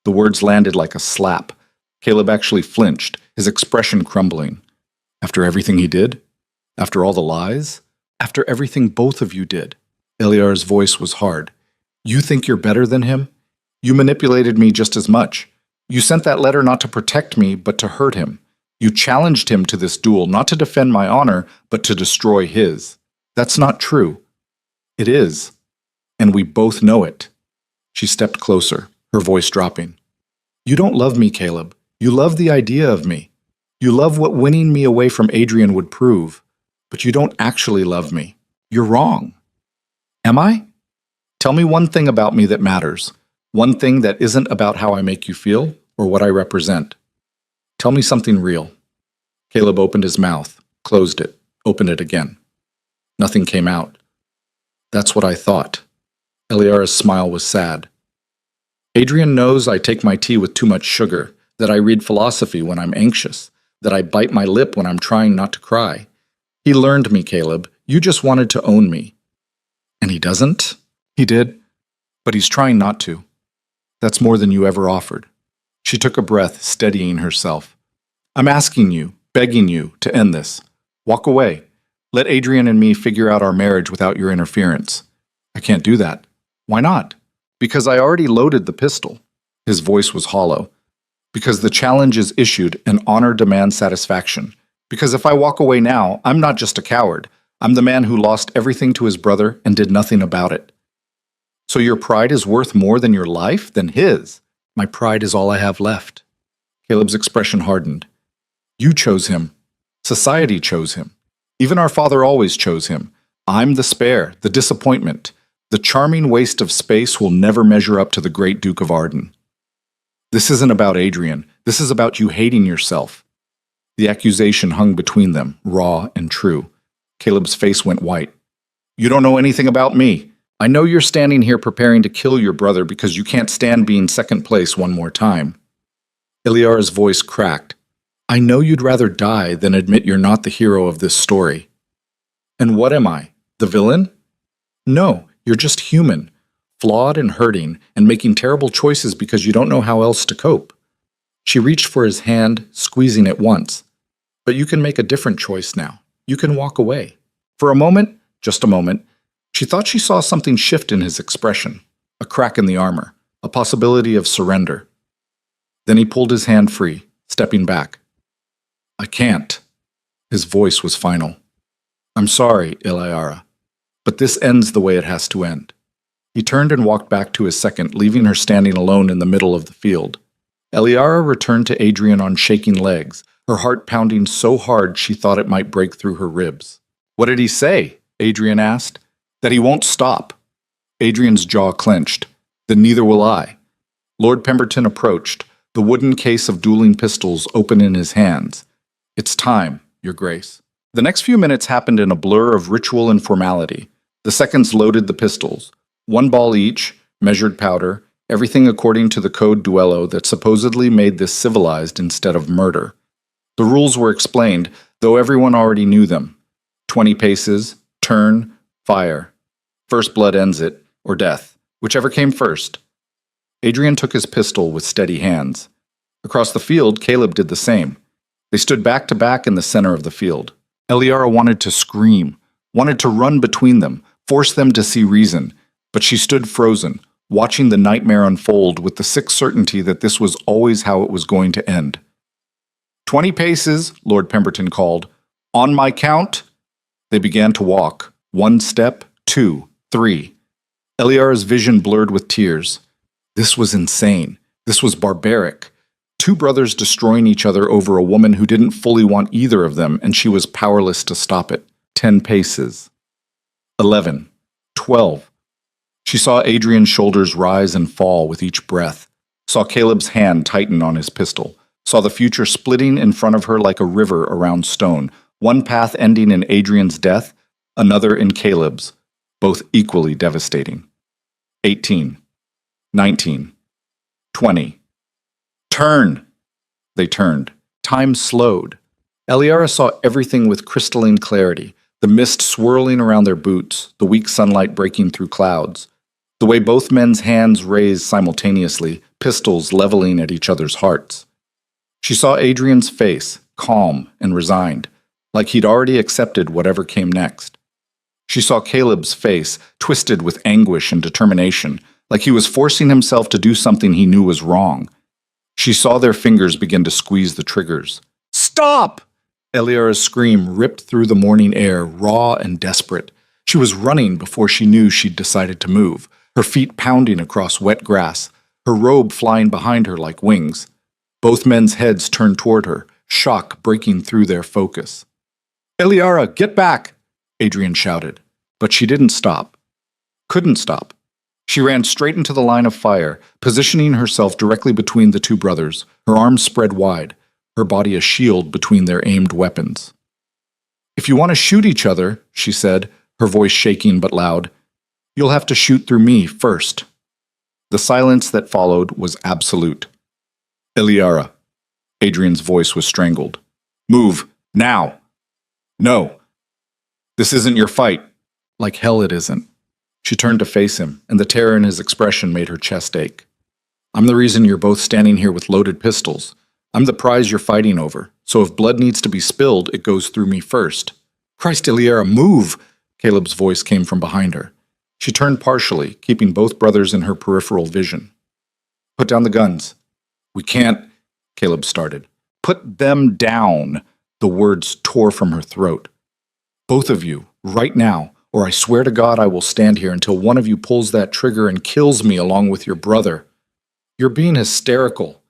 The words landed like a slap. Caleb actually flinched, his expression crumbling. After everything he did? After all the lies? After everything both of you did? Eliara's voice was hard. You think you're better than him? You manipulated me just as much. You sent that letter not to protect me, but to hurt him. You challenged him to this duel, not to defend my honor, but to destroy his. That's not true. It is. And we both know it. She stepped closer, her voice dropping. You don't love me, Caleb. You love the idea of me. You love what winning me away from Adrian would prove. But you don't actually love me. You're wrong. Am I? Tell me one thing about me that matters. One thing that isn't about how I make you feel or what I represent. Tell me something real. Caleb opened his mouth, closed it, opened it again. Nothing came out. That's what I thought. Eliara's smile was sad. Adrian knows I take my tea with too much sugar, that I read philosophy when I'm anxious. that I bite my lip when I'm trying not to cry. He learned me, Caleb. You just wanted to own me. And he doesn't? He did, but he's trying not to. That's more than you ever offered. She took a breath, steadying herself. I'm asking you, begging you, to end this. Walk away. Let Adrian and me figure out our marriage without your interference. I can't do that. Why not? Because I already loaded the pistol. His voice was hollow. Because the challenge is issued and honor demands satisfaction. Because if I walk away now, I'm not just a coward. I'm the man who lost everything to his brother and did nothing about it. So your pride is worth more than your life? Than his? My pride is all I have left. Caleb's expression hardened. You chose him. Society chose him. Even our father always chose him. I'm the spare, the disappointment. The charming waste of space will never measure up to the great Duke of Arden. This isn't about Adrian. This is about you hating yourself. The accusation hung between them, raw and true. Caleb's face went white. You don't know anything about me. I know you're standing here preparing to kill your brother because you can't stand being second place one more time. Iliara's voice cracked. I know you'd rather die than admit you're not the hero of this story. And what am I? The villain? No, you're just human, flawed and hurting, and making terrible choices because you don't know how else to cope. She reached for his hand, squeezing it once. But you can make a different choice now. You can walk away. For a moment, just a moment, she thought she saw something shift in his expression, a crack in the armor, a possibility of surrender. Then he pulled his hand free, stepping back. I can't. His voice was final. I'm sorry, Iliara, but this ends the way it has to end. He turned and walked back to his second, leaving her standing alone in the middle of the field. Iliara returned to Adrian on shaking legs, her heart pounding so hard she thought it might break through her ribs. What did he say? Adrian asked. That he won't stop. Adrian's jaw clenched. Then neither will I. Lord Pemberton approached, the wooden case of dueling pistols open in his hands. It's time, Your Grace. The next few minutes happened in a blur of ritual and formality. The seconds loaded the pistols. 1 ball each, measured powder, everything according to the code duello that supposedly made this civilized instead of murder. The rules were explained, though everyone already knew them. 20 paces, turn, fire. First blood ends it, or death, whichever came first. Adrian took his pistol with steady hands. Across the field, Caleb did the same. They stood back to back in the center of the field. Iliara wanted to scream, wanted to run between them, force them to see reason, but she stood frozen, watching the nightmare unfold with the sick certainty that this was always how it was going to end. 20 paces, Lord Pemberton called. On my count. They began to walk. 1 step, 2, 3. Iliara's vision blurred with tears. This was insane. This was barbaric. 2 brothers destroying each other over a woman who didn't fully want either of them, and she was powerless to stop it. 10 paces. 11. 12. She saw Adrian's shoulders rise and fall with each breath, saw Caleb's hand tighten on his pistol, saw the future splitting in front of her like a river around stone, one path ending in Adrian's death, another in Caleb's, both equally devastating. 18. 19. 20. Turn! They turned. Time slowed. Iliara saw everything with crystalline clarity, the mist swirling around their boots, the weak sunlight breaking through clouds, the way both men's hands raised simultaneously, pistols leveling at each other's hearts. She saw Adrian's face, calm and resigned, like he'd already accepted whatever came next. She saw Caleb's face, twisted with anguish and determination, like he was forcing himself to do something he knew was wrong. She saw their fingers begin to squeeze the triggers. Stop! Iliara's scream ripped through the morning air, raw and desperate. She was running before she knew she'd decided to move, her feet pounding across wet grass, her robe flying behind her like wings. Both men's heads turned toward her, shock breaking through their focus. Iliara, get back! Adrian shouted, but she didn't stop. Couldn't stop. She ran straight into the line of fire, positioning herself directly between the 2 brothers, her arms spread wide, her body a shield between their aimed weapons. If you want to shoot each other, she said, her voice shaking but loud, you'll have to shoot through me first. The silence that followed was absolute. Iliara. Adrian's voice was strangled. Move. Now. No. This isn't your fight. Like hell it isn't. She turned to face him, and the terror in his expression made her chest ache. I'm the reason you're both standing here with loaded pistols. I'm the prize you're fighting over, so if blood needs to be spilled, it goes through me first. Christ, Iliera, move! Caleb's voice came from behind her. She turned partially, keeping both brothers in her peripheral vision. Put down the guns. We can't, Caleb started. Put them down, the words tore from her throat. Both of you, right now, or I swear to God I will stand here until one of you pulls that trigger and kills me along with your brother. You're being hysterical,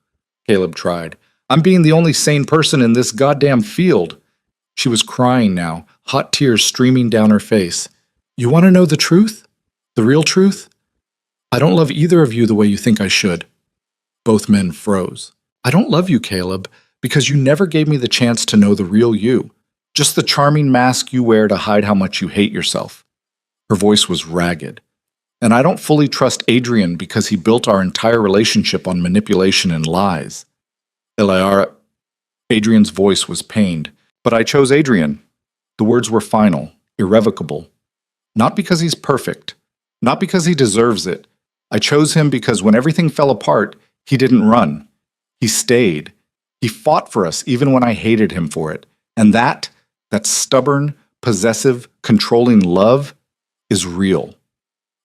Caleb tried. I'm being the only sane person in this goddamn field. She was crying now, hot tears streaming down her face. You want to know the truth? The real truth? I don't love either of you the way you think I should. Both men froze. I don't love you, Caleb, because you never gave me the chance to know the real you. Just the charming mask you wear to hide how much you hate yourself. Her voice was ragged. And I don't fully trust Adrian because he built our entire relationship on manipulation and lies. Iliara, Adrian's voice was pained. But I chose Adrian. The words were final, irrevocable. Not because he's perfect. Not because he deserves it. I chose him because when everything fell apart, he didn't run. He stayed. He fought for us even when I hated him for it. And that stubborn, possessive, controlling love is real.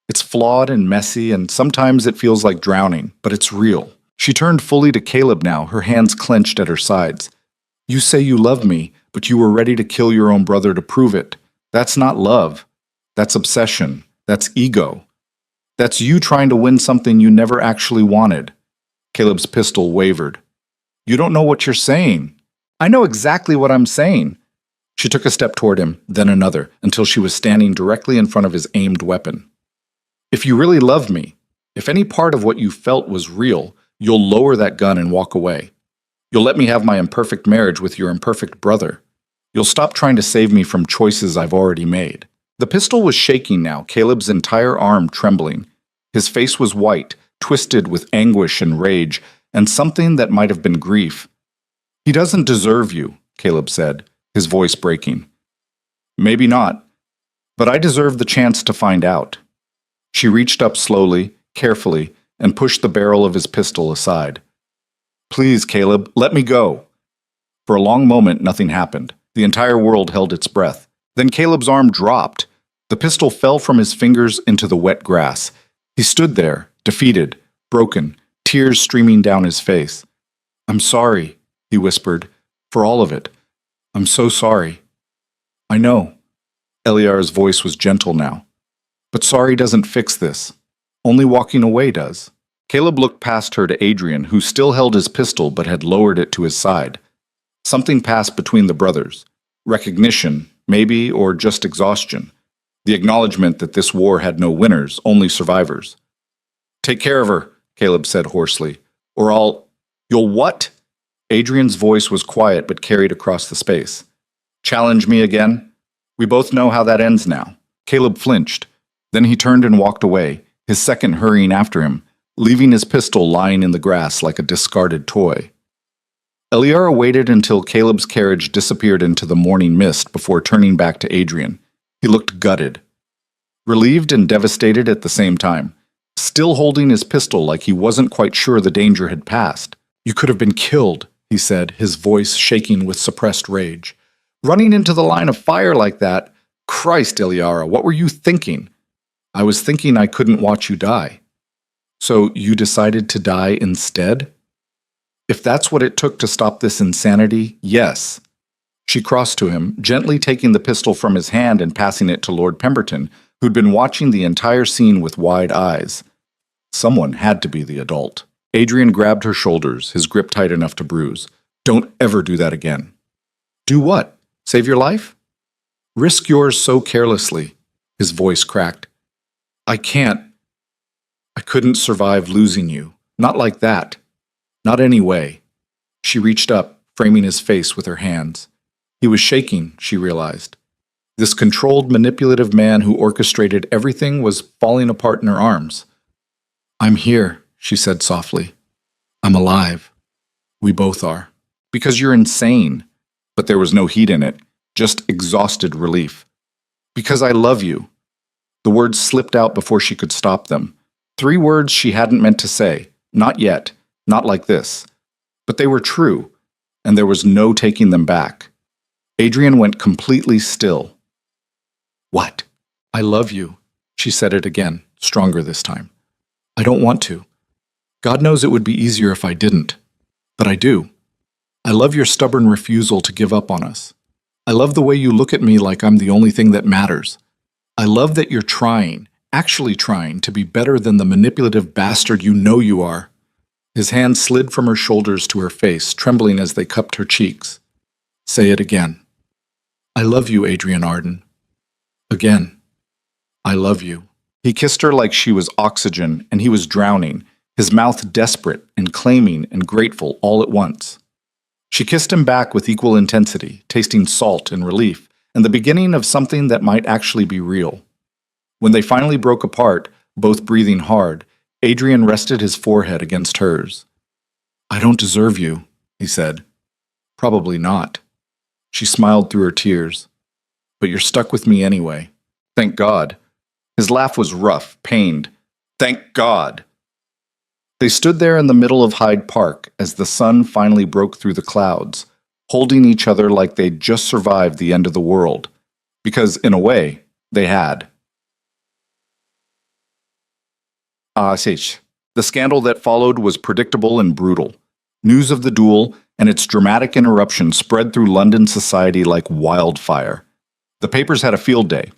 It's flawed and messy, and sometimes it feels like drowning, but it's real. She turned fully to Caleb now, her hands clenched at her sides. You say you love me, but you were ready to kill your own brother to prove it. That's not love. That's obsession. That's ego. That's you trying to win something you never actually wanted. Caleb's pistol wavered. You don't know what you're saying. I know exactly what I'm saying. She took a step toward him, then another, until she was standing directly in front of his aimed weapon. If you really love me, if any part of what you felt was real, you'll lower that gun and walk away. You'll let me have my imperfect marriage with your imperfect brother. You'll stop trying to save me from choices I've already made. The pistol was shaking now, Caleb's entire arm trembling. His face was white, twisted with anguish and rage, and something that might have been grief. He doesn't deserve you, Caleb said, his voice breaking. Maybe not, but I deserve the chance to find out. She reached up slowly, carefully, and pushed the barrel of his pistol aside. Please, Caleb, let me go. For a long moment, nothing happened. The entire world held its breath. Then Caleb's arm dropped. The pistol fell from his fingers into the wet grass. He stood there, defeated, broken, tears streaming down his face. I'm sorry, he whispered, for all of it. I'm so sorry. I know. Eliar's voice was gentle now. But sorry doesn't fix this. Only walking away does. Caleb looked past her to Adrian, who still held his pistol but had lowered it to his side. Something passed between the brothers. Recognition, maybe, or just exhaustion. The acknowledgement that this war had no winners, only survivors. Take care of her, Caleb said hoarsely, or You'll what? Adrian's voice was quiet but carried across the space. Challenge me again? We both know how that ends now. Caleb flinched. Then he turned and walked away, his second hurrying after him, leaving his pistol lying in the grass like a discarded toy. Eliara waited until Caleb's carriage disappeared into the morning mist before turning back to Adrian. He looked gutted. Relieved and devastated at the same time, still holding his pistol like he wasn't quite sure the danger had passed. You could have been killed, he said, his voice shaking with suppressed rage. Running into the line of fire like that? Christ, Eliara, what were you thinking? I was thinking I couldn't watch you die. So you decided to die instead? If that's what it took to stop this insanity, yes. She crossed to him, gently taking the pistol from his hand and passing it to Lord Pemberton, who'd been watching the entire scene with wide eyes. Someone had to be the adult. Adrian grabbed her shoulders, his grip tight enough to bruise. Don't ever do that again. Do what? Save your life? Risk yours so carelessly. His voice cracked. I can't. I couldn't survive losing you. Not like that. Not anyway. She reached up, framing his face with her hands. He was shaking, she realized. This controlled, manipulative man who orchestrated everything was falling apart in her arms. I'm here, she said softly. I'm alive. We both are. Because you're insane. but there was no heat in it, just exhausted relief. Because I love you. The words slipped out before she could stop them. 3 words she hadn't meant to say. Not yet. Not like this. But they were true, and there was no taking them back. Adrian went completely still. What? I love you. She said it again, stronger this time. I don't want to. God knows it would be easier if I didn't. But I do. I love your stubborn refusal to give up on us. I love the way you look at me like I'm the only thing that matters. I love that you're trying, actually trying, to be better than the manipulative bastard you know you are. His hand slid from her shoulders to her face, trembling as they cupped her cheeks. Say it again. I love you, Adrian Arden. Again. I love you. He kissed her like she was oxygen, and he was drowning, his mouth desperate and claiming and grateful all at once. She kissed him back with equal intensity, tasting salt and relief, and the beginning of something that might actually be real. When they finally broke apart, both breathing hard, Adrian rested his forehead against hers. I don't deserve you, he said. Probably not. She smiled through her tears. But you're stuck with me anyway. Thank God. His laugh was rough, pained. Thank God. They stood there in the middle of Hyde Park as the sun finally broke through the clouds, holding each other like they'd just survived the end of the world. Because, in a way, they had. The scandal that followed was predictable and brutal. News of the duel and its dramatic interruption spread through London society like wildfire. The papers had a field day.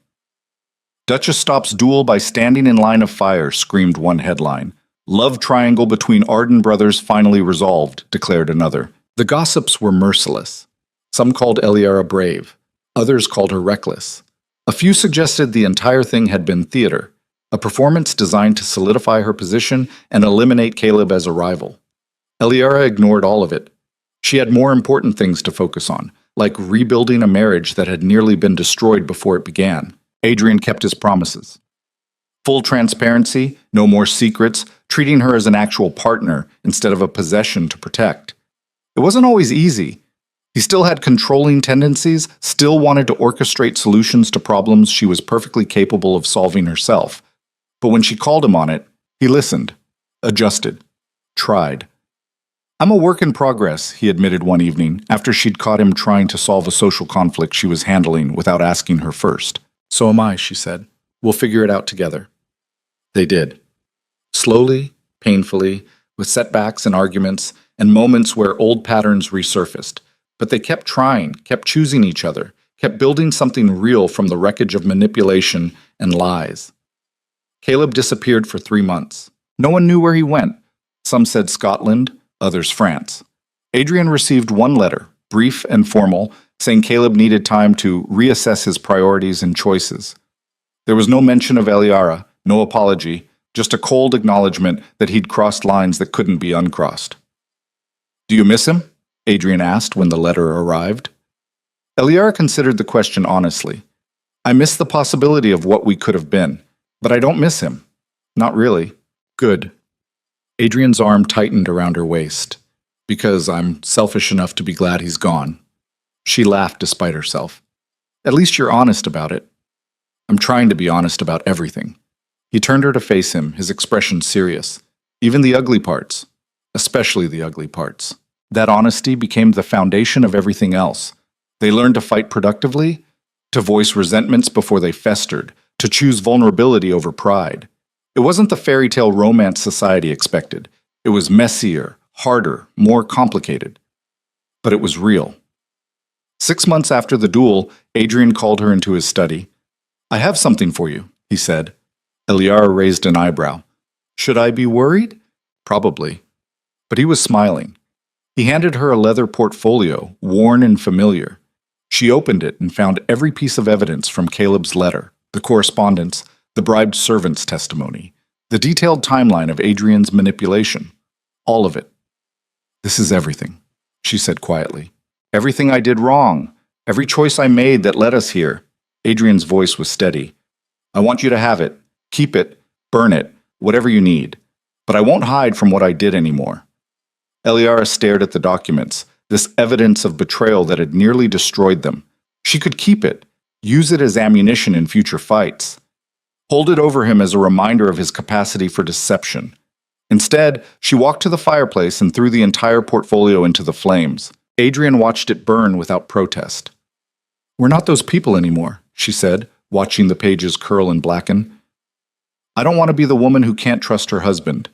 Duchess stops duel by standing in line of fire, screamed one headline. Love triangle between Arden brothers finally resolved, declared another. The gossips were merciless. Some called Eliara brave. Others called her reckless. A few suggested the entire thing had been theater, a performance designed to solidify her position and eliminate Caleb as a rival. Eliara ignored all of it. She had more important things to focus on, like rebuilding a marriage that had nearly been destroyed before it began. Adrian kept his promises. Full transparency, no more secrets, treating her as an actual partner instead of a possession to protect. It wasn't always easy. He still had controlling tendencies, still wanted to orchestrate solutions to problems she was perfectly capable of solving herself. But when she called him on it, he listened, adjusted, tried. I'm a work in progress, he admitted one evening, after she'd caught him trying to solve a social conflict she was handling without asking her first. So am I, she said. We'll figure it out together. They did. Slowly, painfully, with setbacks and arguments, and moments where old patterns resurfaced. But they kept trying, kept choosing each other, kept building something real from the wreckage of manipulation and lies. Caleb disappeared for 3 months. No one knew where he went. Some said Scotland, others France. Adrian received one letter, brief and formal, saying Caleb needed time to reassess his priorities and choices. There was no mention of Eliara, no apology, just a cold acknowledgement that he'd crossed lines that couldn't be uncrossed. Do you miss him? Adrian asked when the letter arrived. Eliara considered the question honestly. I miss the possibility of what we could have been, but I don't miss him. Not really. Good. Adrian's arm tightened around her waist. Because I'm selfish enough to be glad he's gone. She laughed despite herself. At least you're honest about it. I'm trying to be honest about everything. He turned her to face him, his expression serious. Even the ugly parts. Especially the ugly parts. That honesty became the foundation of everything else. They learned to fight productively, to voice resentments before they festered, to choose vulnerability over pride. It wasn't the fairy tale romance society expected. It was messier, harder, more complicated. But it was real. 6 months after the duel, Adrian called her into his study. I have something for you, he said. Eliara raised an eyebrow. Should I be worried? Probably. But he was smiling. He handed her a leather portfolio, worn and familiar. She opened it and found every piece of evidence from Caleb's letter, the correspondence, the bribed servant's testimony, the detailed timeline of Adrian's manipulation. All of it. This is everything, she said quietly. Everything I did wrong. Every choice I made that led us here. Adrian's voice was steady. I want you to have it. Keep it. Burn it. Whatever you need. But I won't hide from what I did anymore. Eliara stared at the documents, this evidence of betrayal that had nearly destroyed them. She could keep it, use it as ammunition in future fights, hold it over him as a reminder of his capacity for deception. Instead, she walked to the fireplace and threw the entire portfolio into the flames. Adrian watched it burn without protest. "We're not those people anymore," she said, watching the pages curl and blacken. "I don't want to be the woman who can't trust her husband,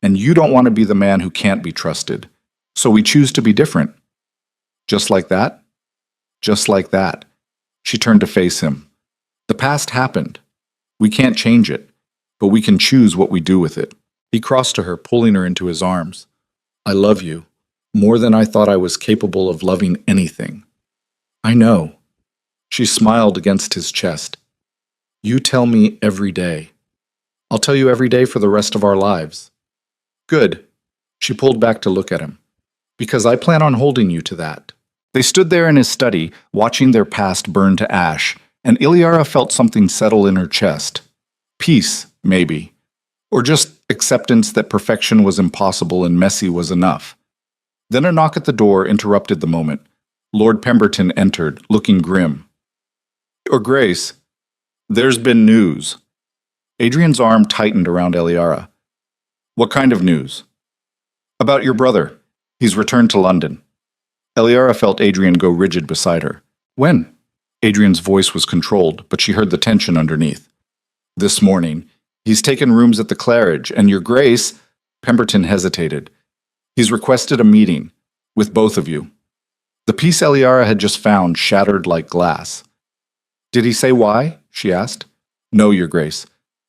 and you don't want to be the man who can't be trusted. So we choose to be different." Just like that? Just like that. She turned to face him. "The past happened. We can't change it, but we can choose what we do with it." He crossed to her, pulling her into his arms. "I love you, more than I thought I was capable of loving anything." "I know." She smiled against his chest. "You tell me every day. I'll tell you every day for the rest of our lives." "Good." She pulled back to look at him. "Because I plan on holding you to that." They stood there in his study, watching their past burn to ash, and Ilyara felt something settle in her chest. Peace, maybe. Or just acceptance that perfection was impossible and messy was enough. Then a knock at the door interrupted the moment. Lord Pemberton entered, looking grim. "Your Grace, there's been news." Adrian's arm tightened around Eliara. "What kind of news?" "About your brother. He's returned to London." Eliara felt Adrian go rigid beside her. "When?" Adrian's voice was controlled, but she heard the tension underneath. "This morning. He's taken rooms at the Claridge, and your Grace—" Pemberton hesitated. "He's requested a meeting with both of you." The piece Eliara had just found shattered like glass. "Did he say why?" she asked. "No, your Grace.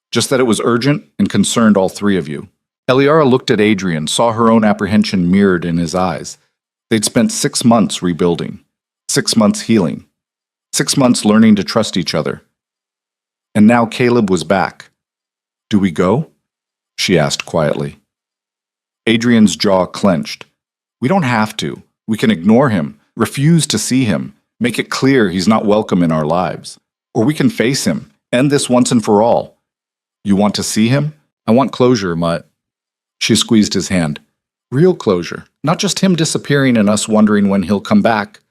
Just that it was urgent and concerned all three of you." Eliara looked at Adrian, saw her own apprehension mirrored in his eyes. They'd spent 6 months rebuilding, 6 months healing, 6 months learning to trust each other. And now Caleb was back. "Do we go?" she asked quietly. Adrian's jaw clenched. "We don't have to. We can ignore him, refuse to see him, make it clear he's not welcome in our lives. Or we can face him, end this once and for all. You want to see him? I want closure, Mutt." She squeezed his hand. "Real closure, not just him disappearing and us wondering when he'll come back."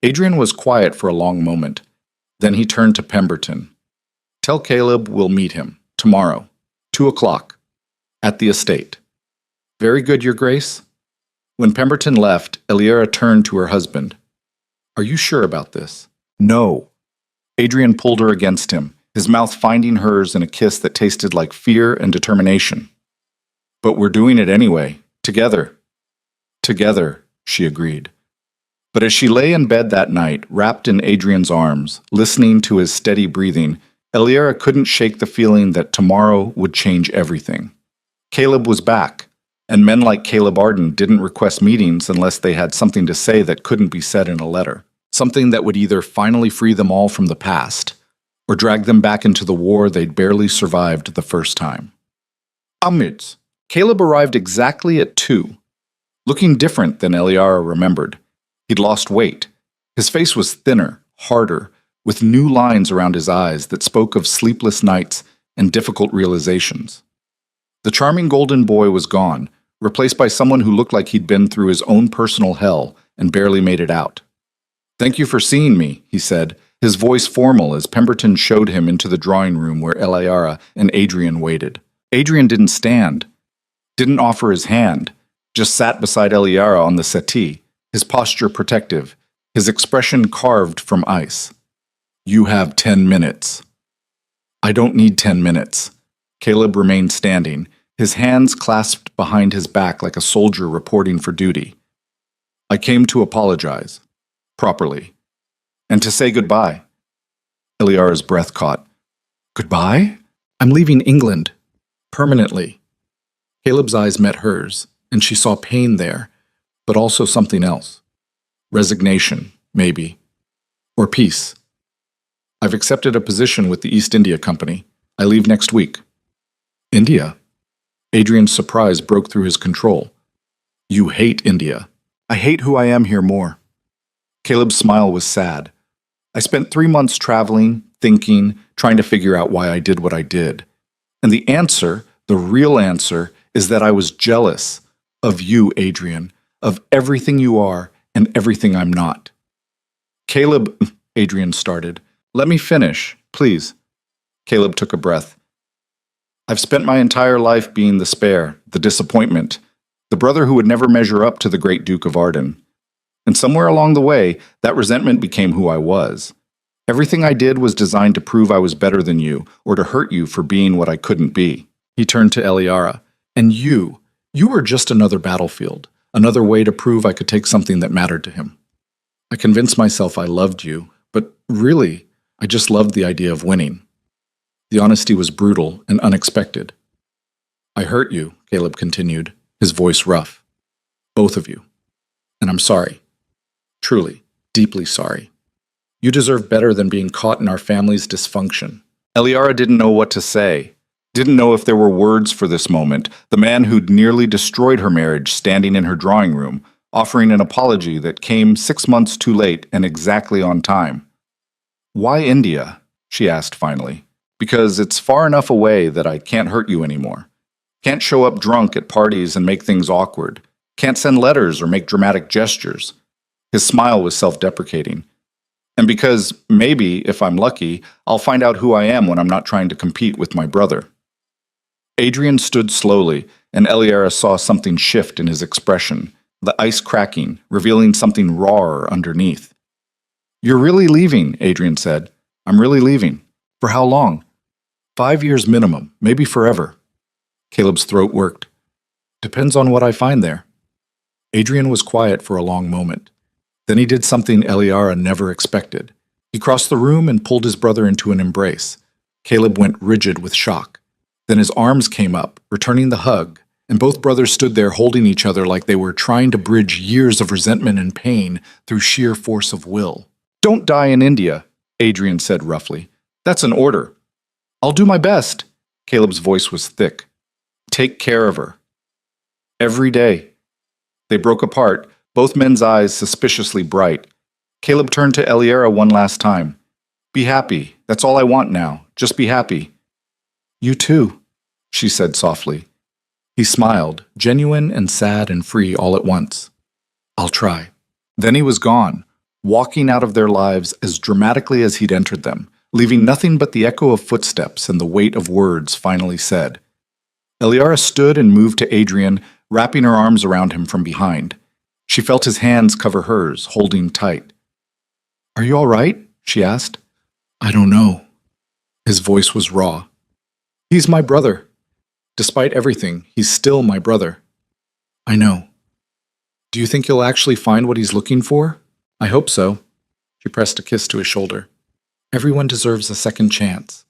Adrian was quiet for a long moment. Then he turned to Pemberton. "Tell Caleb we'll meet him, tomorrow, 2 o'clock, at the estate." "Very good, your Grace." When Pemberton left, Eliara turned to her husband. "Are you sure about this?" "No." Adrian pulled her against him, his mouth finding hers in a kiss that tasted like fear and determination. "But we're doing it anyway, together." "Together," she agreed. But as she lay in bed that night, wrapped in Adrian's arms, listening to his steady breathing, Eliara couldn't shake the feeling that tomorrow would change everything. Caleb was back, and men like Caleb Arden didn't request meetings unless they had something to say that couldn't be said in a letter. Something that would either finally free them all from the past, or drag them back into the war they'd barely survived the first time. Amidst. Caleb arrived exactly at 2, looking different than Eliara remembered. He'd lost weight. His face was thinner, harder, with new lines around his eyes that spoke of sleepless nights and difficult realizations. The charming golden boy was gone, replaced by someone who looked like he'd been through his own personal hell and barely made it out. "Thank you for seeing me," he said, his voice formal as Pemberton showed him into the drawing room where Eliara and Adrian waited. Adrian didn't stand, didn't offer his hand, just sat beside Eliara on the settee, his posture protective, his expression carved from ice. "You have 10 minutes." "I don't need 10 minutes." Caleb remained standing, his hands clasped behind his back like a soldier reporting for duty. "I came to apologize. Properly. And to say goodbye." Eliara's breath caught. "Goodbye? I'm leaving England. Permanently." Caleb's eyes met hers, and she saw pain there, but also something else. Resignation, maybe. Or peace. "I've accepted a position with the East India Company. I leave next week." "India?" Adrian's surprise broke through his control. "You hate India." "I hate who I am here more." Caleb's smile was sad. "I spent 3 months traveling, thinking, trying to figure out why I did what I did. And the answer, the real answer, is that I was jealous of you, Adrian, of everything you are and everything I'm not. Caleb, Adrian started. Let me finish, please. Caleb took a breath. I've spent my entire life being the spare, the disappointment, the brother who would never measure up to the great Duke of Arden. And somewhere along the way, that resentment became who I was. Everything I did was designed to prove I was better than you, or to hurt you for being what I couldn't be. He turned to Eliara. And you were just another battlefield, another way to prove I could take something that mattered to him. I convinced myself I loved you, but really, I just loved the idea of winning. The honesty was brutal and unexpected. I hurt you, Caleb continued, his voice rough. Both of you. And I'm sorry. Truly, deeply sorry. You deserve better than being caught in our family's dysfunction. Eliara didn't know what to say. Didn't know if there were words for this moment, the man who'd nearly destroyed her marriage standing in her drawing room, offering an apology that came 6 months too late and exactly on time. Why India? She asked finally. Because it's far enough away that I can't hurt you anymore. Can't show up drunk at parties and make things awkward. Can't send letters or make dramatic gestures. His smile was self-deprecating. And because, maybe, if I'm lucky, I'll find out who I am when I'm not trying to compete with my brother. Adrian stood slowly, and Eliara saw something shift in his expression, the ice cracking, revealing something rawer underneath. You're really leaving, Adrian said. I'm really leaving. For how long? 5 years minimum, maybe forever. Caleb's throat worked. Depends on what I find there. Adrian was quiet for a long moment. Then he did something Eliara never expected. He crossed the room and pulled his brother into an embrace. Caleb went rigid with shock. Then his arms came up, returning the hug, and both brothers stood there holding each other like they were trying to bridge years of resentment and pain through sheer force of will. Don't die in India, Adrian said roughly. That's an order. I'll do my best. Caleb's voice was thick. Take care of her. Every day. They broke apart, both men's eyes suspiciously bright. Caleb turned to Eliara one last time. Be happy. That's all I want now. Just be happy. You too, she said softly. He smiled, genuine and sad and free all at once. I'll try. Then he was gone, walking out of their lives as dramatically as he'd entered them, leaving nothing but the echo of footsteps and the weight of words finally said. Eliara stood and moved to Adrian, wrapping her arms around him from behind. She felt his hands cover hers, holding tight. Are you all right? She asked. I don't know. His voice was raw. He's my brother. Despite everything, he's still my brother. I know. Do you think he'll actually find what he's looking for? I hope so. She pressed a kiss to his shoulder. Everyone deserves a second chance.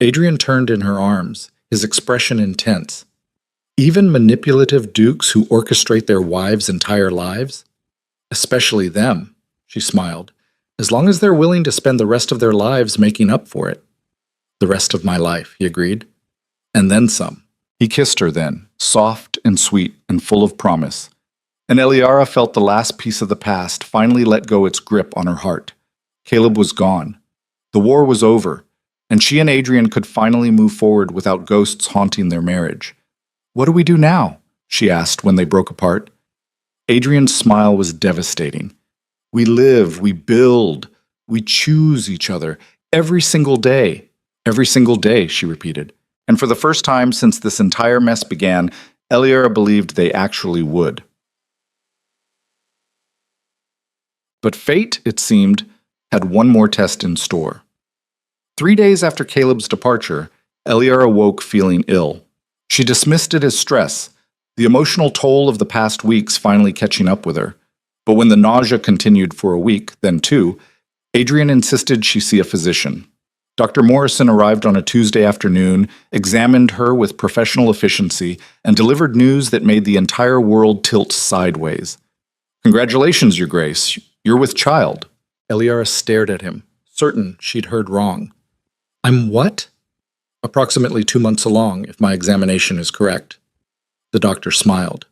Adrian turned in her arms, his expression intense. Even manipulative dukes who orchestrate their wives' entire lives? Especially them, she smiled, as long as they're willing to spend the rest of their lives making up for it. The rest of my life, he agreed. And then some. He kissed her then, soft and sweet and full of promise. And Eliara felt the last piece of the past finally let go its grip on her heart. Caleb was gone. The war was over, and she and Adrian could finally move forward without ghosts haunting their marriage. What do we do now? She asked when they broke apart. Adrian's smile was devastating. We live, we build, we choose each other every single day. Every single day, she repeated. And for the first time since this entire mess began, Eliara believed they actually would. But fate, it seemed, had one more test in store. 3 days after Caleb's departure, Eliara woke feeling ill. She dismissed it as stress, the emotional toll of the past weeks finally catching up with her. But when the nausea continued for a week, then 2, Adrian insisted she see a physician. Dr. Morrison arrived on a Tuesday afternoon, examined her with professional efficiency, and delivered news that made the entire world tilt sideways. Congratulations, Your Grace. You're with child. Eliara stared at him, certain she'd heard wrong. I'm what? Approximately 2 months along, if my examination is correct. The doctor smiled.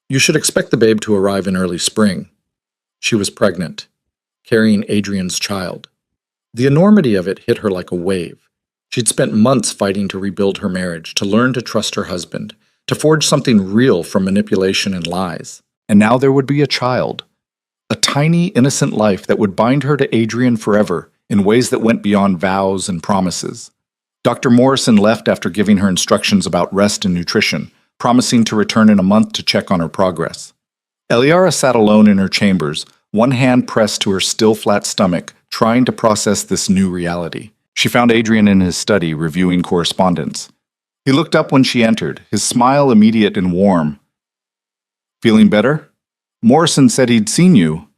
You should expect the babe to arrive in early spring. She was pregnant, carrying Adrian's child. The enormity of it hit her like a wave. She'd spent months fighting to rebuild her marriage, to learn to trust her husband, to forge something real from manipulation and lies. And now there would be a child. A tiny, innocent life that would bind her to Adrian forever in ways that went beyond vows and promises. Dr. Morrison left after giving her instructions about rest and nutrition, promising to return in a month to check on her progress. Eliara sat alone in her chambers, one hand pressed to her still flat stomach, trying to process this new reality. She found Adrian in his study, reviewing correspondence. He looked up when she entered, his smile immediate and warm. "Feeling better? Morrison said he'd seen you.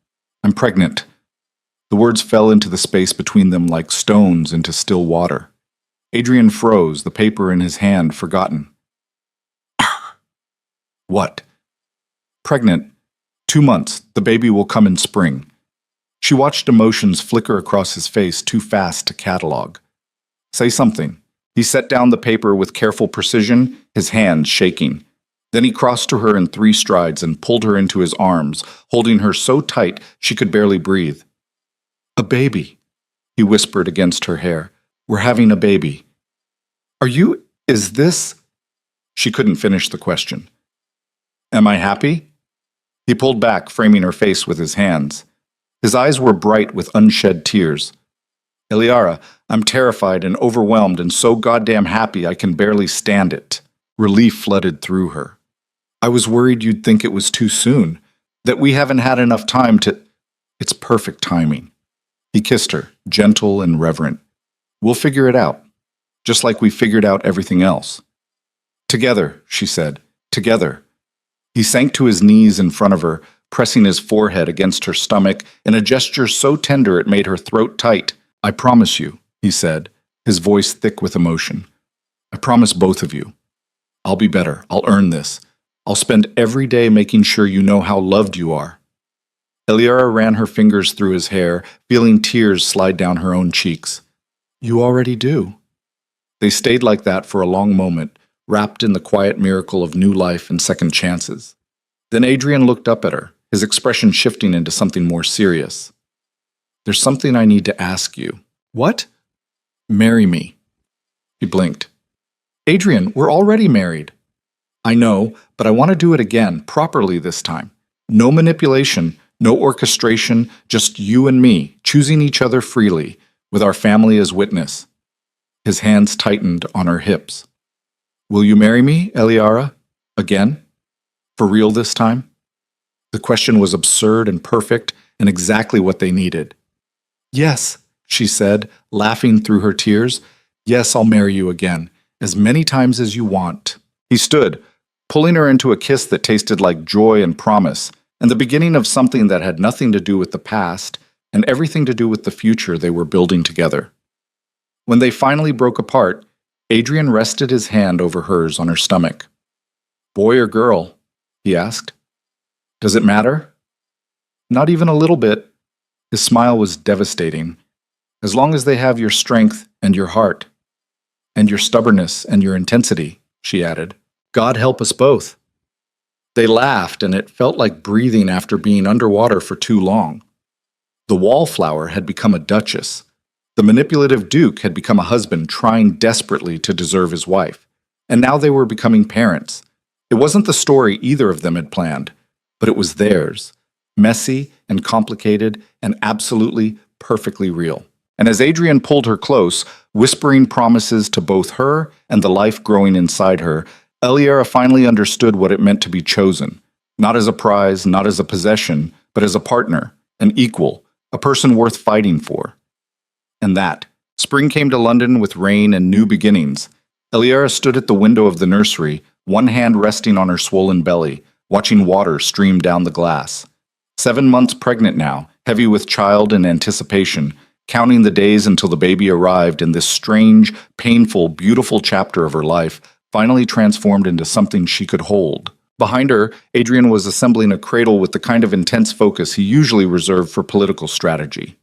I'm pregnant." The words fell into the space between them like stones into still water. Adrian froze, the paper in his hand forgotten. "What?" "Pregnant. 2 months. The baby will come in spring." She watched emotions flicker across his face too fast to catalog. "Say something." He set down the paper with careful precision, his hands shaking. Then he crossed to her in 3 strides and pulled her into his arms, holding her so tight she could barely breathe. "A baby," he whispered against her hair. "We're having a baby." Is this?" She couldn't finish the question. "Am I happy?" He pulled back, framing her face with his hands. His eyes were bright with unshed tears. "Eliara, I'm terrified and overwhelmed and so goddamn happy I can barely stand it." Relief flooded through her. "I was worried you'd think it was too soon, that we haven't had enough time to—" "It's perfect timing." He kissed her, gentle and reverent. "We'll figure it out, just like we figured out everything else." "Together," she said, "together." He sank to his knees in front of her, pressing his forehead against her stomach in a gesture so tender it made her throat tight. "I promise you," he said, his voice thick with emotion. "I promise both of you. I'll be better. I'll earn this. I'll spend every day making sure you know how loved you are." Eliara ran her fingers through his hair, feeling tears slide down her own cheeks. "You already do." They stayed like that for a long moment, wrapped in the quiet miracle of new life and second chances. Then Adrian looked up at her, his expression shifting into something more serious. "There's something I need to ask you." "What?" "Marry me." He blinked. "Adrian, we're already married." "I know, but I want to do it again, properly this time. No manipulation, no orchestration, just you and me, choosing each other freely, with our family as witness." His hands tightened on her hips. "Will you marry me, Eliara? Again? For real this time?" The question was absurd and perfect, and exactly what they needed. "Yes," she said, laughing through her tears. "Yes, I'll marry you again, as many times as you want." He stood, pulling her into a kiss that tasted like joy and promise, and the beginning of something that had nothing to do with the past and everything to do with the future they were building together. When they finally broke apart, Adrian rested his hand over hers on her stomach. "Boy or girl?" he asked. "Does it matter?" "Not even a little bit." His smile was devastating. "As long as they have your strength and your heart. And your stubbornness and your intensity," she added. "God help us both." They laughed, and it felt like breathing after being underwater for too long. The wallflower had become a duchess. The manipulative duke had become a husband trying desperately to deserve his wife. And now they were becoming parents. It wasn't the story either of them had planned, but it was theirs. Messy and complicated and absolutely, perfectly real. And as Adrian pulled her close, whispering promises to both her and the life growing inside her, Eliara finally understood what it meant to be chosen. Not as a prize, not as a possession, but as a partner, an equal, a person worth fighting for. And that. Spring came to London with rain and new beginnings. Eliara stood at the window of the nursery, one hand resting on her swollen belly, watching water stream down the glass. 7 months pregnant now, heavy with child and anticipation, counting the days until the baby arrived in this strange, painful, beautiful chapter of her life, finally transformed into something she could hold. Behind her, Adrian was assembling a cradle with the kind of intense focus he usually reserved for political strategy.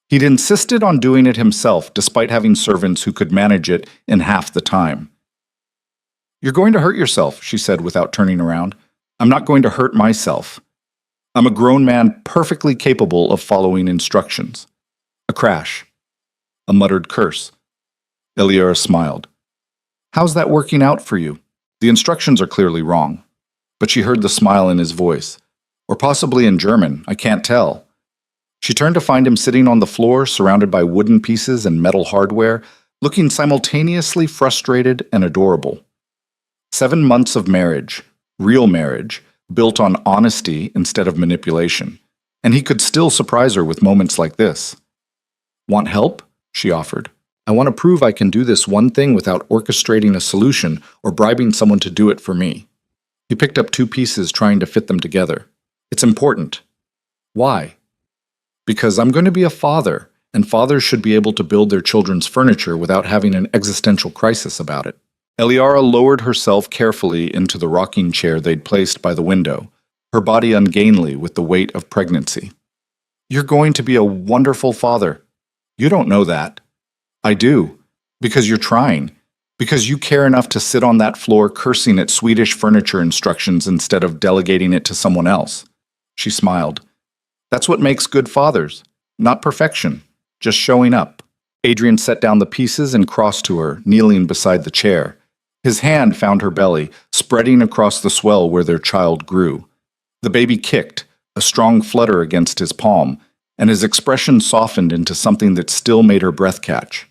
He'd insisted on doing it himself, despite having servants who could manage it in half the time. "You're going to hurt yourself," she said without turning around. "I'm not going to hurt myself. I'm a grown man perfectly capable of following instructions." A crash. A muttered curse. Eliara smiled. "How's that working out for you? The instructions are clearly wrong." But she heard the smile in his voice. Or possibly in German, I can't tell. She turned to find him sitting on the floor, surrounded by wooden pieces and metal hardware, looking simultaneously frustrated and adorable. 7 months of marriage, real marriage, built on honesty instead of manipulation, and he could still surprise her with moments like this. Want help? She offered. I want to prove I can do this one thing without orchestrating a solution or bribing someone to do it for me. He picked up 2 pieces, trying to fit them together. It's important. Why? Because I'm going to be a father, and fathers should be able to build their children's furniture without having an existential crisis about it. Eliara lowered herself carefully into the rocking chair they'd placed by the window, her body ungainly with the weight of pregnancy. You're going to be a wonderful father. You don't know that. I do. Because you're trying. Because you care enough to sit on that floor cursing at Swedish furniture instructions instead of delegating it to someone else. She smiled. That's what makes good fathers. Not perfection. Just showing up. Adrian set down the pieces and crossed to her, kneeling beside the chair. His hand found her belly, spreading across the swell where their child grew. The baby kicked, a strong flutter against his palm, and his expression softened into something that still made her breath catch.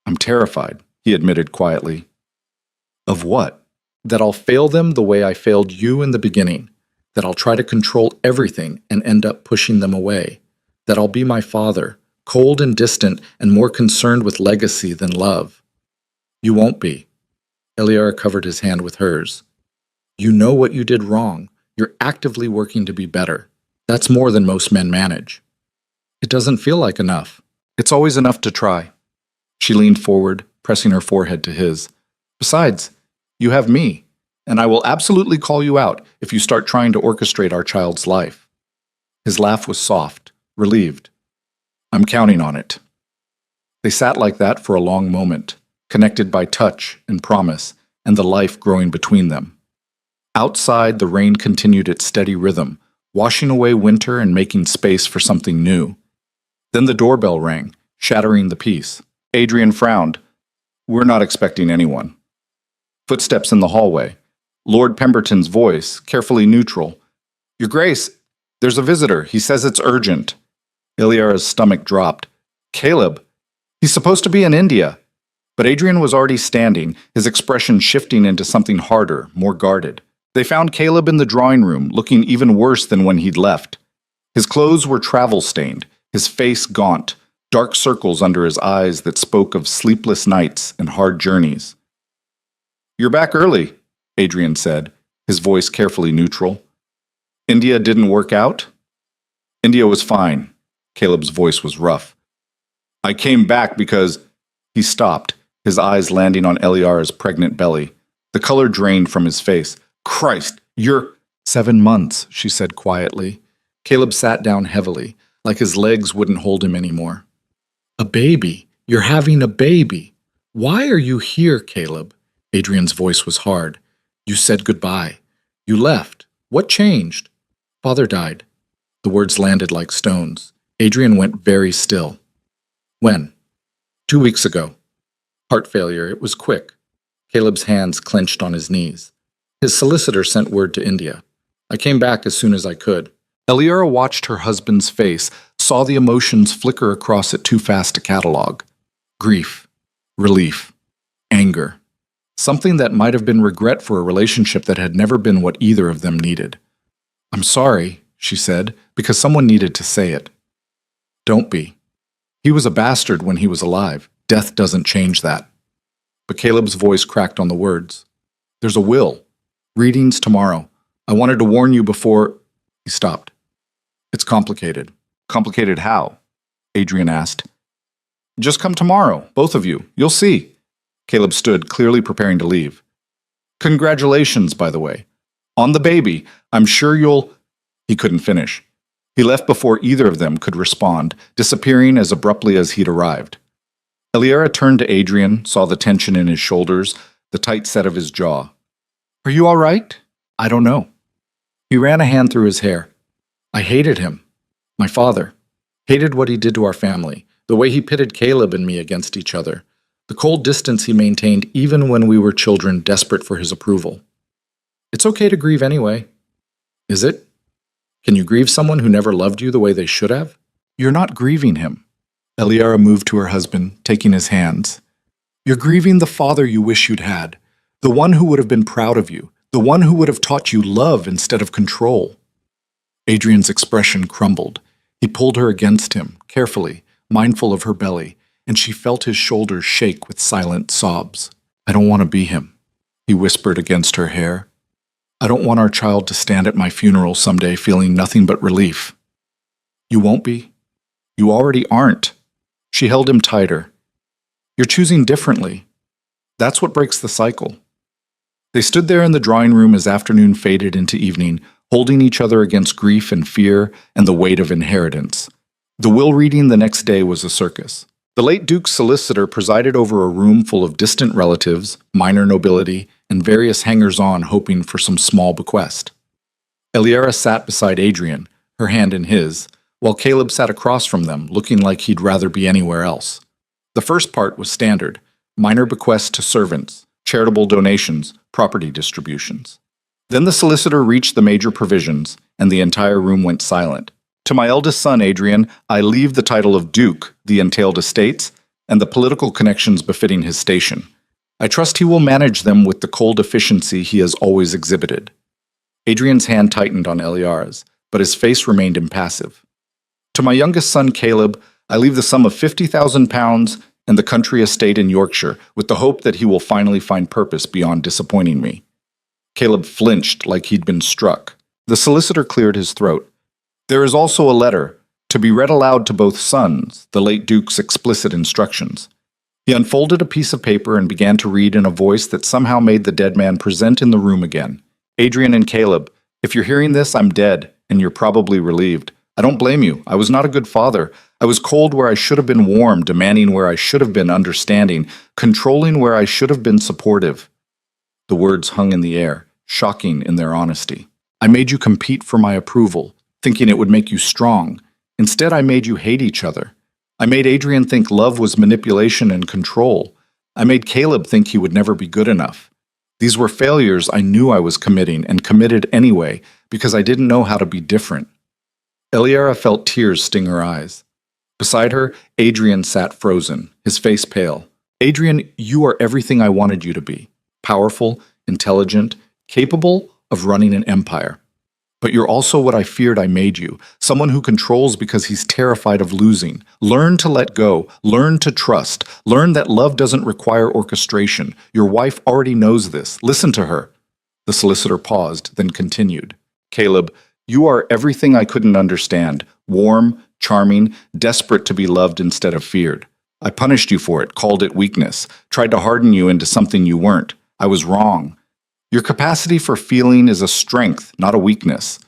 I'm terrified, he admitted quietly. Of what? That I'll fail them the way I failed you in the beginning. That I'll try to control everything and end up pushing them away. That I'll be my father, cold and distant and more concerned with legacy than love. You won't be. Eliara covered his hand with hers. You know what you did wrong. You're actively working to be better. That's more than most men manage. It doesn't feel like enough. It's always enough to try. She leaned forward, pressing her forehead to his. Besides, you have me, and I will absolutely call you out if you start trying to orchestrate our child's life. His laugh was soft, relieved. I'm counting on it. They sat like that for a long moment, connected by touch and promise, and the life growing between them. Outside, the rain continued its steady rhythm, washing away winter and making space for something new. Then the doorbell rang, shattering the peace. Adrian frowned. We're not expecting anyone. Footsteps in the hallway. Lord Pemberton's voice, carefully neutral. Your Grace, there's a visitor. He says it's urgent. Iliara's stomach dropped. Caleb. He's supposed to be in India. But Adrian was already standing, his expression shifting into something harder, more guarded. They found Caleb in the drawing room, looking even worse than when he'd left. His clothes were travel-stained, his face gaunt, dark circles under his eyes that spoke of sleepless nights and hard journeys. You're back early, Adrian said, his voice carefully neutral. India didn't work out? India was fine. Caleb's voice was rough. I came back because... He stopped, his eyes landing on Eliara's pregnant belly. The color drained from his face. Christ, you're... 7 months, she said quietly. Caleb sat down heavily, like his legs wouldn't hold him anymore. A baby. You're having a baby. Why are you here, Caleb? Adrian's voice was hard. You said goodbye. You left. What changed? Father died. The words landed like stones. Adrian went very still. When? 2 weeks ago. Heart failure. It was quick. Caleb's hands clenched on his knees. His solicitor sent word to India. I came back as soon as I could. Eliara watched her husband's face, saw the emotions flicker across it too fast to catalog. Grief, relief, anger. Something that might have been regret for a relationship that had never been what either of them needed. I'm sorry, she said, because someone needed to say it. Don't be. He was a bastard when he was alive. Death doesn't change that. But Caleb's voice cracked on the words. There's a will. Readings tomorrow. I wanted to warn you before... He stopped. It's complicated. Complicated how? Adrian asked. Just come tomorrow, both of you. You'll see. Caleb stood, clearly preparing to leave. Congratulations, by the way. On the baby. I'm sure you'll... He couldn't finish. He left before either of them could respond, disappearing as abruptly as he'd arrived. Eliara turned to Adrian, saw the tension in his shoulders, the tight set of his jaw. Are you all right? I don't know. He ran a hand through his hair. I hated him. My father. Hated what he did to our family, the way he pitted Caleb and me against each other, the cold distance he maintained even when we were children desperate for his approval. It's okay to grieve anyway. Is it? Can you grieve someone who never loved you the way they should have? You're not grieving him. Eliara moved to her husband, taking his hands. You're grieving the father you wish you'd had, the one who would have been proud of you, the one who would have taught you love instead of control. Adrian's expression crumbled. He pulled her against him, carefully, mindful of her belly, and she felt his shoulders shake with silent sobs. I don't want to be him, he whispered against her hair. I don't want our child to stand at my funeral someday feeling nothing but relief. You won't be. You already aren't. She held him tighter. You're choosing differently. That's what breaks the cycle. They stood there in the drawing room as afternoon faded into evening, holding each other against grief and fear and the weight of inheritance. The will reading the next day was a circus. The late Duke's solicitor presided over a room full of distant relatives, minor nobility, and various hangers-on hoping for some small bequest. Eliara sat beside Adrian, her hand in his, while Caleb sat across from them, looking like he'd rather be anywhere else. The first part was standard: minor bequests to servants, charitable donations, property distributions. Then the solicitor reached the major provisions, and the entire room went silent. To my eldest son, Adrian, I leave the title of Duke, the entailed estates, and the political connections befitting his station. I trust he will manage them with the cold efficiency he has always exhibited. Adrian's hand tightened on Eliara's, but his face remained impassive. To my youngest son, Caleb, I leave the sum of £50,000 and the country estate in Yorkshire, with the hope that he will finally find purpose beyond disappointing me. Caleb flinched like he'd been struck. The solicitor cleared his throat. There is also a letter, to be read aloud to both sons, the late Duke's explicit instructions. He unfolded a piece of paper and began to read in a voice that somehow made the dead man present in the room again. Adrian and Caleb, if you're hearing this, I'm dead, and you're probably relieved. I don't blame you. I was not a good father. I was cold where I should have been warm, demanding where I should have been understanding, controlling where I should have been supportive. The words hung in the air, shocking in their honesty. I made you compete for my approval, thinking it would make you strong. Instead, I made you hate each other. I made Adrian think love was manipulation and control. I made Caleb think he would never be good enough. These were failures I knew I was committing and committed anyway because I didn't know how to be different. Eliara felt tears sting her eyes. Beside her, Adrian sat frozen, his face pale. Adrian, you are everything I wanted you to be. Powerful, intelligent, capable of running an empire. But you're also what I feared I made you, someone who controls because he's terrified of losing. Learn to let go, learn to trust, learn that love doesn't require orchestration. Your wife already knows this. Listen to her. The solicitor paused, then continued. Caleb, you are everything I couldn't understand, warm, charming, desperate to be loved instead of feared. I punished you for it, called it weakness, tried to harden you into something you weren't. I was wrong. Your capacity for feeling is a strength, not a weakness.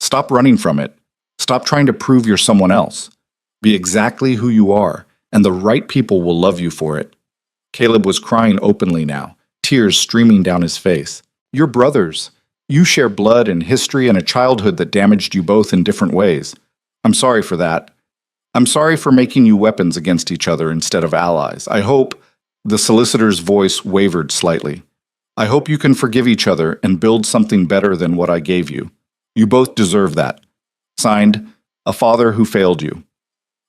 Stop running from it. Stop trying to prove you're someone else. Be exactly who you are, and the right people will love you for it. Caleb was crying openly now, tears streaming down his face. You're brothers. You share blood and history and a childhood that damaged you both in different ways. I'm sorry for that. I'm sorry for making you weapons against each other instead of allies. I hope— the solicitor's voice wavered slightly. I hope you can forgive each other and build something better than what I gave you. You both deserve that. Signed, a father who failed you.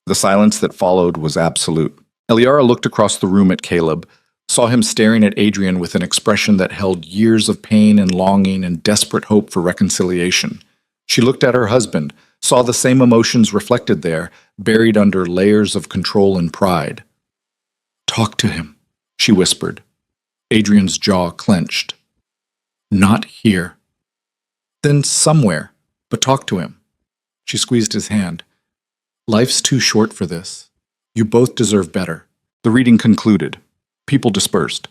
The silence that followed was absolute. Eliara looked across the room at Caleb, saw him staring at Adrian with an expression that held years of pain and longing and desperate hope for reconciliation. She looked at her husband, saw the same emotions reflected there, buried under layers of control and pride. Talk to him, she whispered. Adrian's jaw clenched. Not here. Then somewhere, but talk to him. She squeezed his hand. Life's too short for this. You both deserve better. The reading concluded. People dispersed.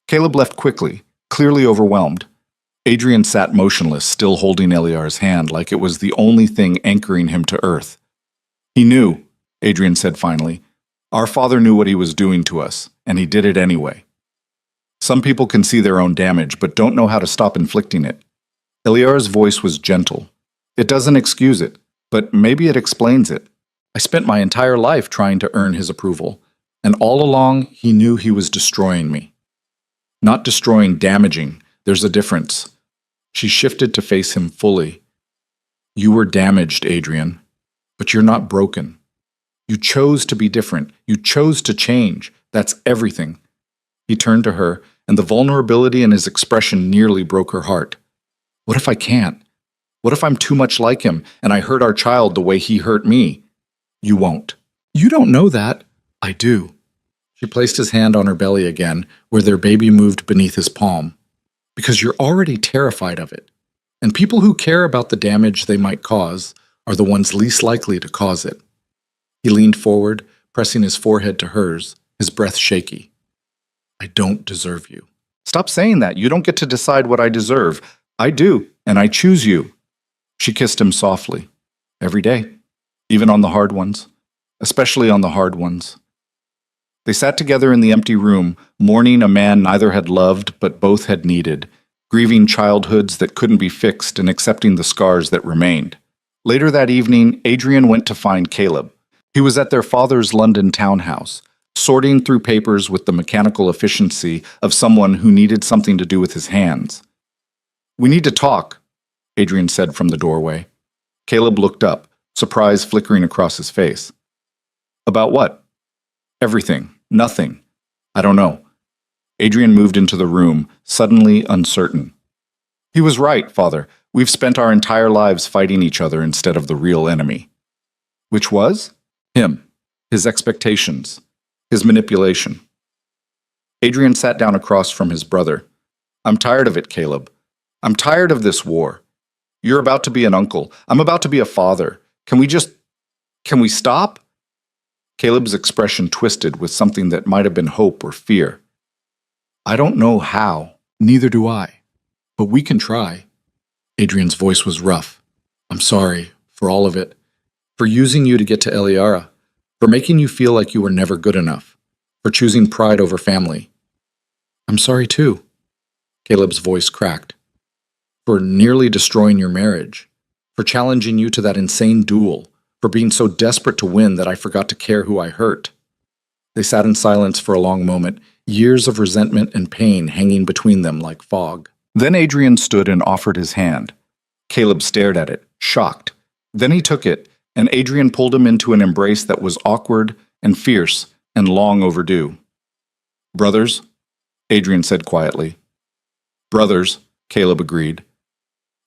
Caleb left quickly, clearly overwhelmed. Adrian sat motionless, still holding Eliar's hand like it was the only thing anchoring him to earth. He knew, Adrian said finally. Our father knew what he was doing to us, and he did it anyway. Some people can see their own damage, but don't know how to stop inflicting it. Eliara's voice was gentle. It doesn't excuse it, but maybe it explains it. I spent my entire life trying to earn his approval, and all along he knew he was destroying me. Not destroying, damaging. There's a difference. She shifted to face him fully. You were damaged, Adrian, but you're not broken. You chose to be different. You chose to change. That's everything. He turned to her, and the vulnerability in his expression nearly broke her heart. What if I can't? What if I'm too much like him, and I hurt our child the way he hurt me? You won't. You don't know that. I do. She placed his hand on her belly again, where their baby moved beneath his palm. Because you're already terrified of it. And people who care about the damage they might cause are the ones least likely to cause it. He leaned forward, pressing his forehead to hers, his breath shaky. I don't deserve you. Stop saying that. You don't get to decide what I deserve. I do, and I choose you. She kissed him softly. Every day. Even on the hard ones. Especially on the hard ones. They sat together in the empty room, mourning a man neither had loved but both had needed, grieving childhoods that couldn't be fixed and accepting the scars that remained. Later that evening, Adrian went to find Caleb. He was at their father's London townhouse, sorting through papers with the mechanical efficiency of someone who needed something to do with his hands. We need to talk, Adrian said from the doorway. Caleb looked up, surprise flickering across his face. About what? Everything. Nothing. I don't know. Adrian moved into the room, suddenly uncertain. He was right, Father. We've spent our entire lives fighting each other instead of the real enemy. Which was? Him. His expectations. His manipulation. Adrian sat down across from his brother. I'm tired of it, Caleb. I'm tired of this war. You're about to be an uncle. I'm about to be a father. Can we stop? Caleb's expression twisted with something that might have been hope or fear. I don't know how. Neither do I. But we can try. Adrian's voice was rough. I'm sorry for all of it. For using you to get to Eliara. For making you feel like you were never good enough. For choosing pride over family. I'm sorry too. Caleb's voice cracked. For nearly destroying your marriage. For challenging you to that insane duel. For being so desperate to win that I forgot to care who I hurt. They sat in silence for a long moment, years of resentment and pain hanging between them like fog. Then Adrian stood and offered his hand. Caleb stared at it, shocked. Then he took it, and Adrian pulled him into an embrace that was awkward and fierce and long overdue. Brothers, Adrian said quietly. Brothers, Caleb agreed.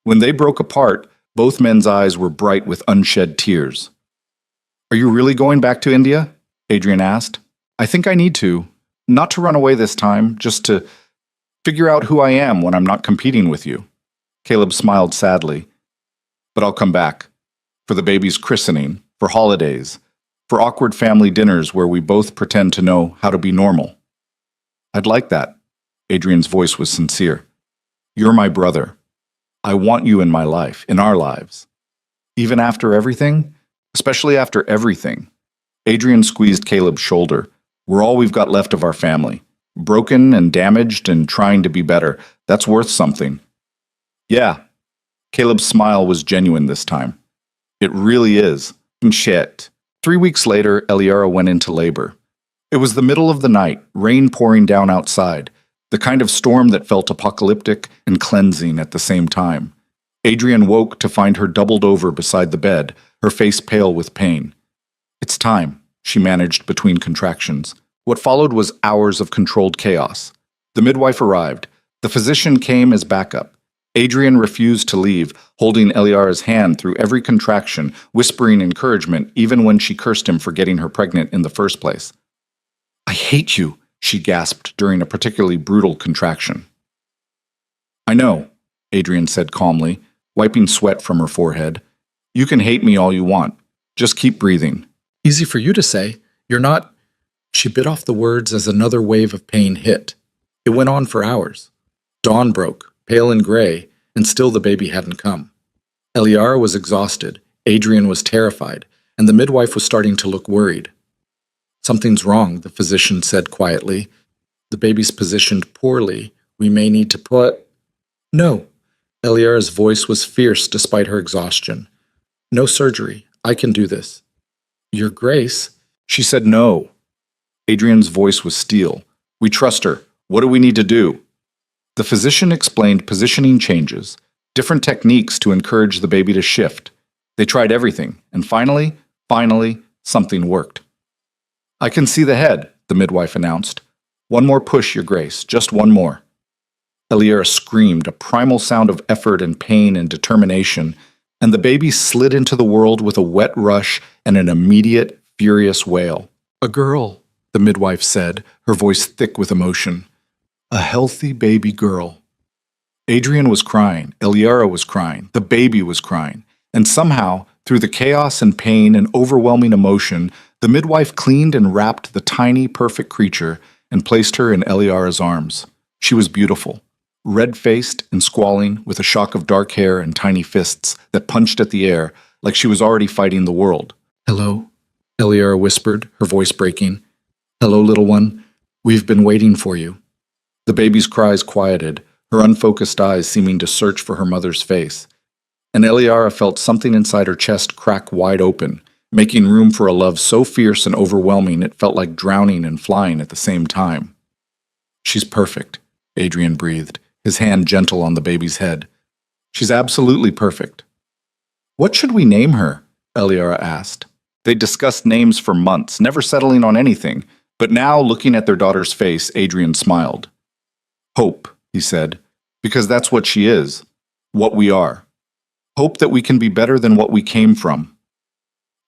When they broke apart, both men's eyes were bright with unshed tears. Are you really going back to India? Adrian asked. I think I need to. Not to run away this time, just to figure out who I am when I'm not competing with you. Caleb smiled sadly. But I'll come back. For the baby's christening, for holidays, for awkward family dinners where we both pretend to know how to be normal. I'd like that. Adrian's voice was sincere. You're my brother. I want you in my life, in our lives. Even after everything? Especially after everything. Adrian squeezed Caleb's shoulder. We're all we've got left of our family. Broken and damaged and trying to be better. That's worth something. Yeah. Caleb's smile was genuine this time. It really is. And shit. 3 weeks later, Eliara went into labor. It was the middle of the night, rain pouring down outside. The kind of storm that felt apocalyptic and cleansing at the same time. Adrian woke to find her doubled over beside the bed, her face pale with pain. It's time, she managed between contractions. What followed was hours of controlled chaos. The midwife arrived. The physician came as backup. Adrian refused to leave, holding Eliara's hand through every contraction, whispering encouragement even when she cursed him for getting her pregnant in the first place. I hate you, she gasped during a particularly brutal contraction. I know, Adrian said calmly, wiping sweat from her forehead. You can hate me all you want. Just keep breathing. Easy for you to say. You're not... She bit off the words as another wave of pain hit. It went on for hours. Dawn broke, pale and gray, and still the baby hadn't come. Eliara was exhausted, Adrian was terrified, and the midwife was starting to look worried. Something's wrong, the physician said quietly. The baby's positioned poorly. We may need to put... No. Eliara's voice was fierce despite her exhaustion. No surgery. I can do this. Your Grace? She said no. Adrian's voice was steel. We trust her. What do we need to do? The physician explained positioning changes, different techniques to encourage the baby to shift, They tried everything, and finally, something worked. "I can see the head," the midwife announced. "One more push, Your Grace, just one more." Eliera screamed, a primal sound of effort and pain and determination, and the baby slid into the world with a wet rush and an immediate, furious wail. "A girl," the midwife said, her voice thick with emotion. "A healthy baby girl." Adrian was crying, Eliera was crying, the baby was crying, and somehow, through the chaos and pain and overwhelming emotion, the midwife cleaned and wrapped the tiny, perfect creature and placed her in Eliera's arms. She was beautiful, red-faced and squalling, with a shock of dark hair and tiny fists that punched at the air like she was already fighting the world. "Hello," Eliera whispered, her voice breaking. "Hello, little one. We've been waiting for you." The baby's cries quieted, her unfocused eyes seeming to search for her mother's face. And Eliera felt something inside her chest crack wide open, making room for a love so fierce and overwhelming it felt like drowning and flying at the same time. "She's perfect," Adrian breathed, his hand gentle on the baby's head. "She's absolutely perfect." "What should we name her?" Eliera asked. They discussed names for months, never settling on anything, but now, looking at their daughter's face, Adrian smiled. "Hope," he said, "because that's what she is, what we are. Hope that we can be better than what we came from."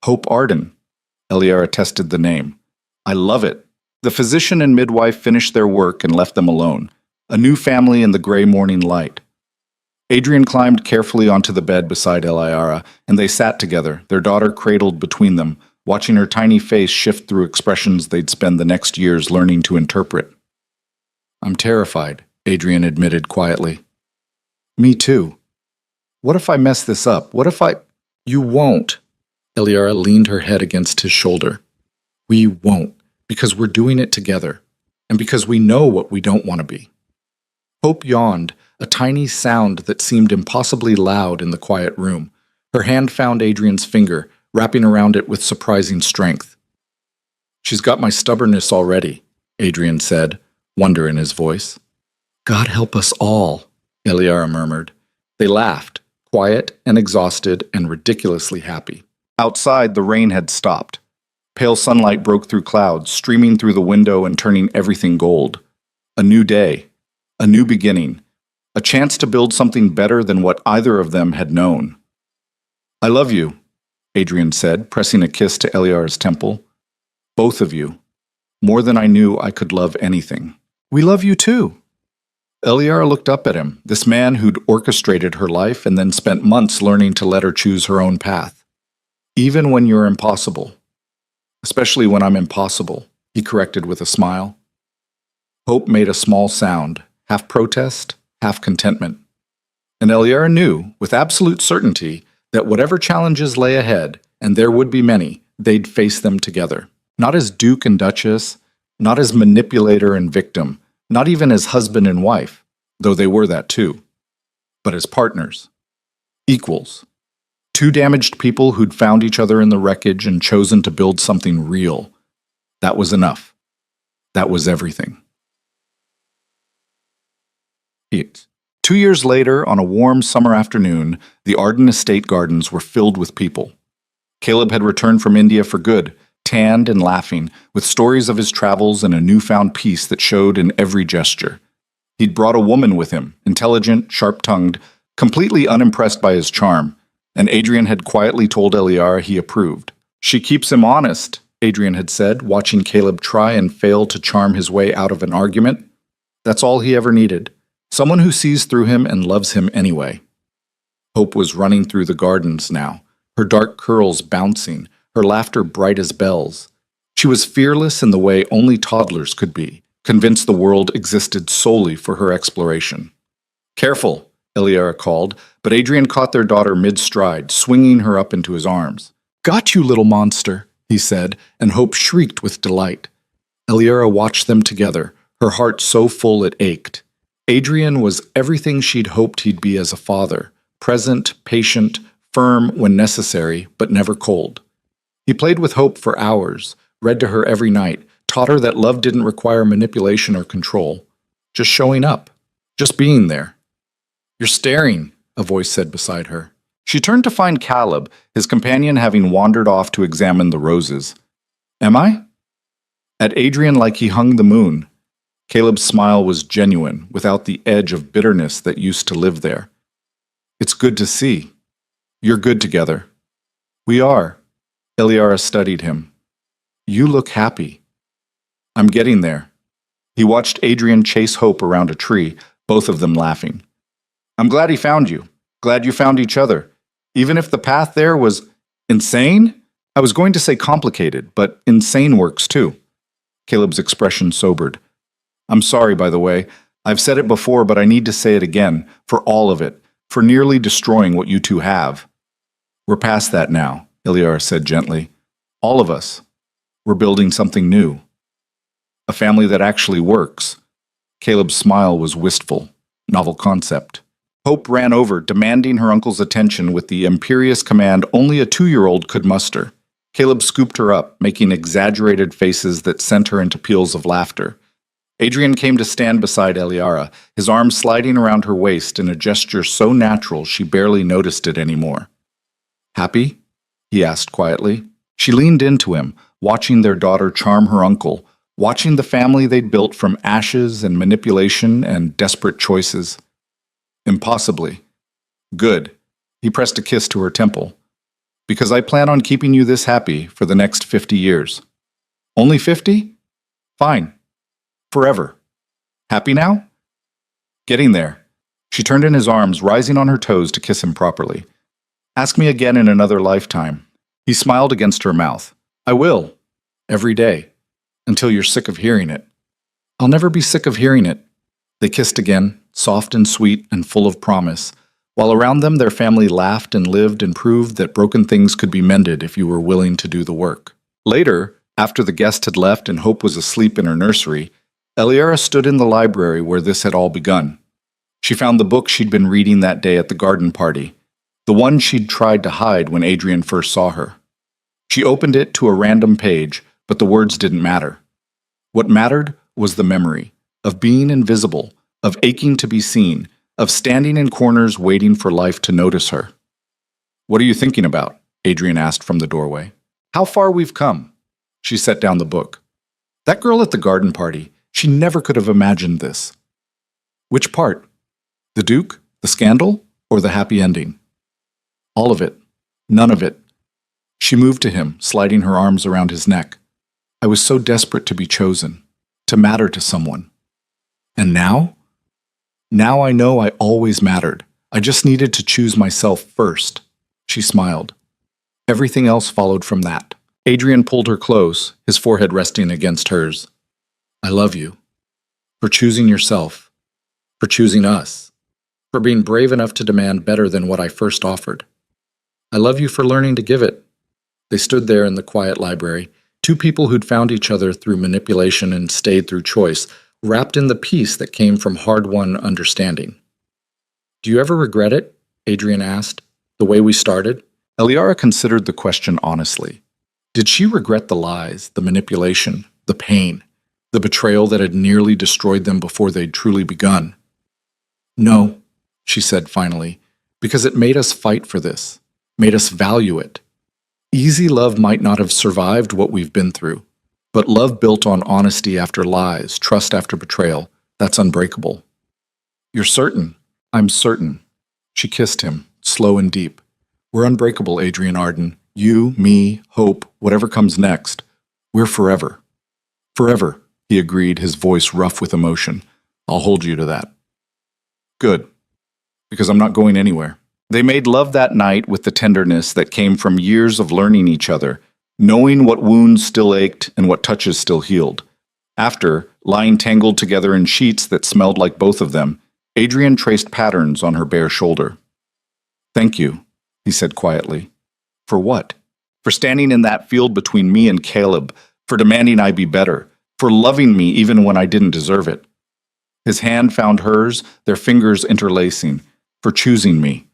"Hope Arden," Eliera tested the name. "I love it." The physician and midwife finished their work and left them alone, a new family in the gray morning light. Adrian climbed carefully onto the bed beside Eliera, and they sat together, their daughter cradled between them, watching her tiny face shift through expressions they'd spend the next years learning to interpret. "I'm terrified," Adrian admitted quietly. "Me too. What if I mess this up? What if I—" "You won't." Eliera leaned her head against his shoulder. "We won't, because we're doing it together, and because we know what we don't want to be." Hope yawned, a tiny sound that seemed impossibly loud in the quiet room. Her hand found Adrian's finger, wrapping around it with surprising strength. "She's got my stubbornness already," Adrian said, wonder in his voice. "God help us all," Eliera murmured. They laughed, quiet and exhausted and ridiculously happy. Outside, the rain had stopped. Pale sunlight broke through clouds, streaming through the window and turning everything gold. A new day, a new beginning, a chance to build something better than what either of them had known. "I love you," Adrian said, pressing a kiss to Eliera's temple. "Both of you. More than I knew I could love anything." "We love you too." Eliera looked up at him, this man who'd orchestrated her life and then spent months learning to let her choose her own path. "Even when you're impossible. Especially when I'm impossible," he corrected with a smile. Hope made a small sound, half protest, half contentment. And Eliera knew, with absolute certainty, that whatever challenges lay ahead, and there would be many, they'd face them together. Not as Duke and Duchess, not as manipulator and victim, not even as husband and wife, though they were that too, but as partners. Equals. Two damaged people who'd found each other in the wreckage and chosen to build something real. That was enough. That was everything. 8. 2 years later, on a warm summer afternoon, the Arden estate gardens were filled with people. Caleb had returned from India for good, tanned and laughing, with stories of his travels and a newfound peace that showed in every gesture. He'd brought a woman with him, intelligent, sharp-tongued, completely unimpressed by his charm, and Adrian had quietly told Eliera he approved. "She keeps him honest," Adrian had said, watching Caleb try and fail to charm his way out of an argument. That's all he ever needed. Someone who sees through him and loves him anyway. Hope was running through the gardens now, her dark curls bouncing, her laughter bright as bells. She was fearless in the way only toddlers could be, convinced the world existed solely for her exploration. "Careful," Eliera called, but Adrian caught their daughter mid-stride, swinging her up into his arms. "Got you, little monster," he said, and Hope shrieked with delight. Eliera watched them together, her heart so full it ached. Adrian was everything she'd hoped he'd be as a father, present, patient, firm when necessary, but never cold. He played with Hope for hours, read to her every night, taught her that love didn't require manipulation or control. Just showing up, just being there. "You're staring," a voice said beside her. She turned to find Caleb, his companion having wandered off to examine the roses. Am I? At Adrian like he hung the moon. Caleb's smile was genuine, without the edge of bitterness that used to live there. It's good to see. You're good together. We are. Eliara studied him. You look happy. I'm getting there. He watched Adrian chase Hope around a tree, both of them laughing. I'm glad he found you. Glad you found each other. Even if the path there was insane? I was going to say complicated, but insane works too. Caleb's expression sobered. I'm sorry, by the way. I've said it before, but I need to say it again, for all of it, for nearly destroying what you two have. We're past that now, Eliara said gently. All of us. We're building something new. A family that actually works. Caleb's smile was wistful. Novel concept. Hope ran over, demanding her uncle's attention with the imperious command only a 2-year-old could muster. Caleb scooped her up, making exaggerated faces that sent her into peals of laughter. Adrian came to stand beside Eliara, his arm sliding around her waist in a gesture so natural she barely noticed it anymore. Happy? He asked quietly. She leaned into him, watching their daughter charm her uncle, watching the family they'd built from ashes and manipulation and desperate choices. Impossibly. Good. He pressed a kiss to her temple. Because I plan on keeping you this happy for the next 50 years. Only 50? Fine. Forever. Happy now? Getting there. She turned in his arms, rising on her toes to kiss him properly. Ask me again in another lifetime. He smiled against her mouth. I will. Every day. Until you're sick of hearing it. I'll never be sick of hearing it. They kissed again, soft and sweet and full of promise, while around them their family laughed and lived and proved that broken things could be mended if you were willing to do the work. Later, after the guest had left and Hope was asleep in her nursery, Eliara stood in the library where this had all begun. She found the book she'd been reading that day at the garden party, the one she'd tried to hide when Adrian first saw her. She opened it to a random page, but the words didn't matter. What mattered was the memory of being invisible, of aching to be seen, of standing in corners waiting for life to notice her. What are you thinking about? Adrian asked from the doorway. How far we've come. She set down the book. That girl at the garden party, she never could have imagined this. Which part? The Duke, the scandal, or the happy ending? All of it. None of it. She moved to him, sliding her arms around his neck. I was so desperate to be chosen, to matter to someone. And now? Now I know I always mattered. I just needed to choose myself first. She smiled. Everything else followed from that. Adrian pulled her close, his forehead resting against hers. I love you. For choosing yourself. For choosing us. For being brave enough to demand better than what I first offered. I love you for learning to give it. They stood there in the quiet library, two people who'd found each other through manipulation and stayed through choice, wrapped in the peace that came from hard-won understanding. Do you ever regret it? Adrian asked. The way we started? Eliara considered the question honestly. Did she regret the lies, the manipulation, the pain, the betrayal that had nearly destroyed them before they'd truly begun? No, she said finally, because it made us fight for this, made us value it. Easy love might not have survived what we've been through, but love built on honesty after lies, trust after betrayal, that's unbreakable. You're certain? I'm certain. She kissed him, slow and deep. We're unbreakable, Adrian Arden. You, me, Hope, whatever comes next. We're forever. Forever, he agreed, his voice rough with emotion. I'll hold you to that. Good. Because I'm not going anywhere. They made love that night with the tenderness that came from years of learning each other, knowing what wounds still ached and what touches still healed. After, lying tangled together in sheets that smelled like both of them, Adrian traced patterns on her bare shoulder. Thank you, he said quietly. For what? For standing in that field between me and Caleb, for demanding I be better, for loving me even when I didn't deserve it. His hand found hers, their fingers interlacing, for choosing me.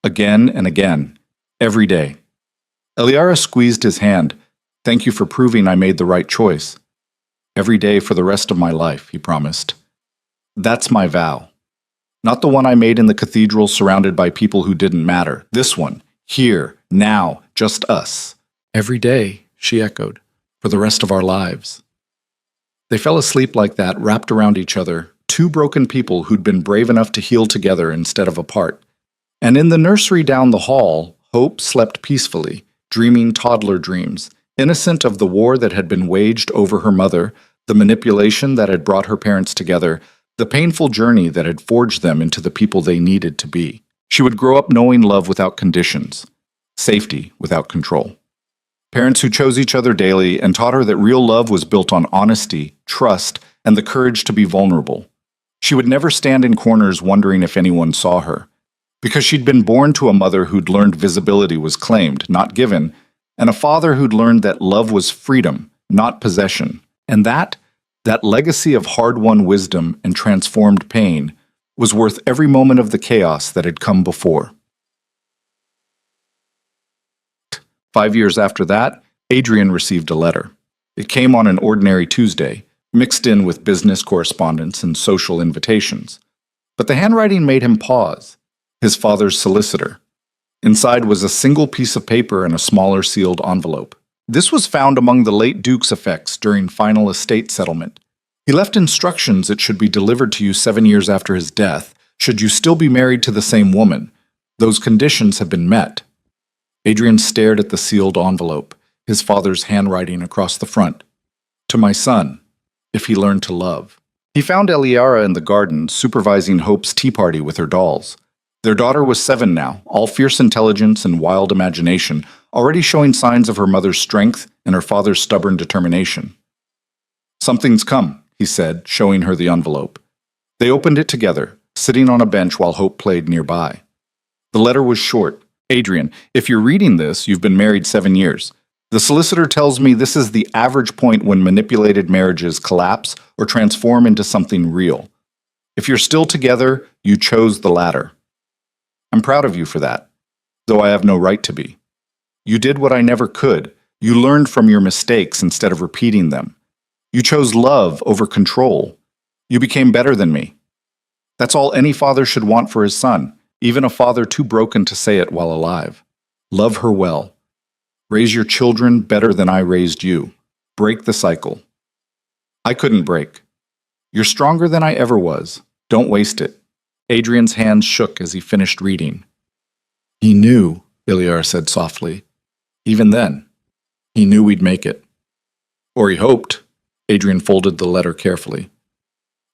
Again and again, every day. Eliara squeezed his hand. Thank you for proving I made the right choice. Every day for the rest of my life, he promised. That's my vow. Not the one I made in the cathedral surrounded by people who didn't matter. This one. Here. Now. Just us. Every day, she echoed. For the rest of our lives. They fell asleep like that, wrapped around each other, two broken people who'd been brave enough to heal together instead of apart. And in the nursery down the hall, Hope slept peacefully, dreaming toddler dreams, innocent of the war that had been waged over her mother, the manipulation that had brought her parents together, the painful journey that had forged them into the people they needed to be. She would grow up knowing love without conditions, safety without control. Parents who chose each other daily and taught her that real love was built on honesty, trust, and the courage to be vulnerable. She would never stand in corners wondering if anyone saw her, because she'd been born to a mother who'd learned visibility was claimed, not given, and a father who'd learned that love was freedom, not possession. And that legacy of hard-won wisdom and transformed pain was worth every moment of the chaos that had come before. 5 years after that, Adrian received a letter. It came on an ordinary Tuesday, mixed in with business correspondence and social invitations. But the handwriting made him pause. His father's solicitor. Inside was a single piece of paper and a smaller sealed envelope. This was found among the late Duke's effects during final estate settlement. He left instructions it should be delivered to you 7 years after his death, should you still be married to the same woman. Those conditions have been met. Adrian stared at the sealed envelope, his father's handwriting across the front. To my son, if he learned to love. He found Eliara in the garden, supervising Hope's tea party with her dolls. Their daughter was 7 now, all fierce intelligence and wild imagination, already showing signs of her mother's strength and her father's stubborn determination. Something's come, he said, showing her the envelope. They opened it together, sitting on a bench while Hope played nearby. The letter was short. Adrian, if you're reading this, you've been married 7 years. The solicitor tells me this is the average point when manipulated marriages collapse or transform into something real. If you're still together, you chose the latter. I'm proud of you for that, though I have no right to be. You did what I never could. You learned from your mistakes instead of repeating them. You chose love over control. You became better than me. That's all any father should want for his son, even a father too broken to say it while alive. Love her well. Raise your children better than I raised you. Break the cycle. I couldn't break. You're stronger than I ever was. Don't waste it. Adrian's hands shook as he finished reading. He knew, Eliara said softly. Even then, he knew we'd make it. Or he hoped. Adrian folded the letter carefully.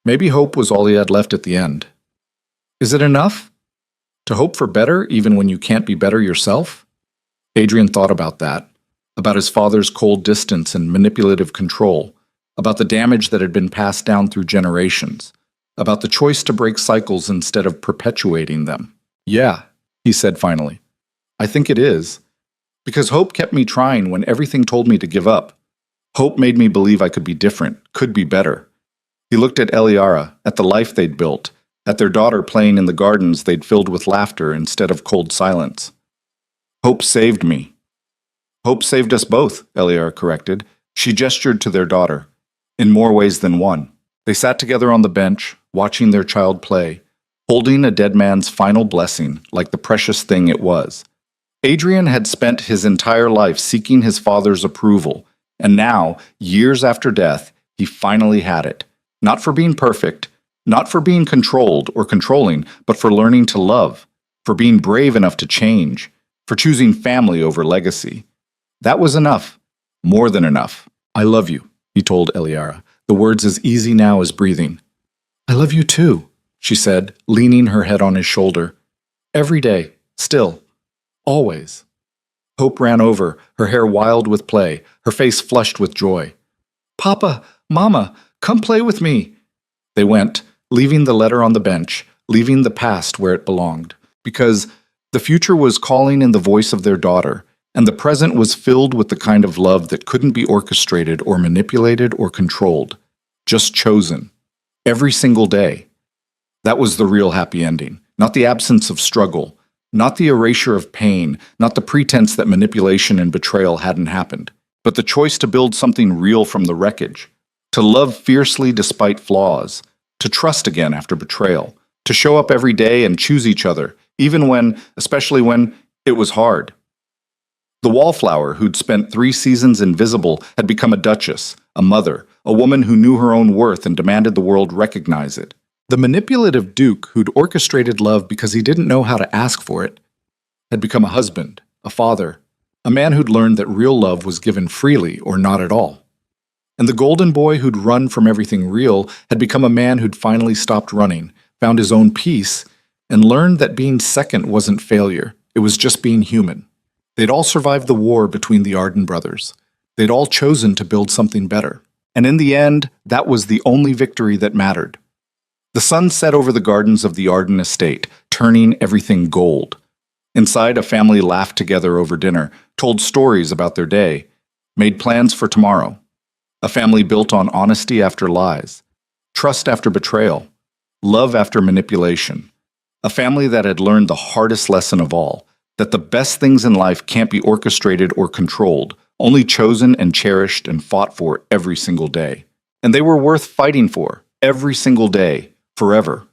Maybe hope was all he had left at the end. Is it enough? To hope for better even when you can't be better yourself? Adrian thought about that, about his father's cold distance and manipulative control, about the damage that had been passed down through generations, about the choice to break cycles instead of perpetuating them. Yeah, he said finally. I think it is. Because hope kept me trying when everything told me to give up. Hope made me believe I could be different, could be better. He looked at Eliara, at the life they'd built, at their daughter playing in the gardens they'd filled with laughter instead of cold silence. Hope saved me. Hope saved us both, Eliara corrected. She gestured to their daughter. In more ways than one. They sat together on the bench, watching their child play, holding a dead man's final blessing like the precious thing it was. Adrian had spent his entire life seeking his father's approval, and now, years after death, he finally had it. Not for being perfect, not for being controlled or controlling, but for learning to love, for being brave enough to change, for choosing family over legacy. That was enough. More than enough. I love you, he told Eliara, the words as easy now as breathing. I love you too, she said, leaning her head on his shoulder. Every day, still, always. Hope ran over, her hair wild with play, her face flushed with joy. Papa, Mama, come play with me. They went, leaving the letter on the bench, leaving the past where it belonged, because the future was calling in the voice of their daughter, and the present was filled with the kind of love that couldn't be orchestrated or manipulated or controlled, just chosen, every single day. That was the real happy ending, not the absence of struggle, not the erasure of pain, not the pretense that manipulation and betrayal hadn't happened, but the choice to build something real from the wreckage, to love fiercely despite flaws, to trust again after betrayal, to show up every day and choose each other, especially when it was hard. The wallflower, who'd spent 3 seasons invisible, had become a duchess, a mother, a woman who knew her own worth and demanded the world recognize it. The manipulative duke, who'd orchestrated love because he didn't know how to ask for it, had become a husband, a father, a man who'd learned that real love was given freely or not at all. And the golden boy who'd run from everything real had become a man who'd finally stopped running, found his own peace, and learned that being second wasn't failure, it was just being human. They'd all survived the war between the Arden brothers. They'd all chosen to build something better. And in the end, that was the only victory that mattered. The sun set over the gardens of the Arden estate, turning everything gold. Inside, a family laughed together over dinner, told stories about their day, made plans for tomorrow. A family built on honesty after lies, trust after betrayal, love after manipulation. A family that had learned the hardest lesson of all, that the best things in life can't be orchestrated or controlled, only chosen and cherished and fought for every single day. And they were worth fighting for every single day, forever.